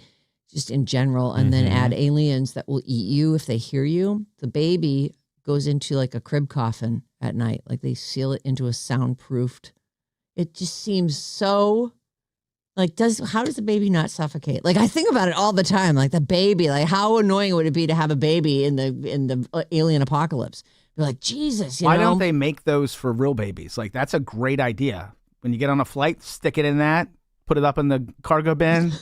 just in general. And then add aliens that will eat you if they hear you. The baby goes into like a crib coffin at night, like they seal it into a soundproofed. It just seems so. Like, how does the baby not suffocate? Like, I think about it all the time. Like the baby, like how annoying would it be to have a baby in the alien apocalypse? You're like, Jesus, Why don't they make those for real babies? Like, that's a great idea. When you get on a flight, stick it in that, put it up in the cargo bin.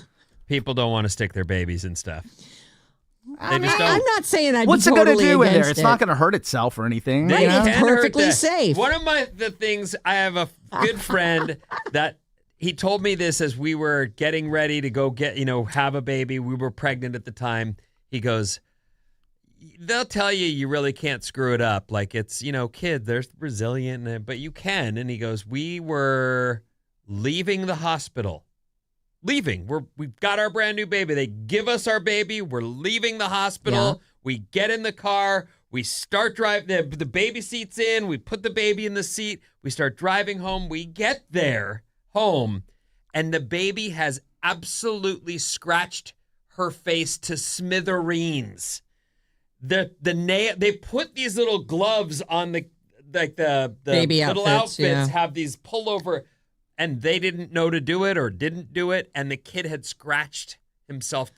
People don't want to stick their babies in stuff. I'm just don't. not saying I'd What's be it going to totally do in there? against It's it. not going to hurt itself or anything. They you know? It's can hurt perfectly that. safe. One of the things, I have a good friend that he told me this as we were getting ready to go have a baby. We were pregnant at the time. He goes, they'll tell you really can't screw it up. Like it's, kid, they're resilient, but you can. And he goes, we were leaving the hospital. We've got our brand new baby. They give us our baby. We're leaving the hospital. Yeah. We get in the car. We start driving. The baby seat's in. We put the baby in the seat. We start driving home. We get there home, and the baby has absolutely scratched her face to smithereens. They put these little gloves on the baby little outfits, yeah. have these pullover. And they didn't know to do it or didn't do it, and the kid had scratched himself.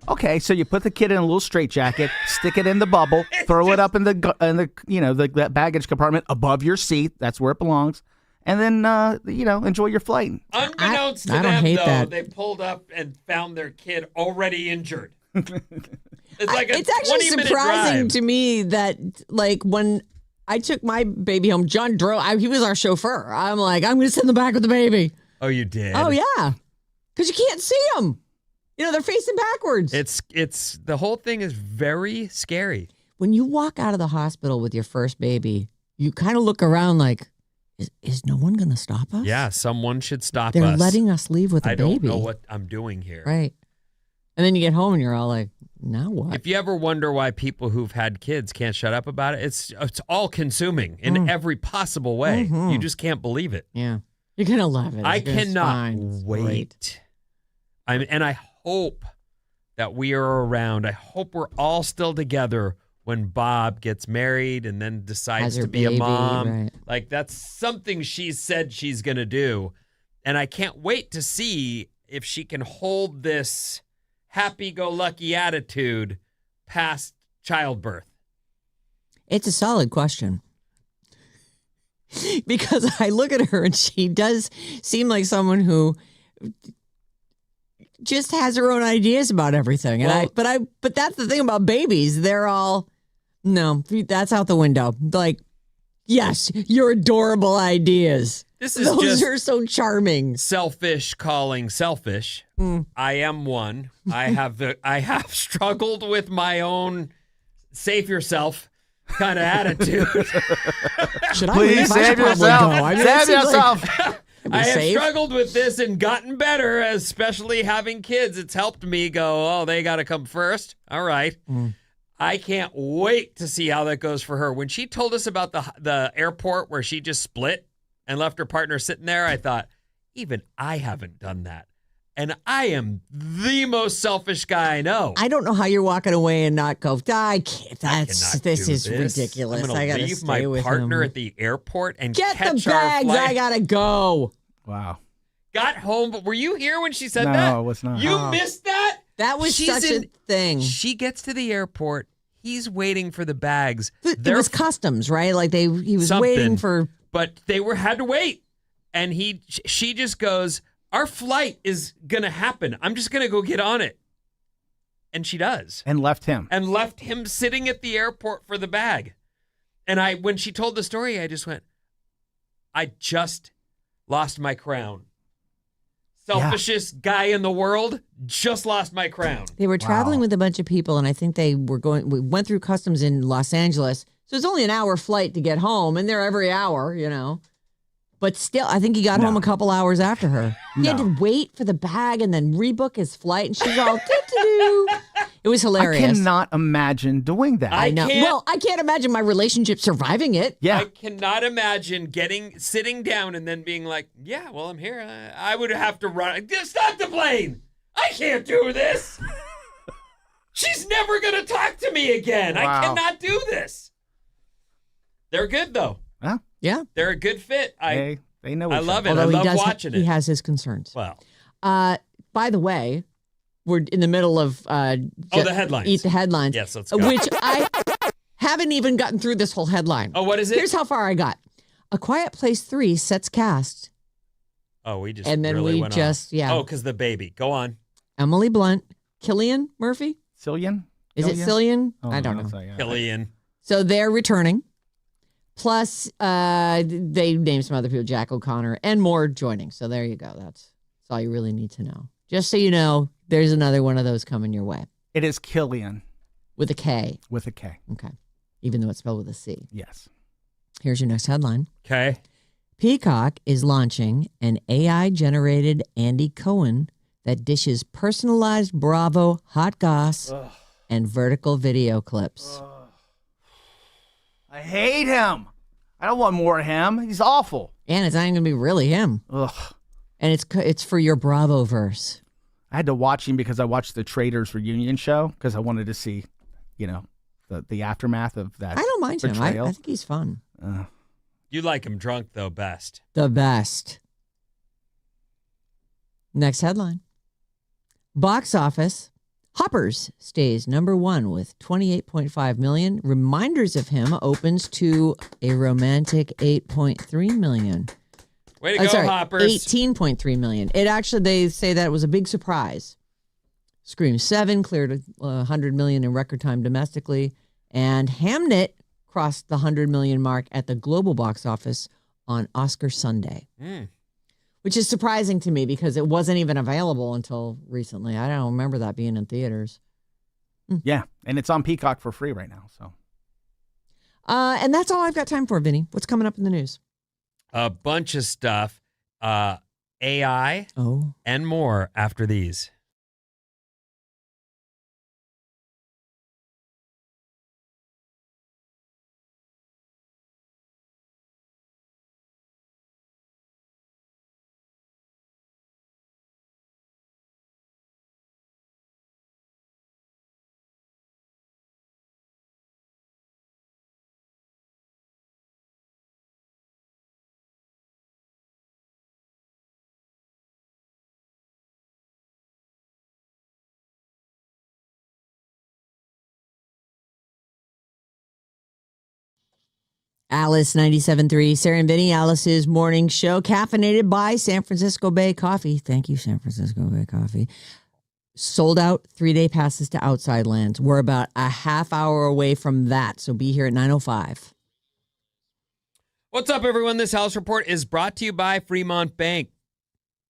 Okay, so you put the kid in a little straitjacket, stick it in the bubble, throw it up in that baggage compartment above your seat. That's where it belongs, and then enjoy your flight. Unbeknownst to I don't them, hate though, that. they pulled up and found their kid already injured. It's like it's actually 20-minute surprising drive. to me that like when I took my baby home, John drove. He was our chauffeur. I'm like, I'm going to sit in the back with the baby. Oh, you did? Oh yeah, because you can't see them. They're facing backwards. It's the whole thing is very scary. When you walk out of the hospital with your first baby, you kind of look around like, is no one going to stop us? Yeah, someone should stop They're us. letting us leave with a I baby. don't know what I'm doing here. Right. And then you get home and you're all like, now what? If you ever wonder why people who've had kids can't shut up about it, it's all consuming in every possible way. Mm-hmm. You just can't believe it. Yeah. You're going to love it. I It's cannot fine. It's great. wait. And I hope that we are around. I hope we're all still together when Bob gets married and then decides Has her to be a baby, mom. right. Like that's something she said she's going to do. And I can't wait to see if she can hold this happy-go-lucky attitude past childbirth. It's a solid question. Because I look at her and she does seem like someone who just has her own ideas about everything. And but that's the thing about babies. They're all, no, that's out the window. Like, yes, your adorable ideas. This is Those just are so charming. selfish calling selfish. I am one. I have struggled with my own save yourself kind of attitude. Should I Please leave? I save should probably yourself. go. I mean, it Save seems like- yourself. I have safe? struggled with this and gotten better, especially having kids. It's helped me go, oh, they got to come first. All right. I can't wait to see how that goes for her. When she told us about the airport where she just split and left her partner sitting there, I thought, even I haven't done that. And I am the most selfish guy I know. I don't know how you're walking away and not go, I can't. cannot This do is this. ridiculous. I'm going I to gotta leave stay my with partner him. at the airport and Get catch the our bags. flight. I gotta go. Wow. Got home, but were you here when she said No, that? I was not. You Oh. missed that? That was She's such a thing. She gets to the airport. He's waiting for the bags. It They're was customs, right? Like he was Something. waiting for. but they had to wait. And she just goes, our flight is going to happen. I'm just going to go get on it. And she does. And left him. And left him sitting at the airport for the bag. And when she told the story, I just went, I just lost my crown. Selfishest guy in the world, just lost my crown. They were traveling Wow. with a bunch of people, and I think we went through customs in Los Angeles. So it's only an hour flight to get home, and they're every hour, But still, I think he got home a couple hours after her. He had to wait for the bag and then rebook his flight, and she's all doo-doo-doo. It was hilarious. I cannot imagine doing that. I know. Well, I can't imagine my relationship surviving it. Yeah. I cannot imagine sitting down and then being like, yeah, well, I'm here. I would have to run. Stop the plane. I can't do this. She's never going to talk to me again. Wow. I cannot do this. They're good, though. Huh? Yeah. They're a good fit. They know I each love other. it. Although I love watching it. He has his concerns. Well. By the way, we're in the middle of the headlines. Eat the headlines. Yes, let's go. Which I haven't even gotten through this whole headline. Oh, what is it? Here's how far I got. A Quiet Place 3 sets cast. Oh, we just And then really we went just, on. yeah. Oh, because the baby. Go on. Emily Blunt, Cillian Murphy? Cillian? Is it Cillian? Oh, I don't know. So, yeah. Killian. So they're returning. Plus, they named some other people, Jack O'Connor, and more joining. So there you go. That's all you really need to know. Just so you know, there's another one of those coming your way. It is Killian. With a K. With a K. Okay. Even though it's spelled with a C. Yes. Here's your next headline. Okay. Peacock is launching an AI-generated Andy Cohen that dishes personalized Bravo hot goss and vertical video clips. I hate him. I don't want more of him. He's awful. And it's not even going to be really him. Ugh. And it's for your Bravo-verse. I had to watch him because I watched the Traders reunion show because I wanted to see, the aftermath of that. I don't mind him. betrayal. I think he's fun. You like him drunk, though, best. The best. Next headline. Box office. Hoppers stays number one with 28.5 million. Reminders of Him opens to a romantic 8.3 million. Way to go, Hoppers. 18.3 million. It actually, they say that it was a big surprise. Scream 7 cleared 100 million in record time domestically. And Hamnet crossed the 100 million mark at the global box office on Oscar Sunday. Which is surprising to me because it wasn't even available until recently. I don't remember that being in theaters. Yeah, and it's on Peacock for free right now. So, and that's all I've got time for, Vinny. What's coming up in the news? A bunch of stuff. AI and more after these. Alice 97.3, Sarah Vinnie, Alice's morning show, caffeinated by San Francisco Bay Coffee. Thank you, San Francisco Bay Coffee. Sold out 3-day passes to Outside Lands. We're about a half hour away from that, so be here at 9:05. What's up, everyone? This House Report is brought to you by Fremont Bank.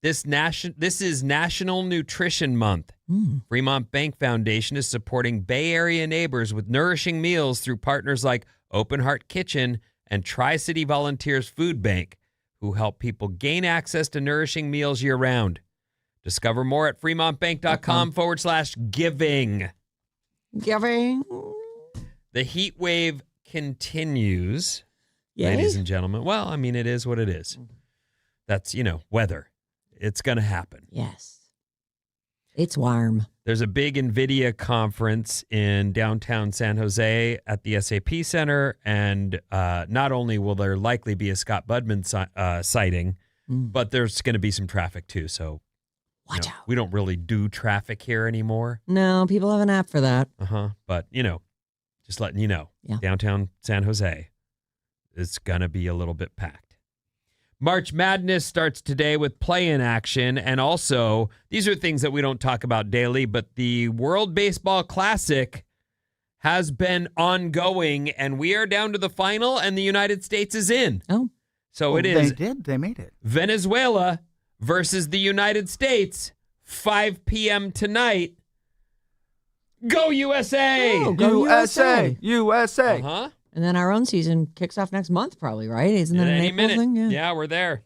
This is National Nutrition Month. Fremont Bank Foundation is supporting Bay Area neighbors with nourishing meals through partners like Open Heart Kitchen and Tri-City Volunteers Food Bank, who help people gain access to nourishing meals year-round. Discover more at fremontbank.com/giving. Giving. The heat wave continues, Yay. ladies and gentlemen. Well, I mean, it is what it is. That's, weather. It's going to happen. Yes. It's warm. There's a big NVIDIA conference in downtown San Jose at the SAP Center, and not only will there likely be a Scott Budman sighting, but there's going to be some traffic too. So watch out. We don't really do traffic here anymore. No, people have an app for that. But, just letting you know, downtown San Jose, it's going to be a little bit packed. March Madness starts today with play-in action, and also, these are things that we don't talk about daily, but the World Baseball Classic has been ongoing, and we are down to the final, and the United States is in. Oh. So it is. They made it. Venezuela versus the United States, 5 p.m. tonight. Go USA! Oh, go USA! USA! And then our own season kicks off next month, probably, right? Isn't that an Any April minute. thing? Yeah, we're there.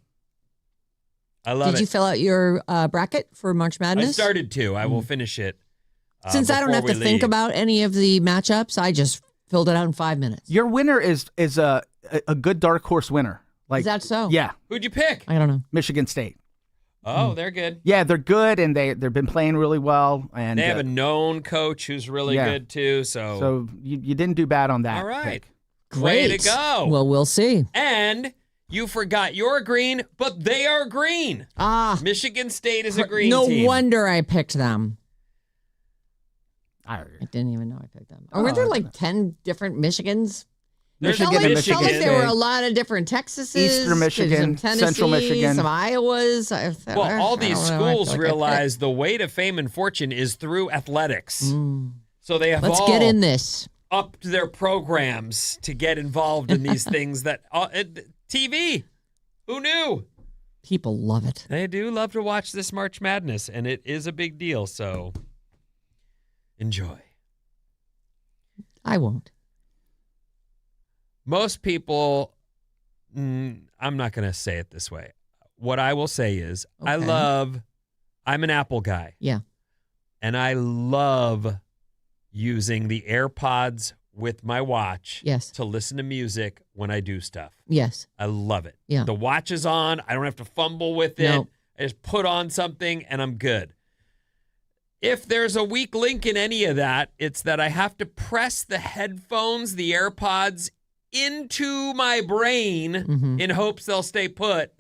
I love it. Did you fill out your bracket for March Madness? I started to. I will finish it. Since I don't have to think about any of the matchups, I just filled it out in 5 minutes. Your winner is a good dark horse winner. Like, Is that so? Yeah. Who'd you pick? I don't know. Michigan State. Oh, they're good. Yeah, they're good, and they've been playing really well. And They have a known coach who's really good too. So you didn't do bad on that. All right. pick. Way Great. to go. Well, we'll see. And you forgot you're green, but they are green. Michigan State is a green no team. No wonder I picked them. I didn't even know I picked them. Were there like 10 different Michigans? There's It felt like there were a State. lot of different Texases. Eastern Michigan, some Tennessee, Central Michigan. some Iowas. Well, all these schools realize picked. the way to fame and fortune is through athletics. So they have Let's all get in this. upped their programs to get involved in these things that TV. Who knew? People love it. They do love to watch this March Madness, and it is a big deal. So enjoy. I won't. Most people, I'm not going to say it this way. What I will say is Okay. I'm an Apple guy. Yeah. And I love using the AirPods with my watch Yes. to listen to music when I do stuff. Yes. I love it. Yeah. The watch is on. I don't have to fumble with it. No. I just put on something and I'm good. If there's a weak link in any of that, it's that I have to press the headphones, the AirPods, into my brain in hopes they'll stay put.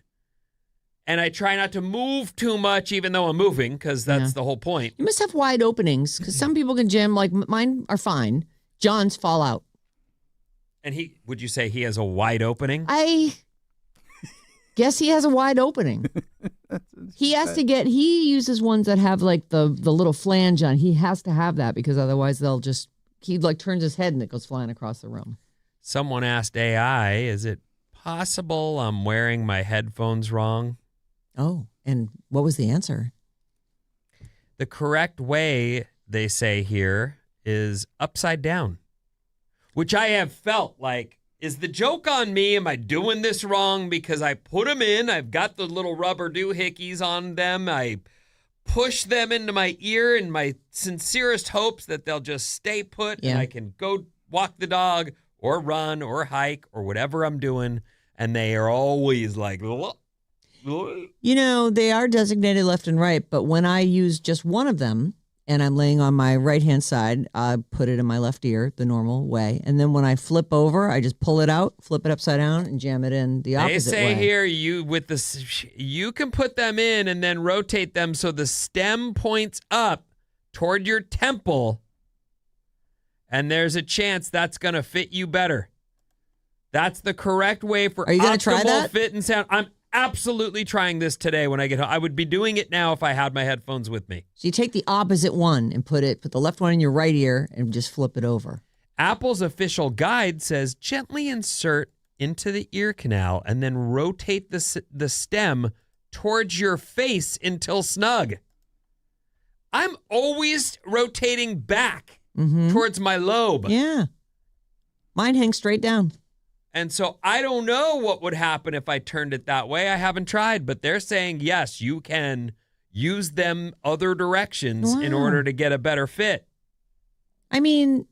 And I try not to move too much, even though I'm moving, because that's the whole point. You must have wide openings because some people can jam, like mine are fine. John's fall out. And would you say he has a wide opening? I guess he has a wide opening. He uses ones that have like the little flange on. He has to have that because otherwise he like turns his head and it goes flying across the room. Someone asked AI, is it possible I'm wearing my headphones wrong? Oh, and what was the answer? The correct way, they say here, is upside down, which I have felt like, is the joke on me? Am I doing this wrong? Because I put them in, I've got the little rubber doohickeys on them, I push them into my ear in my sincerest hopes that they'll just stay put and I can go walk the dog or run or hike or whatever I'm doing, and they are always like... You know, they are designated left and right, but when I use just one of them and I'm laying on my right-hand side, I put it in my left ear the normal way. And then when I flip over, I just pull it out, flip it upside down, and jam it in the opposite way. They say here you can put them in and then rotate them so the stem points up toward your temple, and there's a chance that's going to fit you better. That's the correct way for Are you gonna optimal try that? fit and sound. I'm absolutely trying this today when I get home. I would be doing it now if I had my headphones with me. So you take the opposite one and put the left one in your right ear and just flip it over. Apple's official guide says gently insert into the ear canal and then rotate the stem towards your face until snug. I'm always rotating back towards my lobe. Yeah. Mine hangs straight down. And so I don't know what would happen if I turned it that way. I haven't tried, but they're saying, yes, you can use them other directions in order to get a better fit. I mean,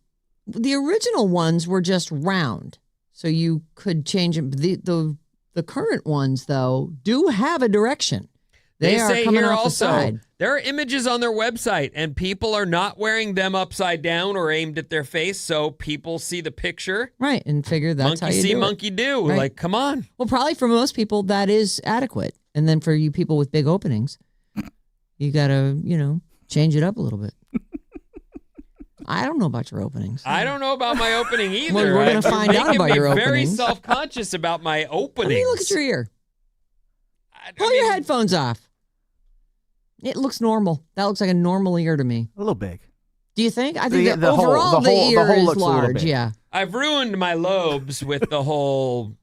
the original ones were just round, so you could change them. The current ones, though, do have a direction. They are say coming here off also, the side. there are images on their website, and people are not wearing them upside down or aimed at their face, so people see the picture. Right, and figure that's monkey how you see, do monkey do. Right. Like, come on. Well, probably for most people, that is adequate. And then for you people with big openings, you got to, change it up a little bit. I don't know about your openings. I don't know about my opening either. Well, we're gonna find out about your I'm very openings. self-conscious about my openings. Let me look at your ear. Pull your headphones off. It looks normal. That looks like a normal ear to me. A little big. Do you think? I think that the whole- overall the whole- the ear the whole is looks a little large. big. Yeah. I've ruined my lobes with the whole,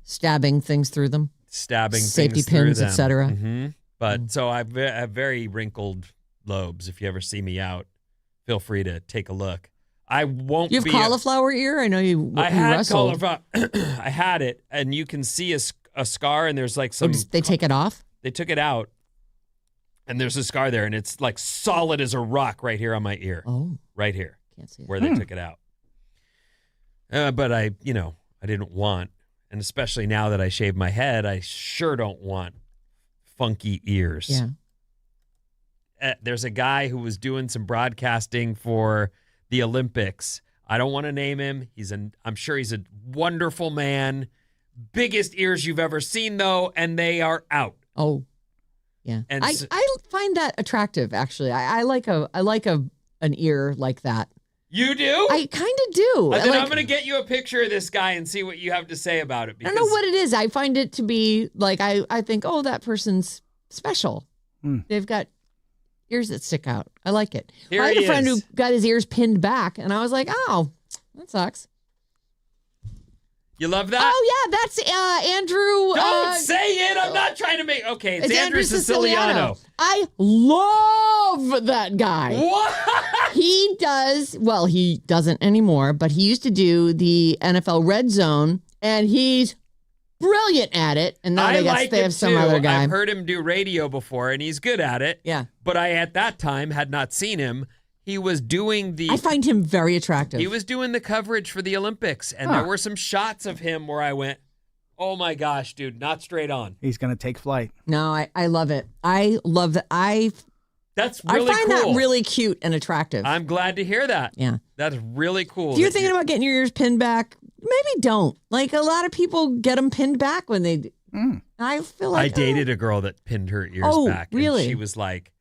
Stabbing things through them. stabbing Safety things through pins, them. etc. But so I have very wrinkled lobes. If you ever see me out, feel free to take a look. I won't. You have be cauliflower ear? I know you. I you had wrestled. cauliflower. I had it, and you can see a scar, and there's like So some. they take it off? They took it out, and there's a scar there, and it's like solid as a rock right here on my ear. Oh, Right here, can't see it. where they took it out. But I didn't want, and especially now that I shave my head, I sure don't want funky ears. Yeah. There's a guy who was doing some broadcasting for the Olympics. I don't want to name him. I'm sure he's a wonderful man. Biggest ears you've ever seen, though, and they are out. Oh, yeah. And I find that attractive. Actually, I like an ear like that. You do? I kind of do. Then Like, I'm going to get you a picture of this guy and see what you have to say about it. I don't know what it is. I find it to be like I think, oh, that person's special. They've got ears that stick out. I like it. Here I had he a friend is. who got his ears pinned back, and I was like, oh, that sucks. You love that? Oh yeah, that's Andrew. Don't say it. I'm not trying to make. Okay, it's Andrew Siciliano. I love that guy. What? He does, well, he doesn't anymore, but he used to do the NFL Red Zone, and he's brilliant at it. And now they have some other guy. I've heard him do radio before, and he's good at it. Yeah. But I, at that time, had not seen him. He was doing I find him very attractive. He was doing the coverage for the Olympics, and there were some shots of him where I went, oh my gosh, dude, not straight on. He's going to take flight. No, I love it. I love that. That's really I find cool. that really cute and attractive. I'm glad to hear that. Yeah. That's really cool. If you're thinking about getting your ears pinned back, maybe don't. Like, a lot of people get them pinned back when they. I feel like I dated a girl that pinned her ears back. Really? And she was like,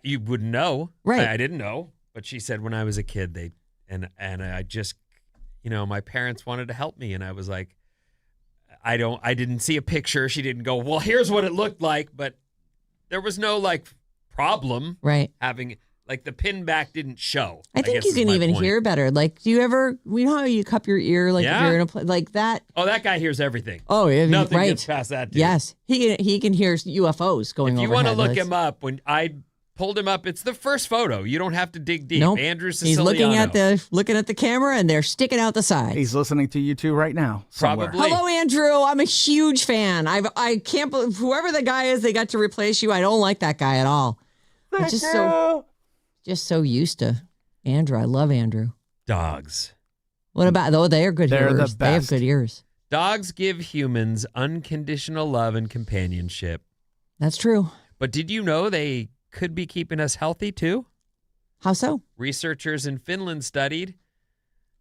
you wouldn't know. Right. I didn't know. But she said when I was a kid, and I just, my parents wanted to help me. And I was like, I didn't see a picture. She didn't go, well, here's what it looked like. But there was no problem. Right. Having, the pin back didn't show. I think guess you is can my even point. hear better. Like, do you ever, know how you cup your ear, if you're in a place like that? Oh, that guy hears everything. Oh, yeah. Nothing right. gets past that dude. Yes. He can hear UFOs going If you overhead. want to look him up, when I pulled him up, it's the first photo. You don't have to dig deep. Nope. Andrew He's Siciliano. looking at the camera, and they're sticking out the sides. He's listening to you two right now. Somewhere. Probably. Hello, Andrew. I'm a huge fan. I can't believe whoever the guy is, they got to replace you. I don't like that guy at all. I'm just so used to Andrew. I love Andrew. Dogs. What about though? They are good They're the ears. They have best. good ears. Dogs give humans unconditional love and companionship. That's true. But did you know they could be keeping us healthy too? How so? Researchers in Finland studied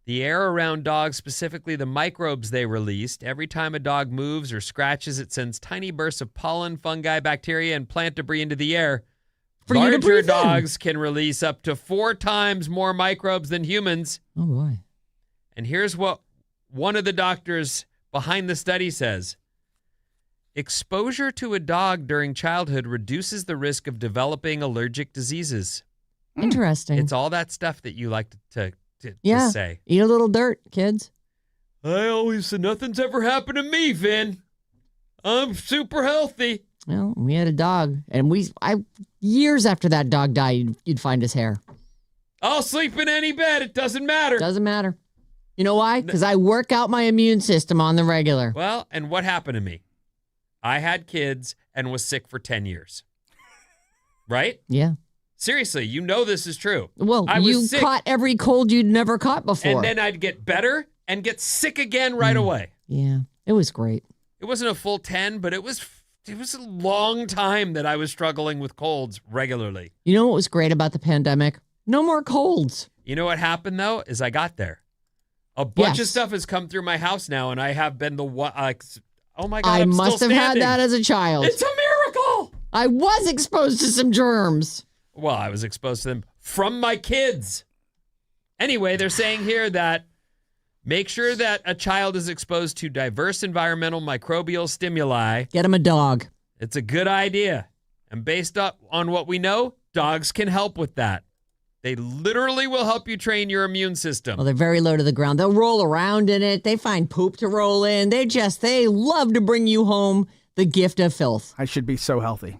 the air around dogs, specifically the microbes they released. Every time a dog moves or scratches, it sends tiny bursts of pollen, fungi, bacteria, and plant debris into the air. For you to Larger breathe in. dogs can release up to 4 times more microbes than humans. Oh boy. And here's what one of the doctors behind the study says. Exposure to a dog during childhood reduces the risk of developing allergic diseases. Interesting. It's all that stuff that you like to say. Eat a little dirt, kids. I always said nothing's ever happened to me, Vin. I'm super healthy. Well, we had a dog, and years after that dog died, you'd find his hair. I'll sleep in any bed. It doesn't matter. Doesn't matter. You know why? Because I work out my immune system on the regular. Well, and what happened to me? I had kids and was sick for 10 years. Right? Yeah. Seriously, this is true. Well, I was you sick, caught every cold you'd never caught before. and then I'd get better and get sick again right away. Yeah, it was great. It wasn't a full 10, but it was a long time that I was struggling with colds regularly. You know what was great about the pandemic? No more colds. You know what happened, though, is I got there. A bunch of Yes. stuff has come through my house now, and I have been the one. Oh, my God, I I'm must still have had standing. that as a child. It's a miracle. I was exposed to some germs. Well, I was exposed to them from my kids. Anyway, they're saying here that make sure that a child is exposed to diverse environmental microbial stimuli. Get him a dog. It's a good idea. And based on what we know, dogs can help with that. They literally will help you train your immune system. Well, they're very low to the ground. They'll roll around in it. They find poop to roll in. They love to bring you home the gift of filth. I should be so healthy.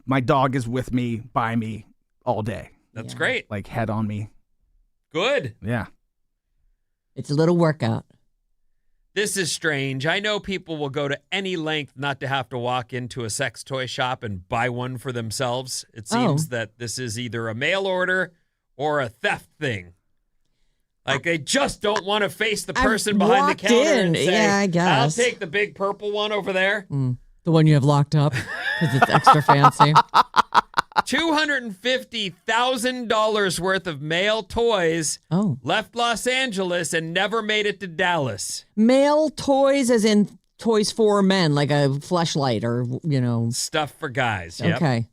My dog is with me, by me, all day. That's great. Like head on me. Good. Yeah. It's a little workout. This is strange. I know people will go to any length not to have to walk into a sex toy shop and buy one for themselves. It seems that this is either a mail order or a theft thing. Like they just don't want to face the person behind the counter and say, yeah, I guess. I'll take the big purple one over there. The one you have locked up because it's extra fancy. $250,000 worth of male toys left Los Angeles and never made it to Dallas. Male toys as in toys for men, like a fleshlight or, Stuff for guys. Yep. Okay.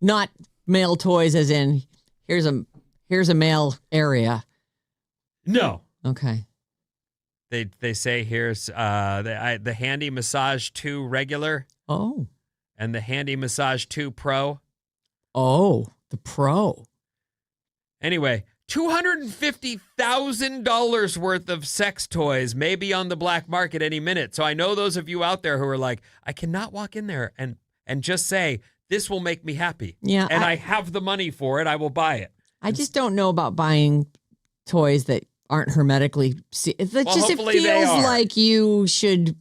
Not male toys as in here's a male area. No. Okay. They say here's the Handy Massage 2 regular. Oh. And the Handy Massage 2 Pro. Oh, the Pro. Anyway, $250,000 worth of sex toys may be on the black market any minute. So I know those of you out there who are like, I cannot walk in there and just say, this will make me happy. Yeah. And I have the money for it. I will buy it. I just don't know about buying toys that aren't hermetically it feels like you should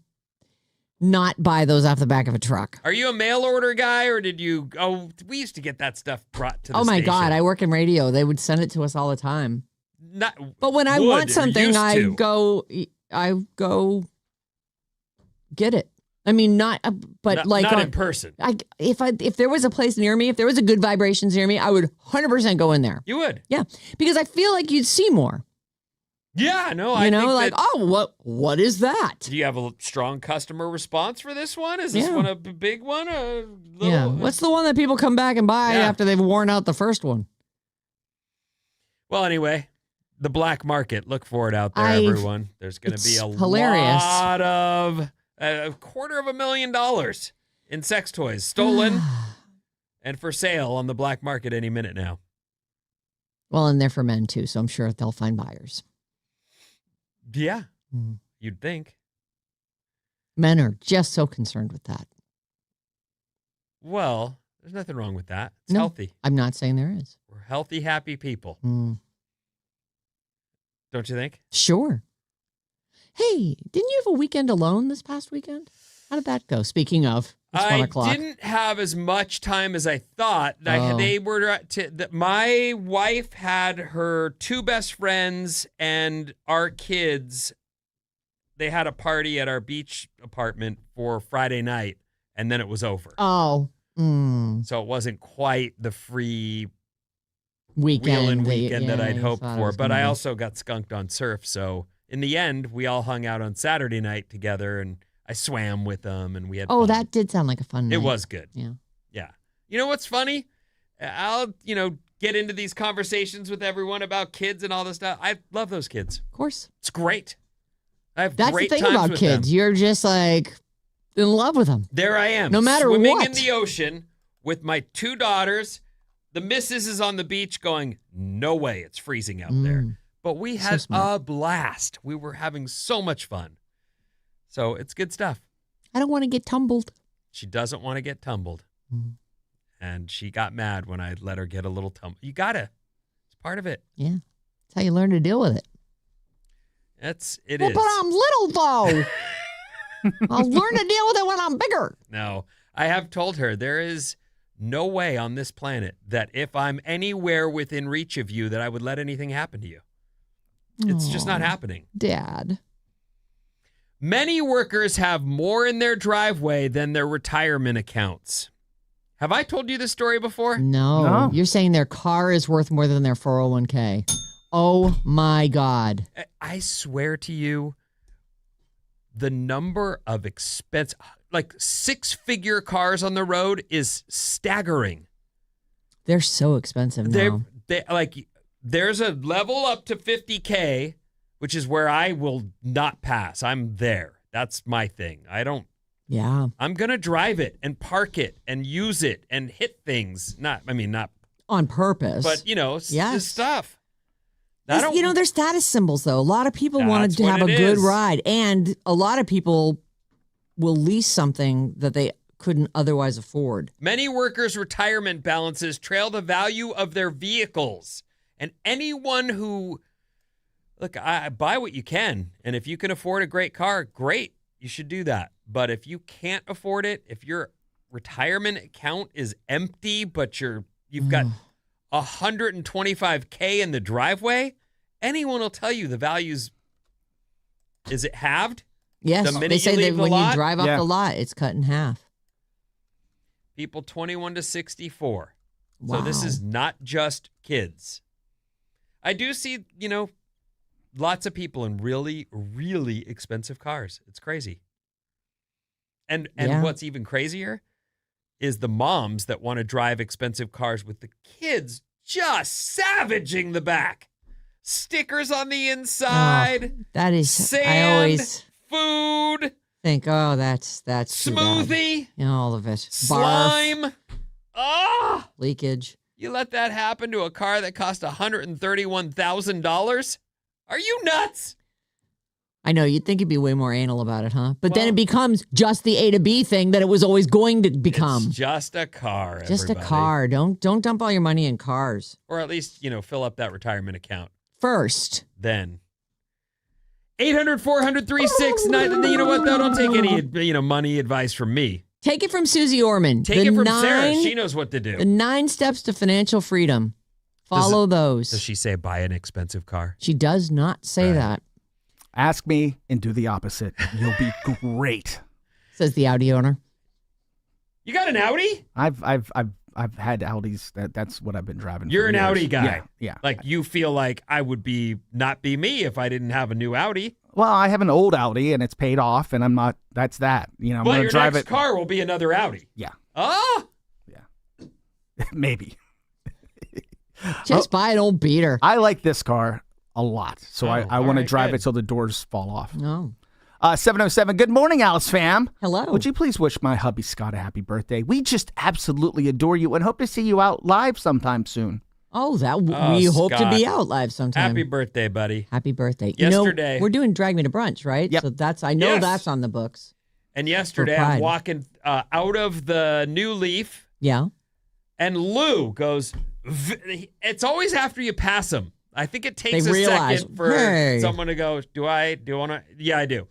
not buy those off the back of a truck. Are you a mail order guy or did you we used to get that stuff brought to the my station. God, I work in radio. They would send it to us all the time. But when I would, want or something, used I to. go get it. I mean, not in person. If there was a place near me, if there was a Good Vibrations near me, I would 100% go in there. You would? Yeah, because I feel like you'd see more. Yeah, no, I think what is that? Do you have a strong customer response for this one? Is this one a big one? What's the one that people come back and buy after they've worn out the first one? Well, anyway, the black market. Look for it out there, everyone. There's going to be a lot of $250,000 in sex toys stolen and for sale on the black market any minute now. Well, and they're for men too, so I'm sure they'll find buyers. Yeah, you'd think. Men are just so concerned with that. Well, there's nothing wrong with that. It's healthy. I'm not saying there is. We're healthy, happy people. Don't you think? Sure. Hey, didn't you have a weekend alone this past weekend? How did that go? Speaking of, it's 1 o'clock. I didn't have as much time as I thought. My wife had her 2 best friends and our kids. They had a party at our beach apartment for Friday night, and then it was over. Oh. So it wasn't quite the free weekend that I'd hoped for. But I also got skunked on surf. So in the end, we all hung out on Saturday night together, and I swam with them, and we had fun. That did sound like a fun night. It was good. Yeah. Yeah. You know what's funny? I'll, get into these conversations with everyone about kids and all this stuff. I love those kids. Of course. It's great. I have That's great the thing times about with kids. them. You're just like in love with them. There I am. No matter swimming what. in the ocean with my 2 daughters. The missus is on the beach going, no way, it's freezing out there. But we had a blast. We were having so much fun. So it's good stuff. I don't want to get tumbled. She doesn't want to get tumbled. And she got mad when I let her get a little tumble. You gotta. It's part of it. Yeah. That's how you learn to deal with it. It is. But I'm little, though. I'll learn to deal with it when I'm bigger. No. I have told her there is no way on this planet that if I'm anywhere within reach of you that I would let anything happen to you. It's just not happening. Dad. Many workers have more in their driveway than their retirement accounts. Have I told you this story before? No. You're saying their car is worth more than their 401k. Oh, my God. I swear to you, the number of expense, like 6-figure cars on the road is staggering. They're so expensive now. There's a level up to 50K, which is where I will not pass. I'm there. That's my thing. Yeah. I'm going to drive it and park it and use it and hit things. Not on purpose. But, this stuff. They're status symbols, though. A lot of people want to have a good ride, and a lot of people will lease something that they couldn't otherwise afford. Many workers' retirement balances trail the value of their vehicles, and anyone who Look, I buy what you can. And if you can afford a great car, great. You should do that. But if you can't afford it, if your retirement account is empty, but you've got $125K in the driveway, anyone will tell you the value's, is it halved? Yes, The minute they say you that leave the when lot? you drive off Yeah. the lot, it's cut in half. People 21 to 64. So Wow. this is not just kids. I do see, lots of people in really, really expensive cars. It's crazy. And Yeah. what's even crazier is the moms that want to drive expensive cars with the kids just savaging the back. Stickers on the inside, That is, sand, I always food, think, oh, that's too bad. smoothie, All of it. Barf, slime. Ah! leakage. You let that happen to a car that cost $131,000? Are you nuts? I know, you'd think it'd be way more anal about it, huh? But then Well- it becomes just the A to B thing that it was always going to become. It's just a car, Just everybody. a car. Don't dump all your money in cars. Or at least, fill up that retirement account First. then. 800-400-3690. You know what, though? Don't take any, money advice from me. Take it from Susie Orman. Take it from Sarah. She knows what to The do. 9 steps to financial freedom. Follow those. Does she say buy an expensive car? She does not say Right. that, Ask me and do the opposite. You'll be great. says the Audi owner. You got an Audi? I've had Audis. That's what I've been driving. You're for an years. Audi guy. Yeah. Like, you feel like I would not be me if I didn't have a new Audi. Well, I have an old Audi and it's paid off, and I'm not. That's that. I'm But gonna your drive next it. car will be another Audi. Yeah, Oh! maybe. Just buy an old beater. I like this car a lot, so I all want to right, drive good. it till the doors fall off. No. 707. Good morning, Alice fam. Hello. Would you please wish my hubby Scott a happy birthday? We just absolutely adore you and hope to see you out live sometime soon. Oh, Oh, we hope to Scott. be out live sometime. Happy birthday, buddy. Happy birthday. Yesterday- we're doing Drag Me to Brunch, right? Yep. So I know Yes. that's on the books. And yesterday, For I'm Pride. walking out of the new Leaf, Yeah. and Lou goes, it's always after you pass him. I think it takes They a realize, second for hey. someone to go, do I want to? Yeah, I do.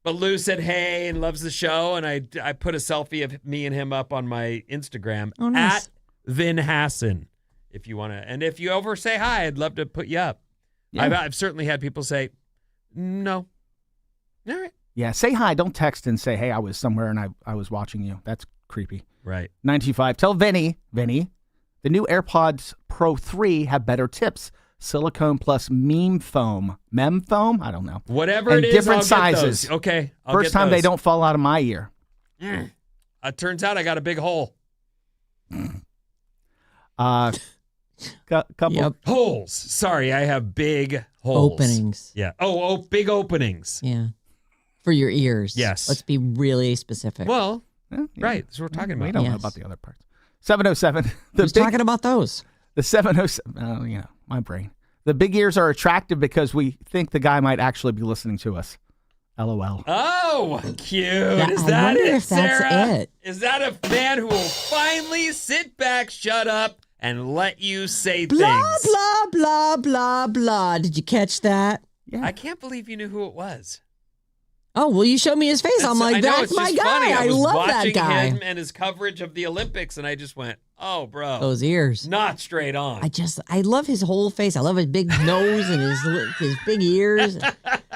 But Lou said, hey, and loves the show. And I put a selfie of me and him up on my Instagram Oh, nice. at Vin Hassan, if you want to. And if you ever say hi, I'd love to put you up. Yeah. I've certainly had people say, no. All right. Yeah, say hi. Don't text and say, hey, I was somewhere and I was watching you. That's creepy. Right. 925. Tell Vinny, the new AirPods Pro 3 have better tips. Silicone plus meme foam. Mem foam? I don't know. Whatever And it is, different I'll get sizes. those. Okay. I'll First get time they those. don't fall out of my ear. It turns out I got a big hole. Couple. Yep. Holes. Sorry, I have big holes. Openings. Yeah. Oh, big openings. Yeah. For your ears. Yes. Let's be really specific. Well, Yeah, yeah. right. That's what we're talking We about. don't know Yes. about the other parts. 707. Who's talking about those? The 707. Oh, my brain. The big ears are attractive because we think the guy might actually be listening to us. LOL. Oh, cute. Yeah, Is I that wonder it, if that's Sarah? it. Is that a fan who will finally sit back, shut up, and let you say Blah, things? blah, blah, blah, blah. Did you catch that? Yeah. I can't believe you knew who it was. Oh, well, you showed me his face. I'm like, I know, that's it's my just guy. funny. I was love watching that guy. him and his coverage of the Olympics, and I just went, oh, bro. Those ears. Not straight on. I love his whole face. I love his big nose and his big ears.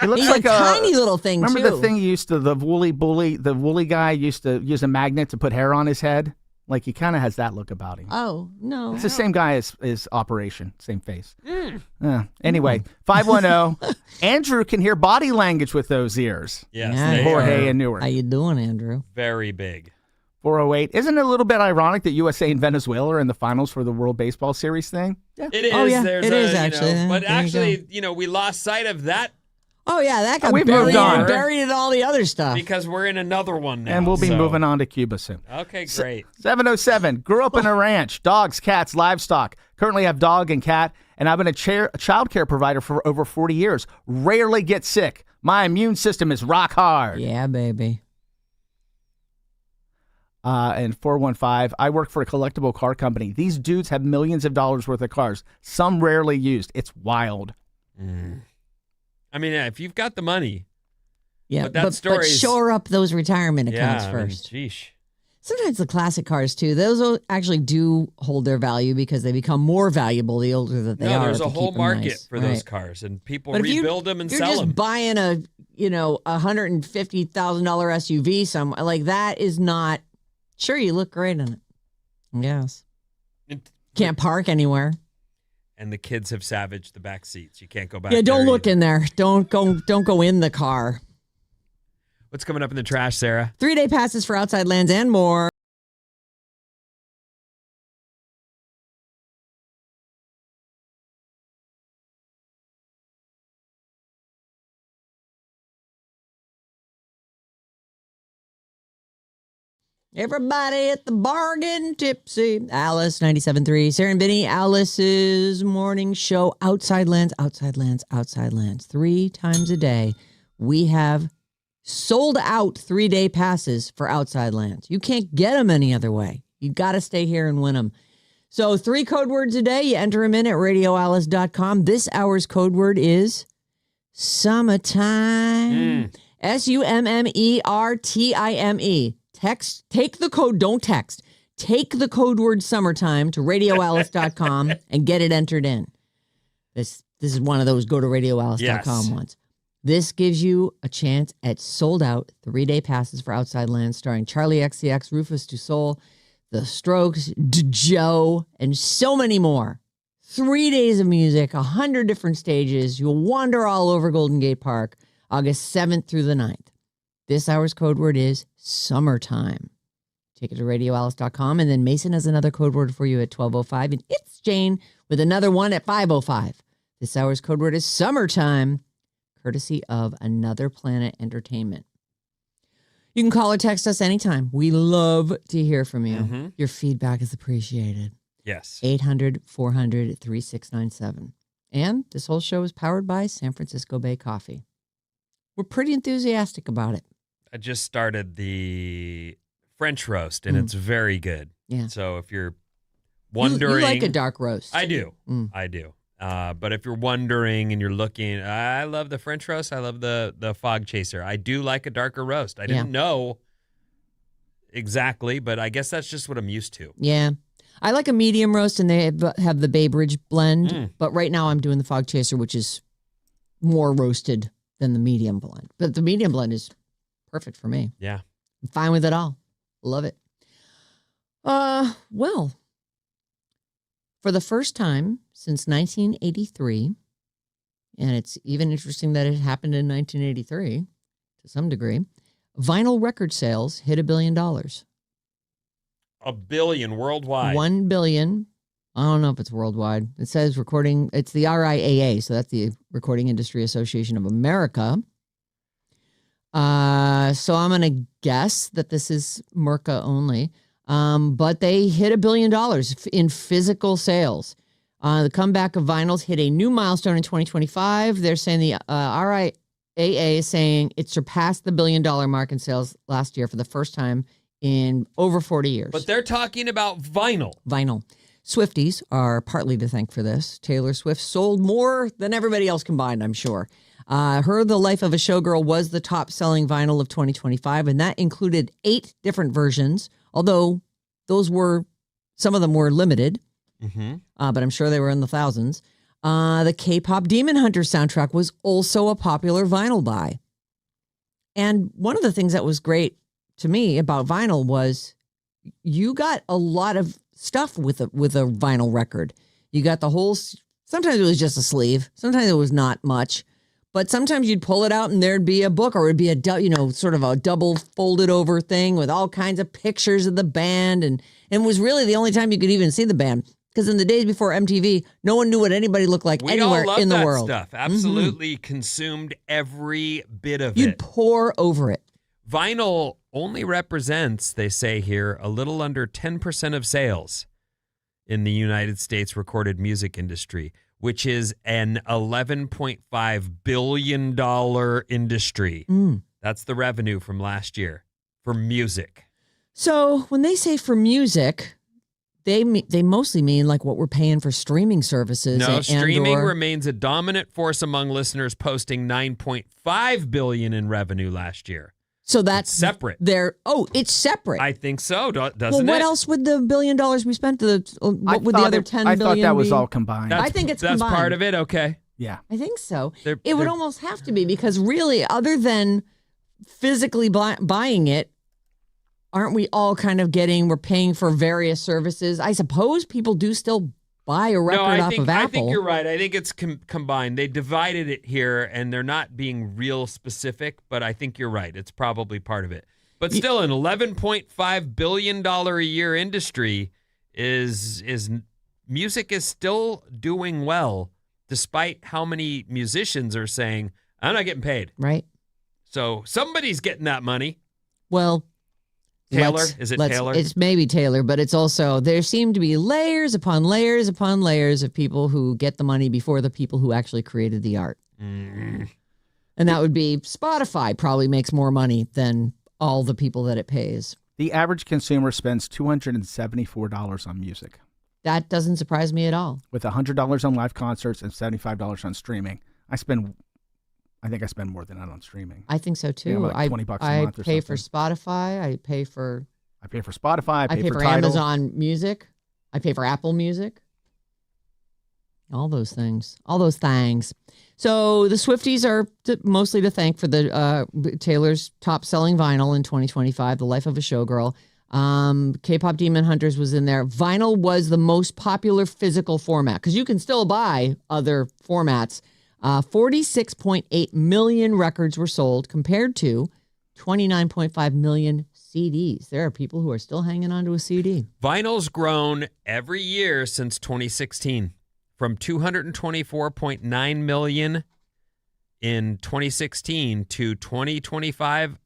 He looks He's like a tiny little thing, Remember too. the thing the woolly guy used to use a magnet to put hair on his head? Like he kind of has that look about him. Oh, no. It's the same guy as Operation, same face. Mm. Anyway, 510. Andrew can hear body language with those ears. Yes, Yeah. they Jorge are and Newark. How you doing, Andrew? very big. 408. Isn't it a little bit ironic that USA and Venezuela are in the finals for the World Baseball Series thing? Yeah. It is. Oh, yeah, There's it a, is, you know, actually. but There you actually, we lost sight of that Oh, yeah, that got We've buried, moved on. buried in all the other stuff. because we're in another one now. And we'll be so- moving on to Cuba soon. Okay, great. 707. Grew up in a ranch. Dogs, cats, livestock. Currently have dog and cat, and I've been a child care provider for over 40 years. Rarely get sick. My immune system is rock hard. Yeah, baby. And 415. I work for a collectible car company. These dudes have millions of dollars worth of cars. Some rarely used. It's wild. I mean, if you've got the money. Yeah, But that but story's- shore up those retirement accounts Yeah, I mean, first. sheesh. Sometimes the classic cars too; those actually do hold their value because they become more valuable the older that they are. No, there's to a whole keep them market nice. for Right. those cars, and people But if rebuild them and you're sell just them. buying a $150,000 SUV somewhere like that is not. Sure, you look great in it. Yes. Can't park anywhere. And the kids have savaged the back seats. You can't go back. Yeah, don't there look either. in there. Don't go in the car. What's coming up in the trash, Sarah? 3-day passes for Outside Lands and more. Everybody at the bar getting tipsy. Alice 97.3. Sarah and Vinnie, Alice's morning show. Outside Lands, Outside Lands, Outside Lands. 3 times a day. We have sold out 3-day passes for Outside Lands. You can't get them any other way. You got to stay here and win them. So 3 code words a day. You enter them in at radioalice.com. This hour's code word is summertime. SUMMERTIME. Take the code, don't text. Take the code word summertime to radioalice.com and get it entered in. This is one of those go to radioalice.com ones. This gives you a chance at sold out 3-day passes for Outside Lands starring Charlie XCX, Rufus Du Sol, The Strokes, Joe, and so many more. 3 days of music, 100 different stages. You'll wander all over Golden Gate Park, August 7th through the 9th. This hour's code word is summertime. Take it to radioalice.com, and then Mason has another code word for you at 12:05, and it's Jane with another one at 5:05. This hour's code word is summertime, courtesy of Another Planet Entertainment. You can call or text us anytime. We love to hear from you. Mm-hmm. Your feedback is appreciated. Yes. 800-400-3697. And this whole show is powered by San Francisco Bay Coffee. We're pretty enthusiastic about it. I just started the French roast, and it's very good. Yeah. So if you're wondering, you like a dark roast. I do. I do. But if you're wondering and you're looking, I love the French roast. I love the fog chaser. I do like a darker roast. I didn't know exactly, but I guess that's just what I'm used to. Yeah. I like a medium roast, and they have the Bay Bridge blend. But right now I'm doing the fog chaser, which is more roasted than the medium blend. But the medium blend is perfect for me. Yeah. I'm fine with it all. Love it. Well, for the first time since 1983, and it's even interesting that it happened in 1983 to some degree, vinyl record sales hit $1 billion. $1 billion worldwide. 1 billion. I don't know if it's worldwide. It says recording. It's the RIAA, so that's the Recording Industry Association of America. So I'm going to guess that this is Merca only. But they hit $1 billion in physical sales. The comeback of vinyls hit a new milestone in 2025. They're saying the RIAA is saying it surpassed the $1 billion mark in sales last year for the first time in over 40 years. But they're talking about vinyl. Vinyl. Swifties are partly to thank for this. Taylor Swift sold more than everybody else combined, I'm sure. Her The Life of a Showgirl was the top-selling vinyl of 2025, and that included 8 different versions, although some of them were limited, but I'm sure they were in the thousands. The K-pop Demon Hunter soundtrack was also a popular vinyl buy. And one of the things that was great to me about vinyl was you got a lot of stuff with a vinyl record. You got the whole, sometimes it was just a sleeve. Sometimes it was not much. But sometimes you'd pull it out and there'd be a book, or it'd be sort of a double folded over thing with all kinds of pictures of the band. And it was really the only time you could even see the band. Because in the days before MTV, no one knew what anybody looked like anywhere in the world. Stuff. Absolutely consumed every bit of You'd it. pour over it. Vinyl only represents, they say here, a little under 10% of sales in the United States recorded music industry, which is an $11.5 billion industry. That's the revenue from last year for music. So when they say for music, they mostly mean like what we're paying for streaming services. No, streaming or, remains a dominant force among listeners, posting $9.5 billion in revenue last year. So that's It's separate. It's separate. I think so, doesn't it? Well, what else would the $1 billion we spent? What would the other $10 billion I thought that was be? all combined. I think it's that's combined. part of it. Okay. Yeah. I think so. They're- It would they're- almost have to be because really, other than physically buying it, aren't we all kind of we're paying for various services? I suppose people do still buy a record off of Apple. I think you're right. I think it's combined. They divided it here, and they're not being real specific, but I think you're right. It's probably part of it. But still, an $11.5 billion a year industry is music is still doing well, despite how many musicians are saying, I'm not getting paid. Right. So somebody's getting that money. Well, Taylor? Is it Taylor? It's maybe Taylor, but it's also, there seem to be layers upon layers upon layers of people who get the money before the people who actually created the art. Mm. And that would be Spotify probably makes more money than all the people that it pays. The average consumer spends $274 on music, That doesn't surprise me at all. with $100 on live concerts and $75 on streaming. I think I spend more than that on streaming. I think so too. Yeah, like $20 a month or I pay for something. Spotify. I pay for Spotify. I pay for Tidal. Amazon Music. I pay for Apple Music. All those things. All those things. So the Swifties are mostly to thank for the Taylor's top-selling vinyl in 2025, The Life of a Showgirl. K-Pop Demon Hunters was in there. Vinyl was the most popular physical format because you can still buy other formats. 46.8 million records were sold compared to 29.5 million CDs. There are people who are still hanging on to a CD. Vinyl's grown every year since 2016, from 224.9 million in 2016 to 2025,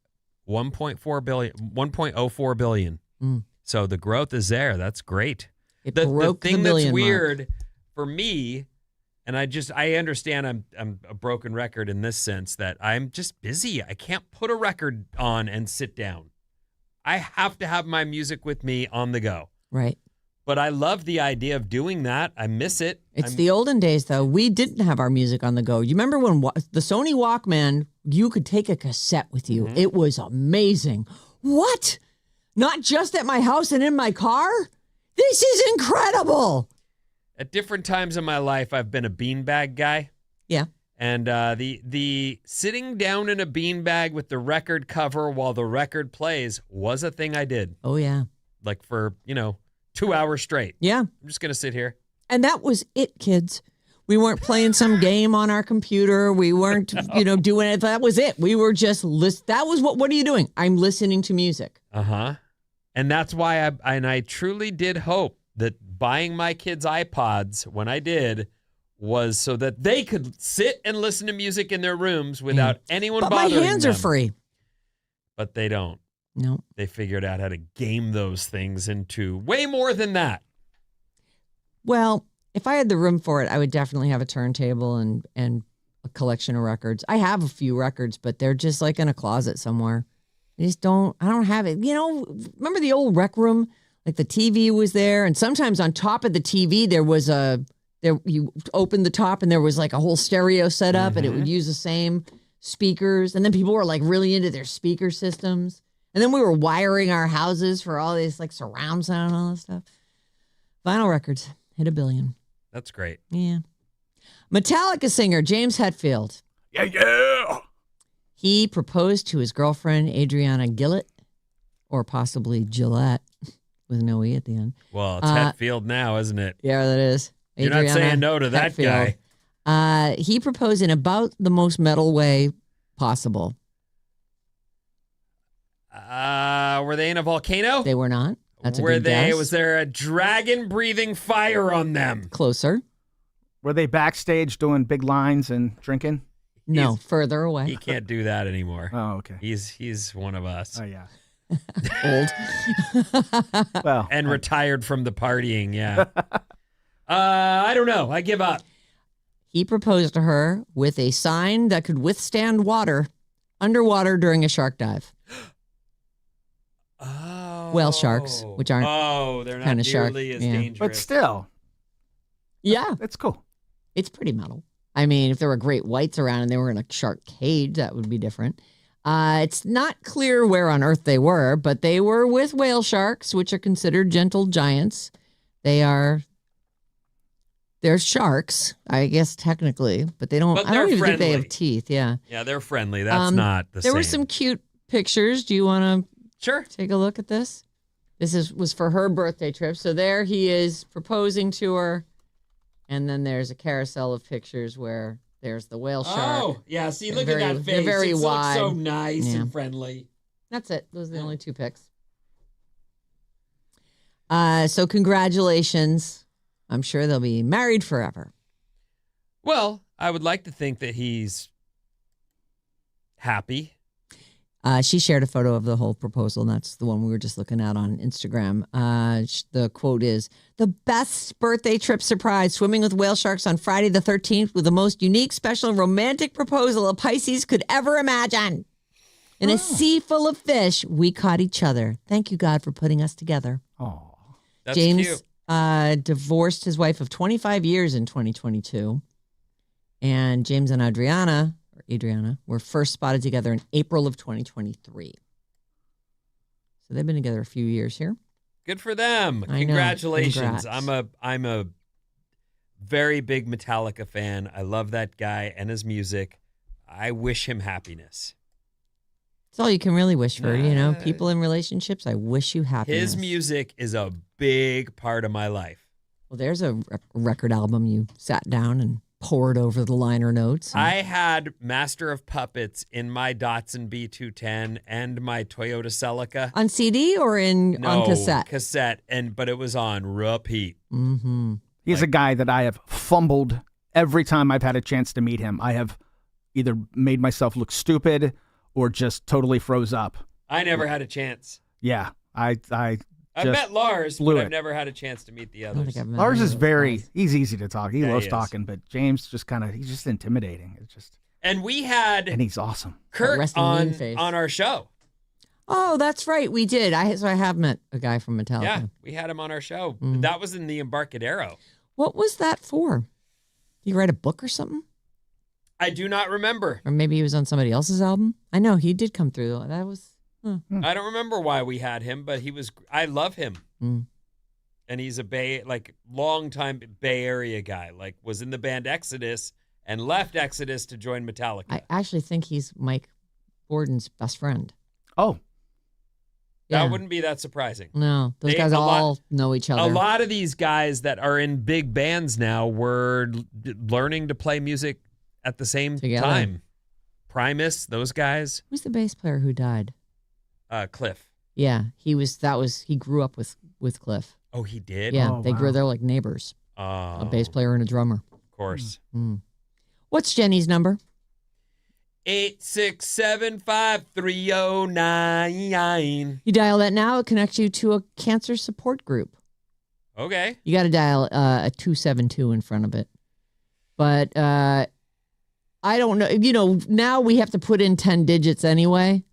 1.04 billion. Mm. So the growth is there. That's great. It The broke thing the that's billion weird for me, and I understand I'm a broken record in this sense that I'm just busy. I can't put a record on and sit down. I have to have my music with me on the go. Right. But I love the idea of doing that. I miss it. It's the olden days, though. We didn't have our music on the go. You remember when the Sony Walkman, you could take a cassette with you. Mm-hmm. It was amazing. What? Not just at my house and in my car? This is incredible. At different times in my life, I've been a beanbag guy. Yeah. And the sitting down in a beanbag with the record cover while the record plays was a thing I did. Oh, yeah. Like for, 2 hours straight. Yeah. I'm just going to sit here. And that was it, kids. We weren't playing some game on our computer. We weren't, doing it. That was it. We were just that was what are you doing? I'm listening to music. Uh-huh. And that's why I truly did hope that buying my kids iPods when I did was so that they could sit and listen to music in their rooms without anyone But my bothering hands them. are free. But they don't. No. They figured out how to game those things into way more than that. Well, if I had the room for it, I would definitely have a turntable and a collection of records. I have a few records, but they're just like in a closet somewhere. I don't have it. Remember the old rec room? Like the TV was there, and sometimes on top of the TV there was you opened the top and there was like a whole stereo set up, and it would use the same speakers. And then people were like really into their speaker systems. And then we were wiring our houses for all these like surround sound and all that stuff. Vinyl records hit $1 billion. That's great. Yeah. Metallica singer James Hetfield. Yeah. He proposed to his girlfriend Adriana Gillett, or possibly Gillette, with no E at the end. Well, it's Hetfield now, isn't it? Yeah, that is. You're not saying no to that Hetfield. guy. He proposed in about the most metal way possible. Were they in a volcano? They were not. That's a Were good they? guess. Was there a dragon breathing fire on them? Closer. Were they backstage doing big lines and drinking? No, further away. He can't do that anymore. Oh, okay. He's one of us. Oh, yeah. Old. Well, And retired from the partying, yeah. I don't know. I give up. He proposed to her with a sign that could withstand underwater during a shark dive. Oh. whale sharks, which aren't they're not kinda shark, nearly as yeah. dangerous. But still, yeah, that's cool. it's pretty metal. I mean, if there were great whites around and they were in a shark cage, that would be different. It's not clear where on Earth they were, but they were with whale sharks, which are considered gentle giants. They're sharks, I guess technically, but they don't. But I don't they're even think they friendly. have teeth. Yeah, Yeah, they're friendly. That's not the same. there were some cute pictures. Do you want to Sure. take a look at this? This was for her birthday trip. So there he is proposing to her, and then there's a carousel of pictures where there's the whale shark. Oh, yeah. See, They're look very- at that they're face. very It looks wide. so nice Yeah. and friendly. That's it. Those are the only two pics. So congratulations. I'm sure they'll be married forever. Well, I would like to think that he's happy. She shared a photo of the whole proposal, and that's the one we were just looking at on Instagram. The quote is, "The best birthday trip surprise, swimming with whale sharks on Friday the 13th with the most unique, special, and romantic proposal a Pisces could ever imagine. In a sea full of fish, we caught each other. Thank you, God, for putting us together." Oh, That's James cute. divorced his wife of 25 years in 2022. And James and Adriana were first spotted together in April of 2023. So they've been together a few years here. Good for them. I know. Congratulations. Congrats. I'm a very big Metallica fan. I love that guy and his music. I wish him happiness. That's all you can really wish for, people in relationships. I wish you happiness. His music is a big part of my life. Well, there's a record album you sat down and poured over the liner notes. I had Master of Puppets in my Datsun B210 and my Toyota Celica. On CD or on cassette? Cassette, but it was on repeat. Mm-hmm. he's a guy that I have fumbled every time I've had a chance to meet him. I have either made myself look stupid or just totally froze up. I never had a chance. Yeah, I I just met Lars, blew but it. I've never had a chance to meet the I don't others. think I've met Lars any is of those guys. he's easy to talk. He Yeah, loves he is. talking, but James he's just intimidating. It's just, And we had and he's awesome. Kurt resting mean face. on our show. Oh, that's right. We did. So I have met a guy from Metallica. Yeah, we had him on our show. Mm. That was in the Embarcadero. What was that for? Did you write a book or something? I do not remember. Or maybe he was on somebody else's album? I know he did come through. That was. I don't remember why we had him, but I love him. Mm. And he's a long-time Bay Area guy. Like, was in the band Exodus and left Exodus to join Metallica. I actually think he's Mike Borden's best friend. Oh, Yeah. That wouldn't be that surprising. No, those They- guys a all lot- know each other. A lot of these guys that are in big bands now were learning to play music at the same Together. time. Primus, those guys. Who's the bass player who died? Cliff. Yeah, he grew up with Cliff. Oh, he did? Yeah, Oh, they grew. wow. They're like neighbors. Oh, A bass player and a drummer. Of course. Mm. What's Jenny's number? 8675309. You dial that now. It connects you to a cancer support group. Okay. You got to dial a 272 in front of it. But I don't know. Now we have to put in 10 digits anyway.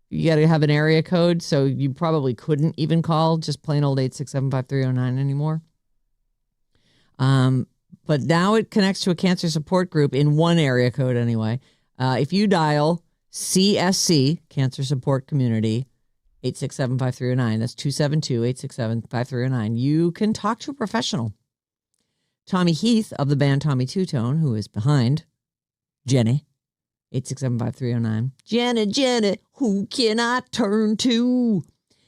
You got to have an area code, so you probably couldn't even call just plain old 8675309 anymore. But now it connects to a cancer support group in one area code anyway. If you dial CSC, Cancer Support Community, 8675309, that's 272-867-5309, you can talk to a professional. Tommy Heath of the band Tommy Two-Tone, who is behind Jenny, 867-5309. Jenny, who can I turn to?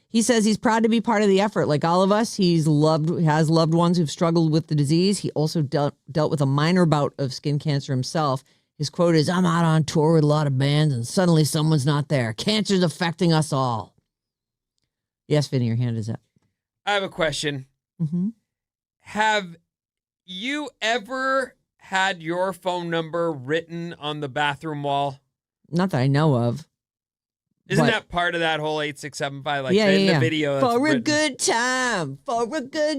He says he's proud to be part of the effort. Like all of us, has loved ones who've struggled with the disease. He also dealt with a minor bout of skin cancer himself. His quote is, "I'm out on tour with a lot of bands and suddenly someone's not there. Cancer's affecting us all." Yes, Vinny, your hand is up. I have a question. Mm-hmm. Have you ever had your phone number written on the bathroom wall? Not that I know of. Isn't But- that part of that whole 8675? Like Yeah, in yeah. the video. that's For a written? good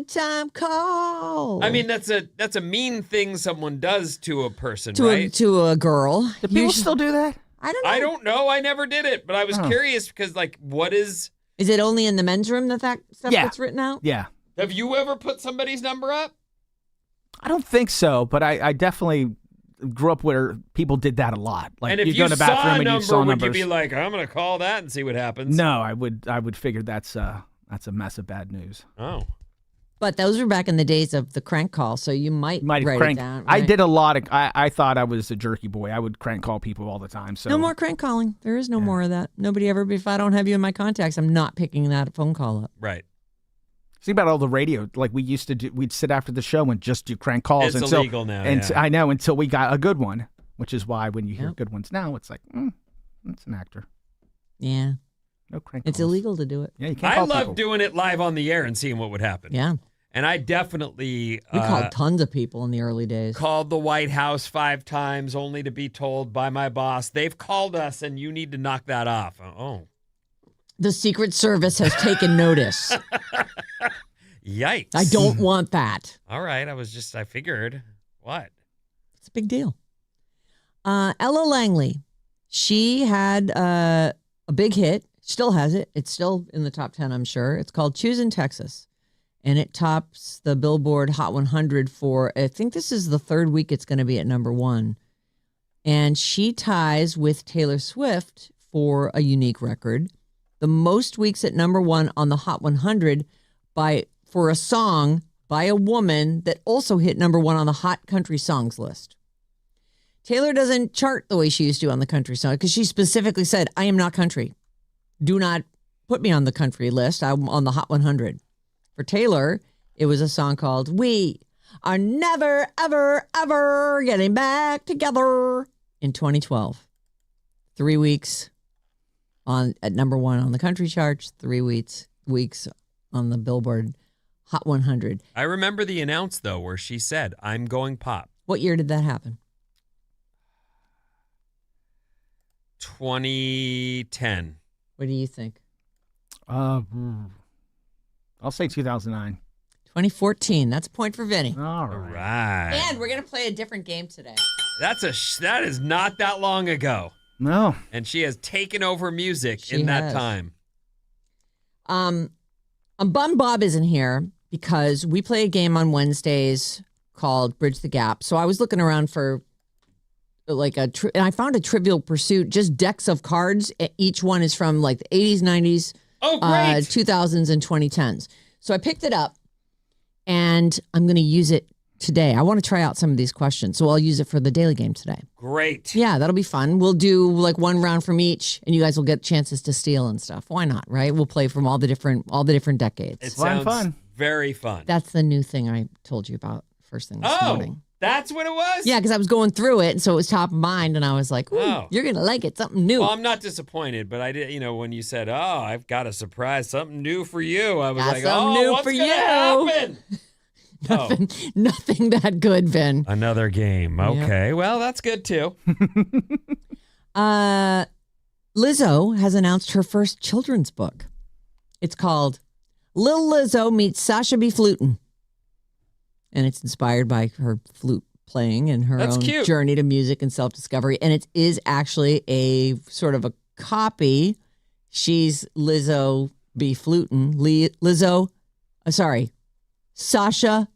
time, call. I mean, that's a mean thing someone does to a person, to right? to a girl. do people Usually- still do that? I don't know. I don't know. I never did it, but I was Oh. curious because, like, what is Is it only in the men's room that stuff gets written out? Yeah. Have you ever put somebody's number up? I don't think so, but I definitely grew up where people did that a lot. Like, and if you go to the bathroom saw a and number, you saw would numbers. you be like, I'm going to call that and see what happens? No, I would figure that's a mess of bad news. Oh. But those were back in the days of the crank call, so you might have write crank. it down. I Right? did a lot of. I thought I was a jerky boy. I would crank call people all the time. So No more crank calling. There is no more of that. Nobody ever. If I don't have you in my contacts, I'm not picking that phone call up. Right. Think about all the radio. Like we used to do. We'd sit after the show and just do crank calls. It's illegal now. I know, until we got a good one, which is why when you hear good ones now, it's like, that's an actor. Yeah. No crank. It's calls. illegal to do it. Yeah, you can't. I call love people. doing it live on the air and seeing what would happen. Yeah. And I definitely We called tons of people in the early days. called the White House 5 times only to be told by my boss, they've called us and you need to knock that off. Oh. The Secret Service has taken notice. Yikes. I don't want that. All right. I figured. What? It's a big deal. Ella Langley, she had a big hit. Still has it. It's still in the top 10, I'm sure. It's called Choosin' Texas. And it tops the Billboard Hot 100 for, I think this is the third week it's going to be at number 1. And she ties with Taylor Swift for a unique record. The most weeks at number 1 on the Hot 100 for a song by a woman that also hit number 1 on the Hot Country Songs list. Taylor doesn't chart the way she used to on the country song because she specifically said, I am not country. Do not put me on the country list. I'm on the Hot 100. For Taylor, it was a song called We Are Never, Ever, Ever Getting Back Together in 2012. 3 weeks at number 1 on the country charts, 3 weeks on the Billboard Hot 100. I remember the announce, though, where she said, I'm going pop. What year did that happen? 2010. What do you think? I'll say 2009. 2014. That's a point for Vinny. All All right. right. And we're going to play a different game today. That is not that long ago. No. And she has taken over music She in that has. time. I'm bummed Bob isn't here because we play a game on Wednesdays called Bridge the Gap. So I was looking around for like and I found a Trivial Pursuit, just decks of cards. Each one is from like the 80s, 90s, Oh, great. 2000s, and 2010s. So I picked it up and I'm going to use it today. I want to try out some of these questions. So I'll use it for the daily game today. Great. Yeah, that'll be fun. We'll do like one round from each, and you guys will get chances to steal and stuff. Why not, right? We'll play from all the different decades. It Fun, sounds fun. very fun. That's the new thing I told you about first thing this morning. That's what it was? Yeah, because I was going through it, and so it was top of mind, and I was like, ooh, Oh. you're going to like it, something new. Well, I'm not disappointed, but I did, when you said, I've got a surprise, something new for you, I was Got like, something new what's for gonna you." happen? Nothing that good, Vin. Another game. Okay. Well, that's good too. Lizzo has announced her first children's book. It's called Lil Lizzo Meets Sasha B. Flutin'. And it's inspired by her flute playing and her That's own cute. journey to music and self-discovery. And it is actually a sort of a copy. She's Lizzo B. Flutin'. Sasha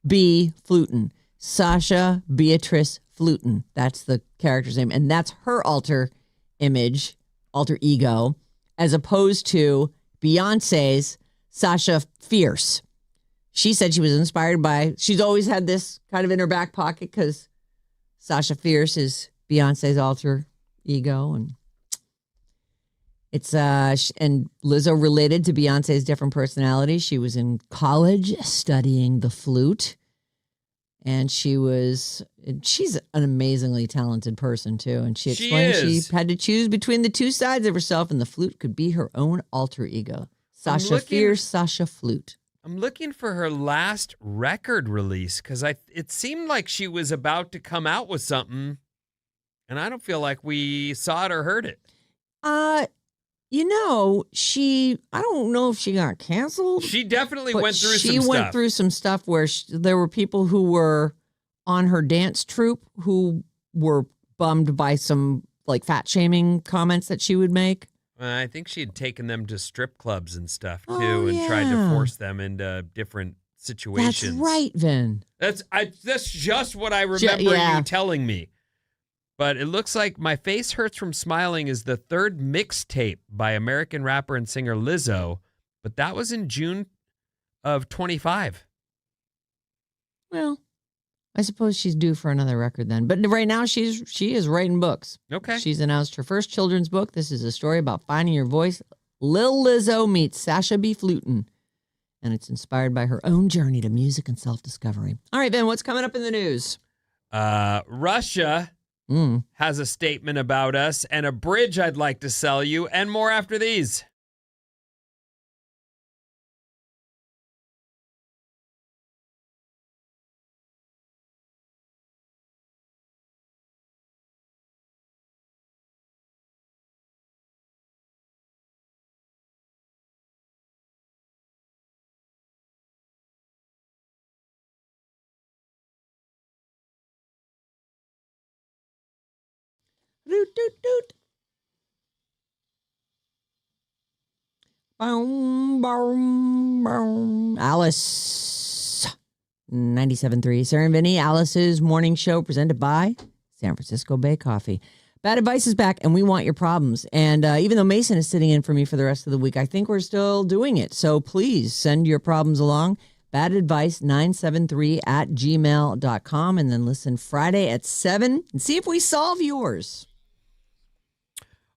B. Flutin'. Sasha Beatrice Flutin'. That's the character's name. And that's her alter ego, as opposed to Beyonce's Sasha Fierce. She said she was inspired she's always had this kind of in her back pocket because Sasha Fierce is Beyonce's alter ego. And it's, and Lizzo related to Beyonce's different personalities. She was in college studying the flute. And she's an amazingly talented person too. And she explained she had to choose between the two sides of herself, and the flute could be her own alter ego. Sasha Fierce, Sasha Flute. I'm looking for her last record release because it seemed like she was about to come out with something, and I don't feel like we saw it or heard it. I don't know if she got canceled. She definitely but went through some She stuff. went through some stuff where there were people who were on her dance troupe who were bummed by some like fat shaming comments that she would make. I think she had taken them to strip clubs and stuff, too, Oh, and tried to yeah. force them into different situations. That's right, Vin. That's just what I remember yeah. you telling me. But it looks like My Face Hurts from Smiling is the third mixtape by American rapper and singer Lizzo, but that was in June of 25. Well, I suppose she's due for another record then. But right now she is writing books. Okay. She's announced her first children's book. This is a story about finding your voice. Lil Lizzo meets Sasha B. Flutin. And it's inspired by her own journey to music and self-discovery. All right, Ben, what's coming up in the news? Russia has a statement about us and a bridge I'd like to sell you, and more after these. Doot, doot, doot. Boom, boom, boom. Alice. 97.3. Sarah Vinnie, Alice's morning show presented by San Francisco Bay Coffee. Bad Advice is back, and we want your problems. And even though Mason is sitting in for me for the rest of the week, I think we're still doing it. So please send your problems along. badadvice973@gmail.com. And then listen Friday at 7 and see if we solve yours.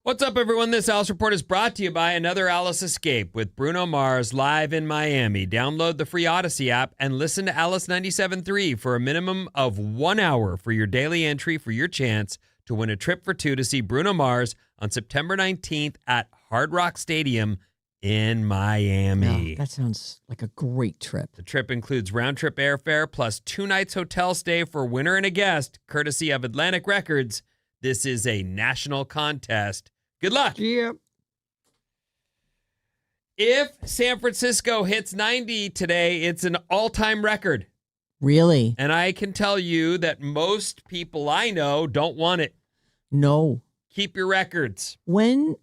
What's up, everyone? This Alice Report is brought to you by Another Alice Escape with Bruno Mars live in Miami. Download the free Odyssey app and listen to Alice 97.3 for a minimum of 1 hour for your daily entry for your chance to win a trip for two to see Bruno Mars on September 19th at Hard Rock Stadium in Miami. Yeah, that sounds like a great trip. The trip includes round-trip airfare plus 2 nights hotel stay for winner and a guest, courtesy of Atlantic Records. This is a national contest. Good luck. Yep. If San Francisco hits 90 today, it's an all-time record. Really? And I can tell you that most people I know don't want it. No. Keep your records. When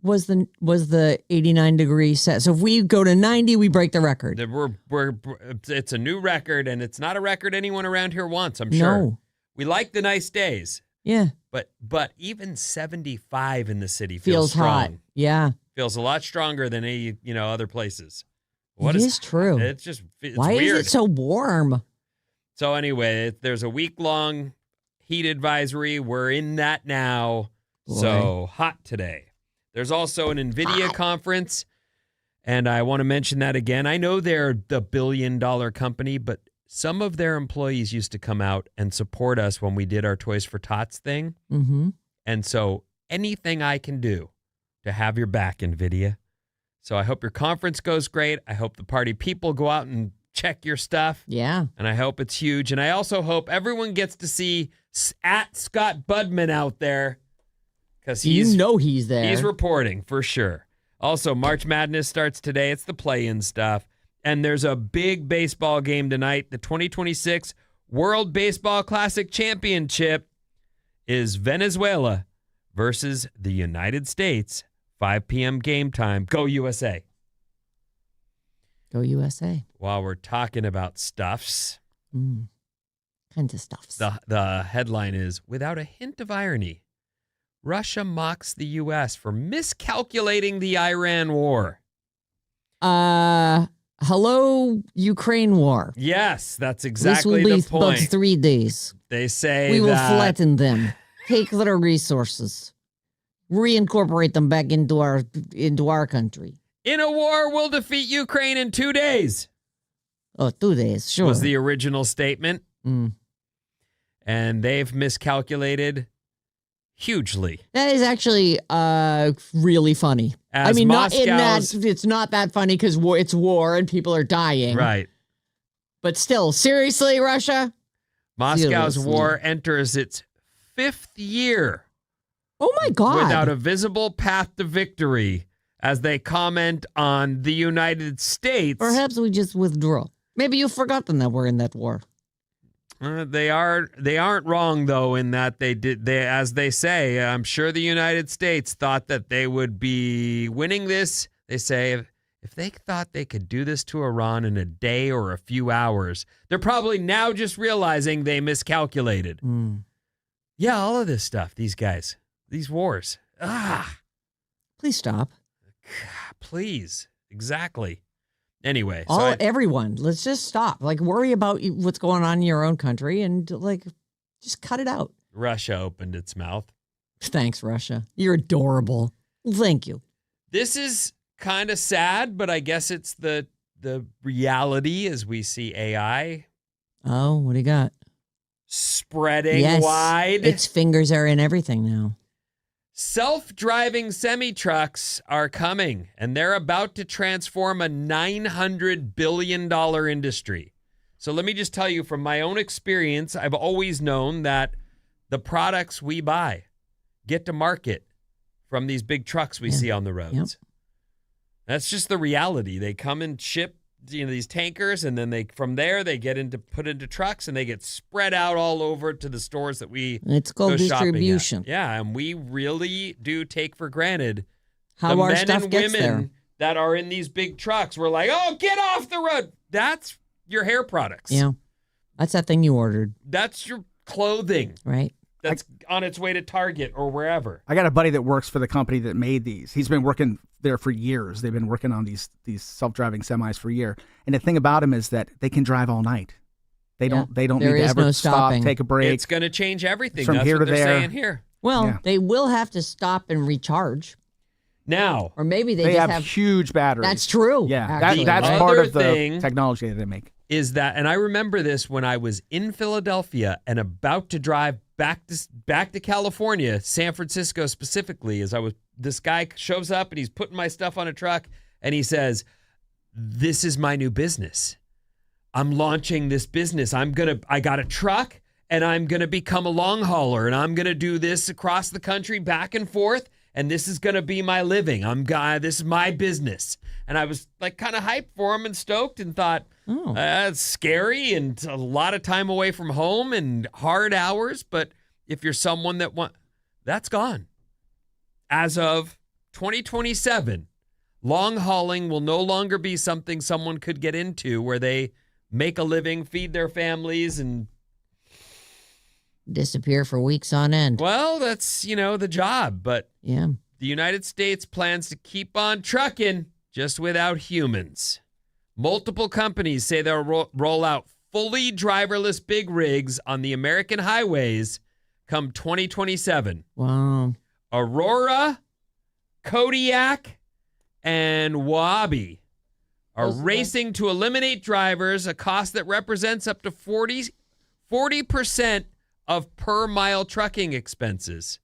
was the 89 degree set? So if we go to 90, we break the record. It's a new record, and it's not a record anyone around here wants, I'm sure. No. We like the nice days. Yeah. But even 75 in the city Feels strong. hot. Yeah. Feels a lot stronger than other places. It is true. It's Why weird. is it so warm? So anyway, there's a week-long heat advisory. We're in that now. Boy. So hot today. There's also an NVIDIA conference, and I want to mention that again. I know they're the billion-dollar company, but some of their employees used to come out and support us when we did our Toys for Tots thing. Mm-hmm. And so anything I can do to have your back, NVIDIA. So I hope your conference goes great. I hope the party people go out and check your stuff. Yeah. And I hope it's huge. And I also hope everyone gets to see at Scott Budman out there, because he's there. He's reporting for sure. Also, March Madness starts today. It's the play-in stuff. And there's a big baseball game tonight. The 2026 World Baseball Classic Championship is Venezuela versus the United States. 5 p.m. game time. Go USA. Go USA. While we're talking about stuffs, Kinds of stuffs. the headline is, without a hint of irony, Russia mocks the U.S. for miscalculating the Iran war. Hello, Ukraine war. Yes, that's exactly this will the be about point. 3 days. They say We will that flatten them, take their resources, reincorporate them back into our country. in a war, we'll defeat Ukraine in 2 days. Oh, 2 days, sure. Was the original statement. Mm. And they've miscalculated hugely. That is actually really funny. As I mean, not in that Moscow's- it's not that funny because it's war and people are dying. Right. But still, seriously, Russia? Moscow's Seriously. war enters its 5th year Oh my God. without a visible path to victory, as they comment on the United States. Perhaps we just withdraw. Maybe you've forgotten that we're in that war. They aren't wrong though in that as they say, I'm sure the United States thought that they would be winning this. They say if they thought they could do this to Iran in a day or a few hours, they're probably now just realizing they miscalculated. Yeah, all of this stuff, these guys, these wars. Please stop. Please. Exactly. Anyway, everyone, let's just stop. Like, worry about what's going on in your own country and like, just cut it out. Russia opened its mouth. Thanks, Russia. You're adorable. Thank you. This is kind of sad, but I guess it's the reality as we see AI. Oh, what do you got? Spreading wide. Its fingers are in everything now. Self-driving semi-trucks are coming, and they're about to transform a $900 billion industry. So let me just tell you from my own experience, I've always known that the products we buy get to market from these big trucks we see on the roads. Yep. That's just the reality. They come and ship these tankers, and then from there they get put into trucks, and they get spread out all over to the stores that it's called distribution. Yeah, and we really do take for granted how the our men stuff and gets women there. that are in these big trucks. We're like, oh, get off the road. That's your hair products. Yeah, that's that thing you ordered. That's your clothing. Right. That's on its way to Target or wherever. I got a buddy that works for the company that made these. He's been working there for years. They've been working on these self-driving semis for a year. And the thing about them is that they can drive all night. They don't need to ever stop, take a break. It's going to change everything. From That's here what to they're there. saying here. Well, they will have to stop and recharge. Now, or maybe they just have huge batteries. That's true. Yeah, actually, that's right? part of Other the thing technology that they make. Is that, and I remember this when I was in Philadelphia and about to drive back to California, San Francisco specifically, this guy shows up and he's putting my stuff on a truck and he says, "This is my new business. I'm launching this business. I got a truck and I'm going to become a long hauler and I'm going to do this across the country back and forth. And this is going to be my living. This is my business." And I was like kind of hyped for him and stoked and thought, it's scary and a lot of time away from home and hard hours. But if you're someone that's gone. As of 2027, long hauling will no longer be something someone could get into where they make a living, feed their families, and disappear for weeks on end. Well, that's, the job. But yeah, the United States plans to keep on trucking just without humans. Multiple companies say they'll roll out fully driverless big rigs on the American highways come 2027. Wow. Aurora, Kodiak, and Waabi are racing to eliminate drivers, a cost that represents up to 40% of per mile trucking expenses.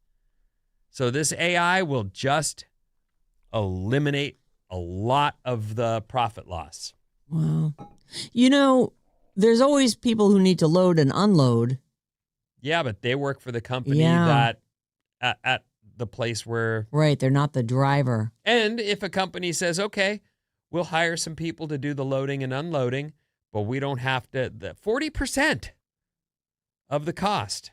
So this AI will just eliminate a lot of the profit loss. Wow. There's always people who need to load and unload. Yeah, but they work for the company that at the place where... Right, they're not the driver. And if a company says, okay, we'll hire some people to do the loading and unloading, but we don't have to... 40% of the cost.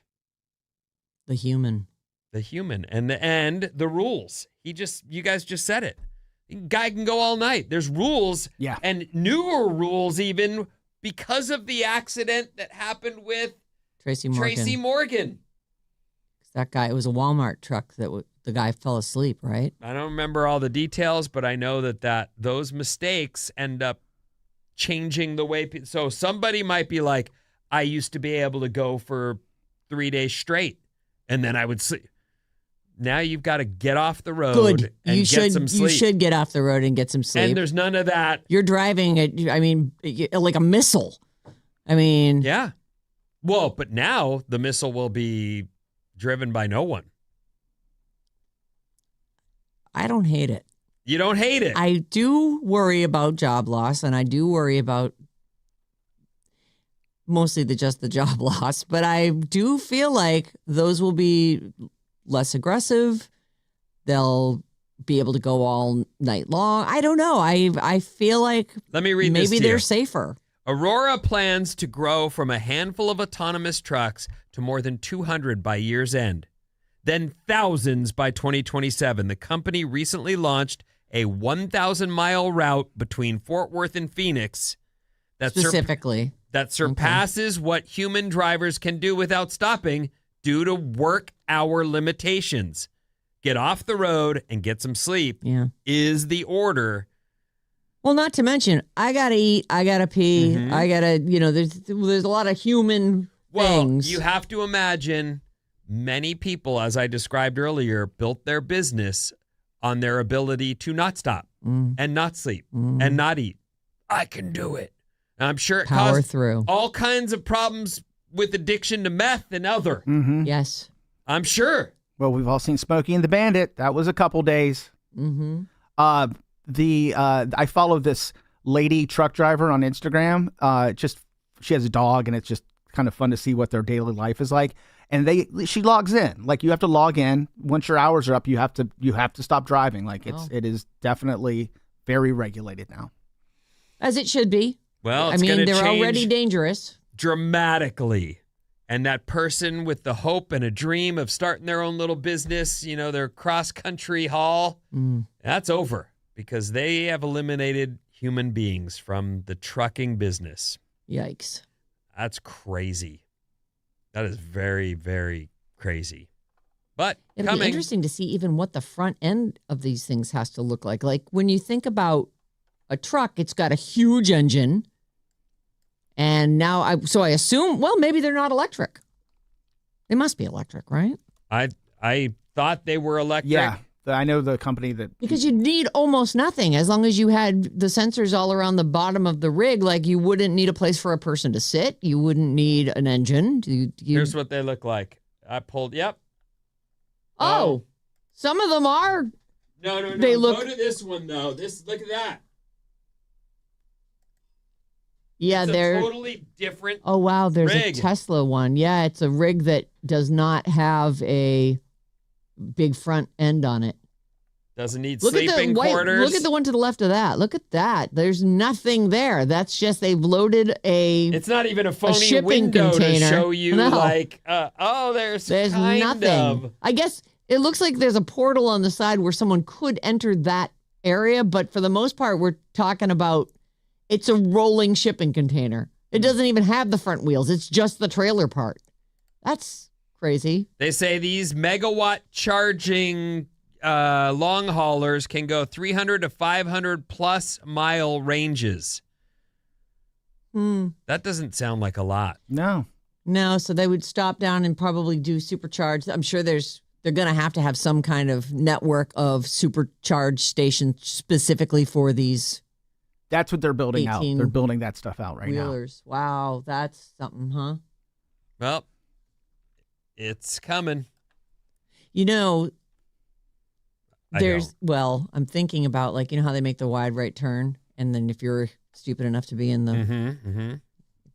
The human. And the rules. You guys just said it. Guy can go all night. There's rules. Yeah. And newer rules even because of the accident that happened with Tracy Morgan. That guy, it was a Walmart truck that the guy fell asleep, right? I don't remember all the details, but I know that those mistakes end up changing the way. So somebody might be like, I used to be able to go for 3 days straight, and then I would sleep. Now you've got to get off the road and get some sleep. You should get off the road and get some sleep. And there's none of that. You're driving, like a missile. Yeah. Well, but now the missile will be driven by no one. I don't hate it. You don't hate it? I do worry about job loss, and I do worry about mostly just the job loss, but I do feel like those will be less aggressive. They'll be able to go all night long. I don't know. I feel like let me read maybe this to they're you. safer. Aurora plans to grow from a handful of autonomous trucks to more than 200 by year's end, then thousands by 2027. The company recently launched a 1,000-mile route between Fort Worth and Phoenix that surpasses what human drivers can do without stopping due to work hour limitations. Get off the road and get some sleep is the order. Well, not to mention, I got to eat, I got to pee, I got to, there's a lot of human things. Well, you have to imagine many people, as I described earlier, built their business on their ability to not stop and not sleep and not eat. I can do it. And I'm sure it caused all kinds of problems with addiction to meth and other. Yes. I'm sure. Well, we've all seen Smokey and the Bandit. That was a couple days. I follow this lady truck driver on Instagram. She has a dog, and it's just kind of fun to see what their daily life is like. And she logs in. Like, you have to log in. Once your hours are up, you have to stop driving. Like, it is definitely very regulated now. As it should be. Well, they're already dangerous. Dramatically. And that person with the hope and a dream of starting their own little business, their cross-country haul, that's over because they have eliminated human beings from the trucking business. Yikes. That's crazy. That is very, very crazy. But it'll be interesting to see even what the front end of these things has to look like. Like when you think about a truck, it's got a huge engine. And now I assume, well, maybe they're not electric. They must be electric, right? I thought they were electric. Yeah, I know the company that... Because you'd need almost nothing. As long as you had the sensors all around the bottom of the rig, like you wouldn't need a place for a person to sit. You wouldn't need an engine. Here's what they look like. I pulled, yep. Oh, some of them are. No. They look... Go to this one, though. Look at that. Yeah, they're a totally different Oh, wow. There's rig. A Tesla one. Yeah, it's a rig that does not have a big front end on it. Doesn't need sleeping quarters. Look at the one to the left of that. Look at that. There's nothing there. That's just they've loaded It's not even a phony shipping window container. To show you there's nothing. Of. I guess it looks like there's a portal on the side where someone could enter that area, but for the most part, we're talking about it's a rolling shipping container. It doesn't even have the front wheels. It's just the trailer part. That's crazy. They say these megawatt charging long haulers can go 300 to 500 plus mile ranges. That doesn't sound like a lot. No, so they would stop down and probably do supercharged. I'm sure they're going to have some kind of network of supercharged stations specifically for these. That's what they're building out. They're building that stuff out right wheelers. now. Wow, that's something, huh? Well, it's coming. I'm thinking about how they make the wide right turn, and then if you're stupid enough to be in the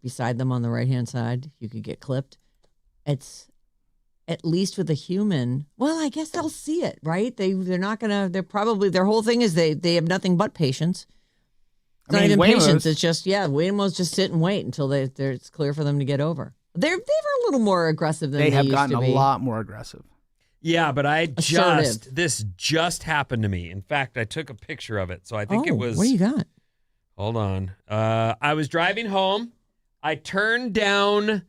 beside them on the right-hand side, you could get clipped. It's at least with a human. Well, I guess they'll see it, right? They're not gonna. They're probably their whole thing is they have nothing but patience. It's not even patience. It's just Waymos just sit and wait until it's clear for them to get over. They were a little more aggressive than they have used gotten to be. a lot more aggressive. Yeah, but this just happened to me. In fact, I took a picture of it, so I think it was. What do you got? Hold on. I was driving home. I turned down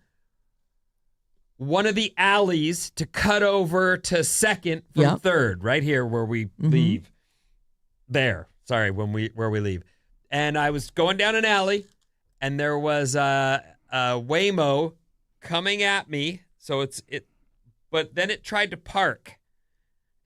one of the alleys to cut over to Second from Third, right here where we leave. There. Sorry, where we leave. And I was going down an alley, and there was a Waymo coming at me. So but then it tried to park,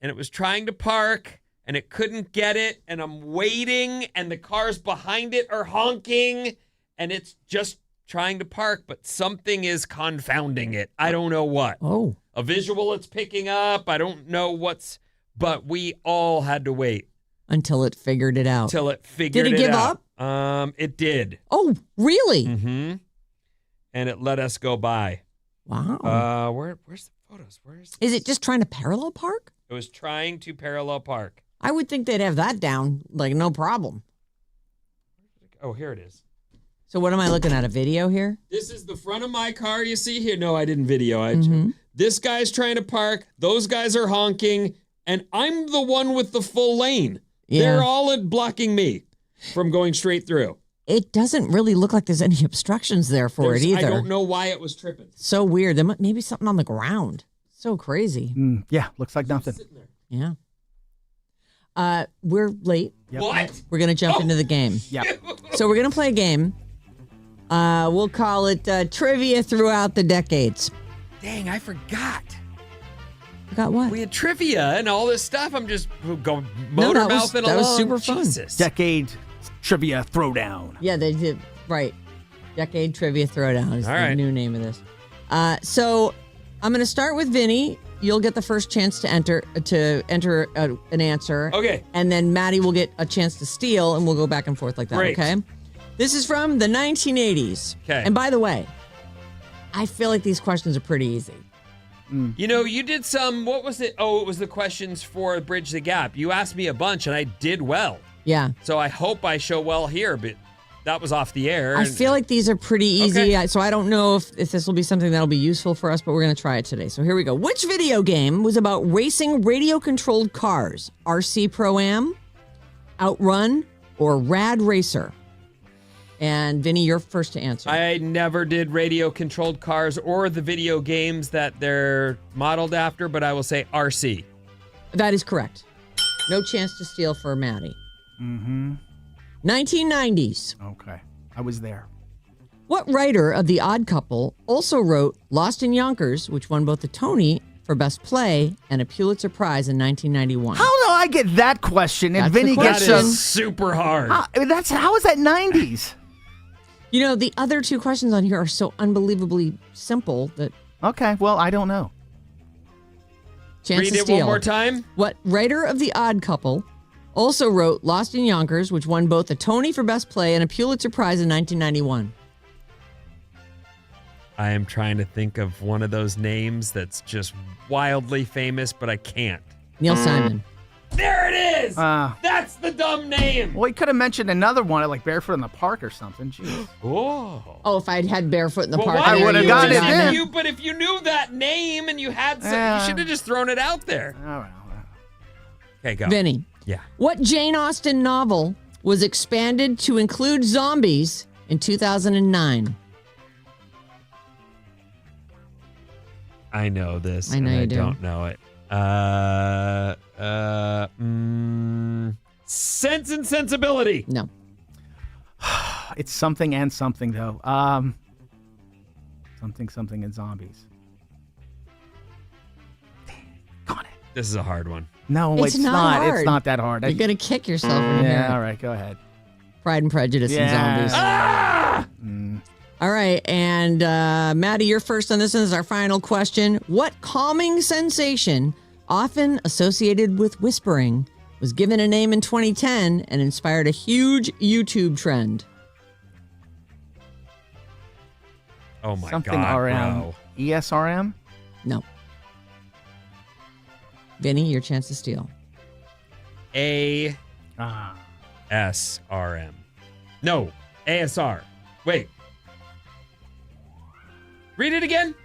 and it was trying to park, and it couldn't get it, and I'm waiting, and the cars behind it are honking, and it's just trying to park, but something is confounding it. I don't know what. Oh. A visual it's picking up. I don't know but we all had to wait. Until it figured it out. Did it give up? It did. Oh, really? Mm-hmm. And it let us go by. Wow. Where's the photos? Is it just trying to parallel park? It was trying to parallel park. I would think they'd have that down, no problem. Oh, here it is. So what am I looking at? A video here? This is the front of my car you see here. No, I didn't video. Mm-hmm. This guy's trying to park. Those guys are honking. And I'm the one with the full lane. Yeah. They're all blocking me from going straight through. It doesn't really look like there's any obstructions there for it either. I don't know why it was tripping. So weird. There might maybe something on the ground. So crazy. Yeah, looks like nothing. There. Yeah. We're late. Yep. What? We're gonna jump into the game. Yep. So we're gonna play a game. We'll call it trivia throughout the decades. Dang, I forgot. Forgot what? We had trivia and all this stuff. I'm just going No, motor that was- mouthing that along. was super fun. Jesus. Decade trivia throwdown. Yeah, they did. Right. Decade Trivia Throwdown is All the right. new name of this. So I'm going to start with Vinny. You'll get the first chance to enter an answer. Okay. And then Maddie will get a chance to steal, and we'll go back and forth like that. Great. Okay. This is from the 1980s. Okay. And by the way, I feel like these questions are pretty easy. You know, you did some, what was it? Oh, it was the questions for Bridge the Gap. You asked me a bunch and I did well. Yeah. So I hope I show well here, but that was off the air. I feel like these are pretty easy. Okay. So I don't know if this will be something that'll be useful for us, but we're going to try it today. So here we go. Which video game was about racing radio-controlled cars? RC Pro-Am, Outrun, or Rad Racer? And Vinny, you're first to answer. I never did radio-controlled cars or the video games that they're modeled after, but I will say RC. That is correct. No chance to steal for Maddie. Mm-hmm. 1990s. Okay. I was there. What writer of The Odd Couple also wrote Lost in Yonkers, which won both a Tony for Best Play and a Pulitzer Prize in 1991? How do I get that question and That's the Vinny That gets question. is super hard. how is that 90s? You know, the other two questions on here are so unbelievably simple that Okay, well, I don't know. chance Read to it steal. one more time. What writer of The Odd Couple also wrote Lost in Yonkers, which won both a Tony for Best Play and a Pulitzer Prize in 1991? I am trying to think of one of those names that's just wildly famous, but I can't. Neil Simon. There it is! That's the dumb name! Well, he could have mentioned another one, like Barefoot in the Park or something. Jeez. Oh. Oh, if I'd had Barefoot in the Well, Park, why I didn't would've you gotten just- it then. But if you knew that name and you had some, Yeah. you should have just thrown it out there. All right. Okay, go. Vinny. Yeah. What Jane Austen novel was expanded to include zombies in 2009? I know this. I know and you I do. don't know it. Sense and Sensibility. No. It's something and something, though. Something and zombies. Got it. This is a hard one. No, It's it's, not not. hard. It's not that hard. You're going to kick yourself in yeah, here. all right, go ahead. Pride and Prejudice and zombies. Ah! All right, and Maddie, you're first on this one. This is our final question. What calming sensation, often associated with whispering, was given a name in 2010 and inspired a huge YouTube trend? Oh my Something God, RM. bro. ESRM? No. Vinny, your chance to steal. ASRM. Ah. No, ASR. Wait. Read it again.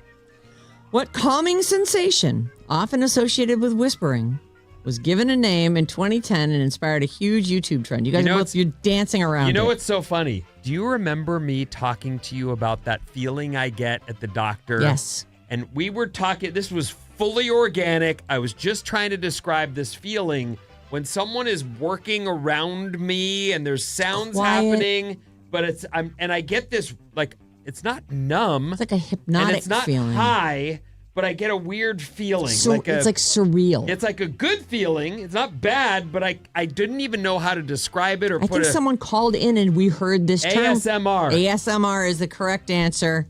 What calming sensation, often associated with whispering, was given a name in 2010 and inspired a huge YouTube trend? You guys You know, are both, you're dancing around You know it. what's so funny? Do you remember me talking to you about that feeling I get at the doctor? Yes. And we were talking, this was fully organic. I was just trying to describe this feeling when someone is working around me and there's sounds Quiet. happening, but I get this, like, it's not numb. It's like a hypnotic and it's not feeling. high, but I get a weird feeling. So, it's like surreal. It's like a good feeling. It's not bad, but I didn't even know how to describe it or I put think a someone called in and we heard this term. ASMR. ASMR is the correct answer.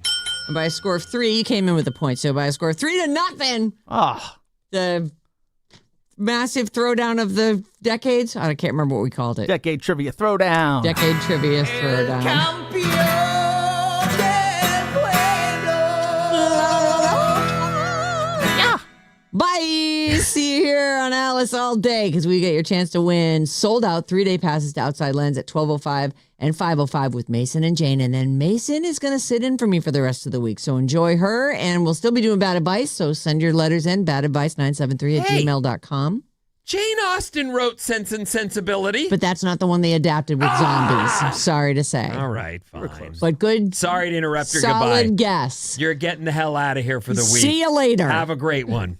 And by a score of 3, you came in with a point. So by a score of 3-0, Oh, the massive throwdown of the decades. I can't remember what we called it. decade trivia throwdown. Decade trivia throwdown. Bye. See you here here on Alice all day because we get your chance to win sold out 3-day passes to Outside Lens at 12:05 and 5:05 with Mason and Jane. And then Mason is going to sit in for me for the rest of the week. So enjoy her. And we'll still be doing Bad Advice. So send your letters in, badadvice973@gmail.com. Jane Austen wrote Sense and Sensibility. But that's not the one they adapted with zombies. Sorry to say. All right, fine. But good. Sorry to interrupt your solid goodbye. guess. You're getting the hell out of here for the week. See you later. Have a great one.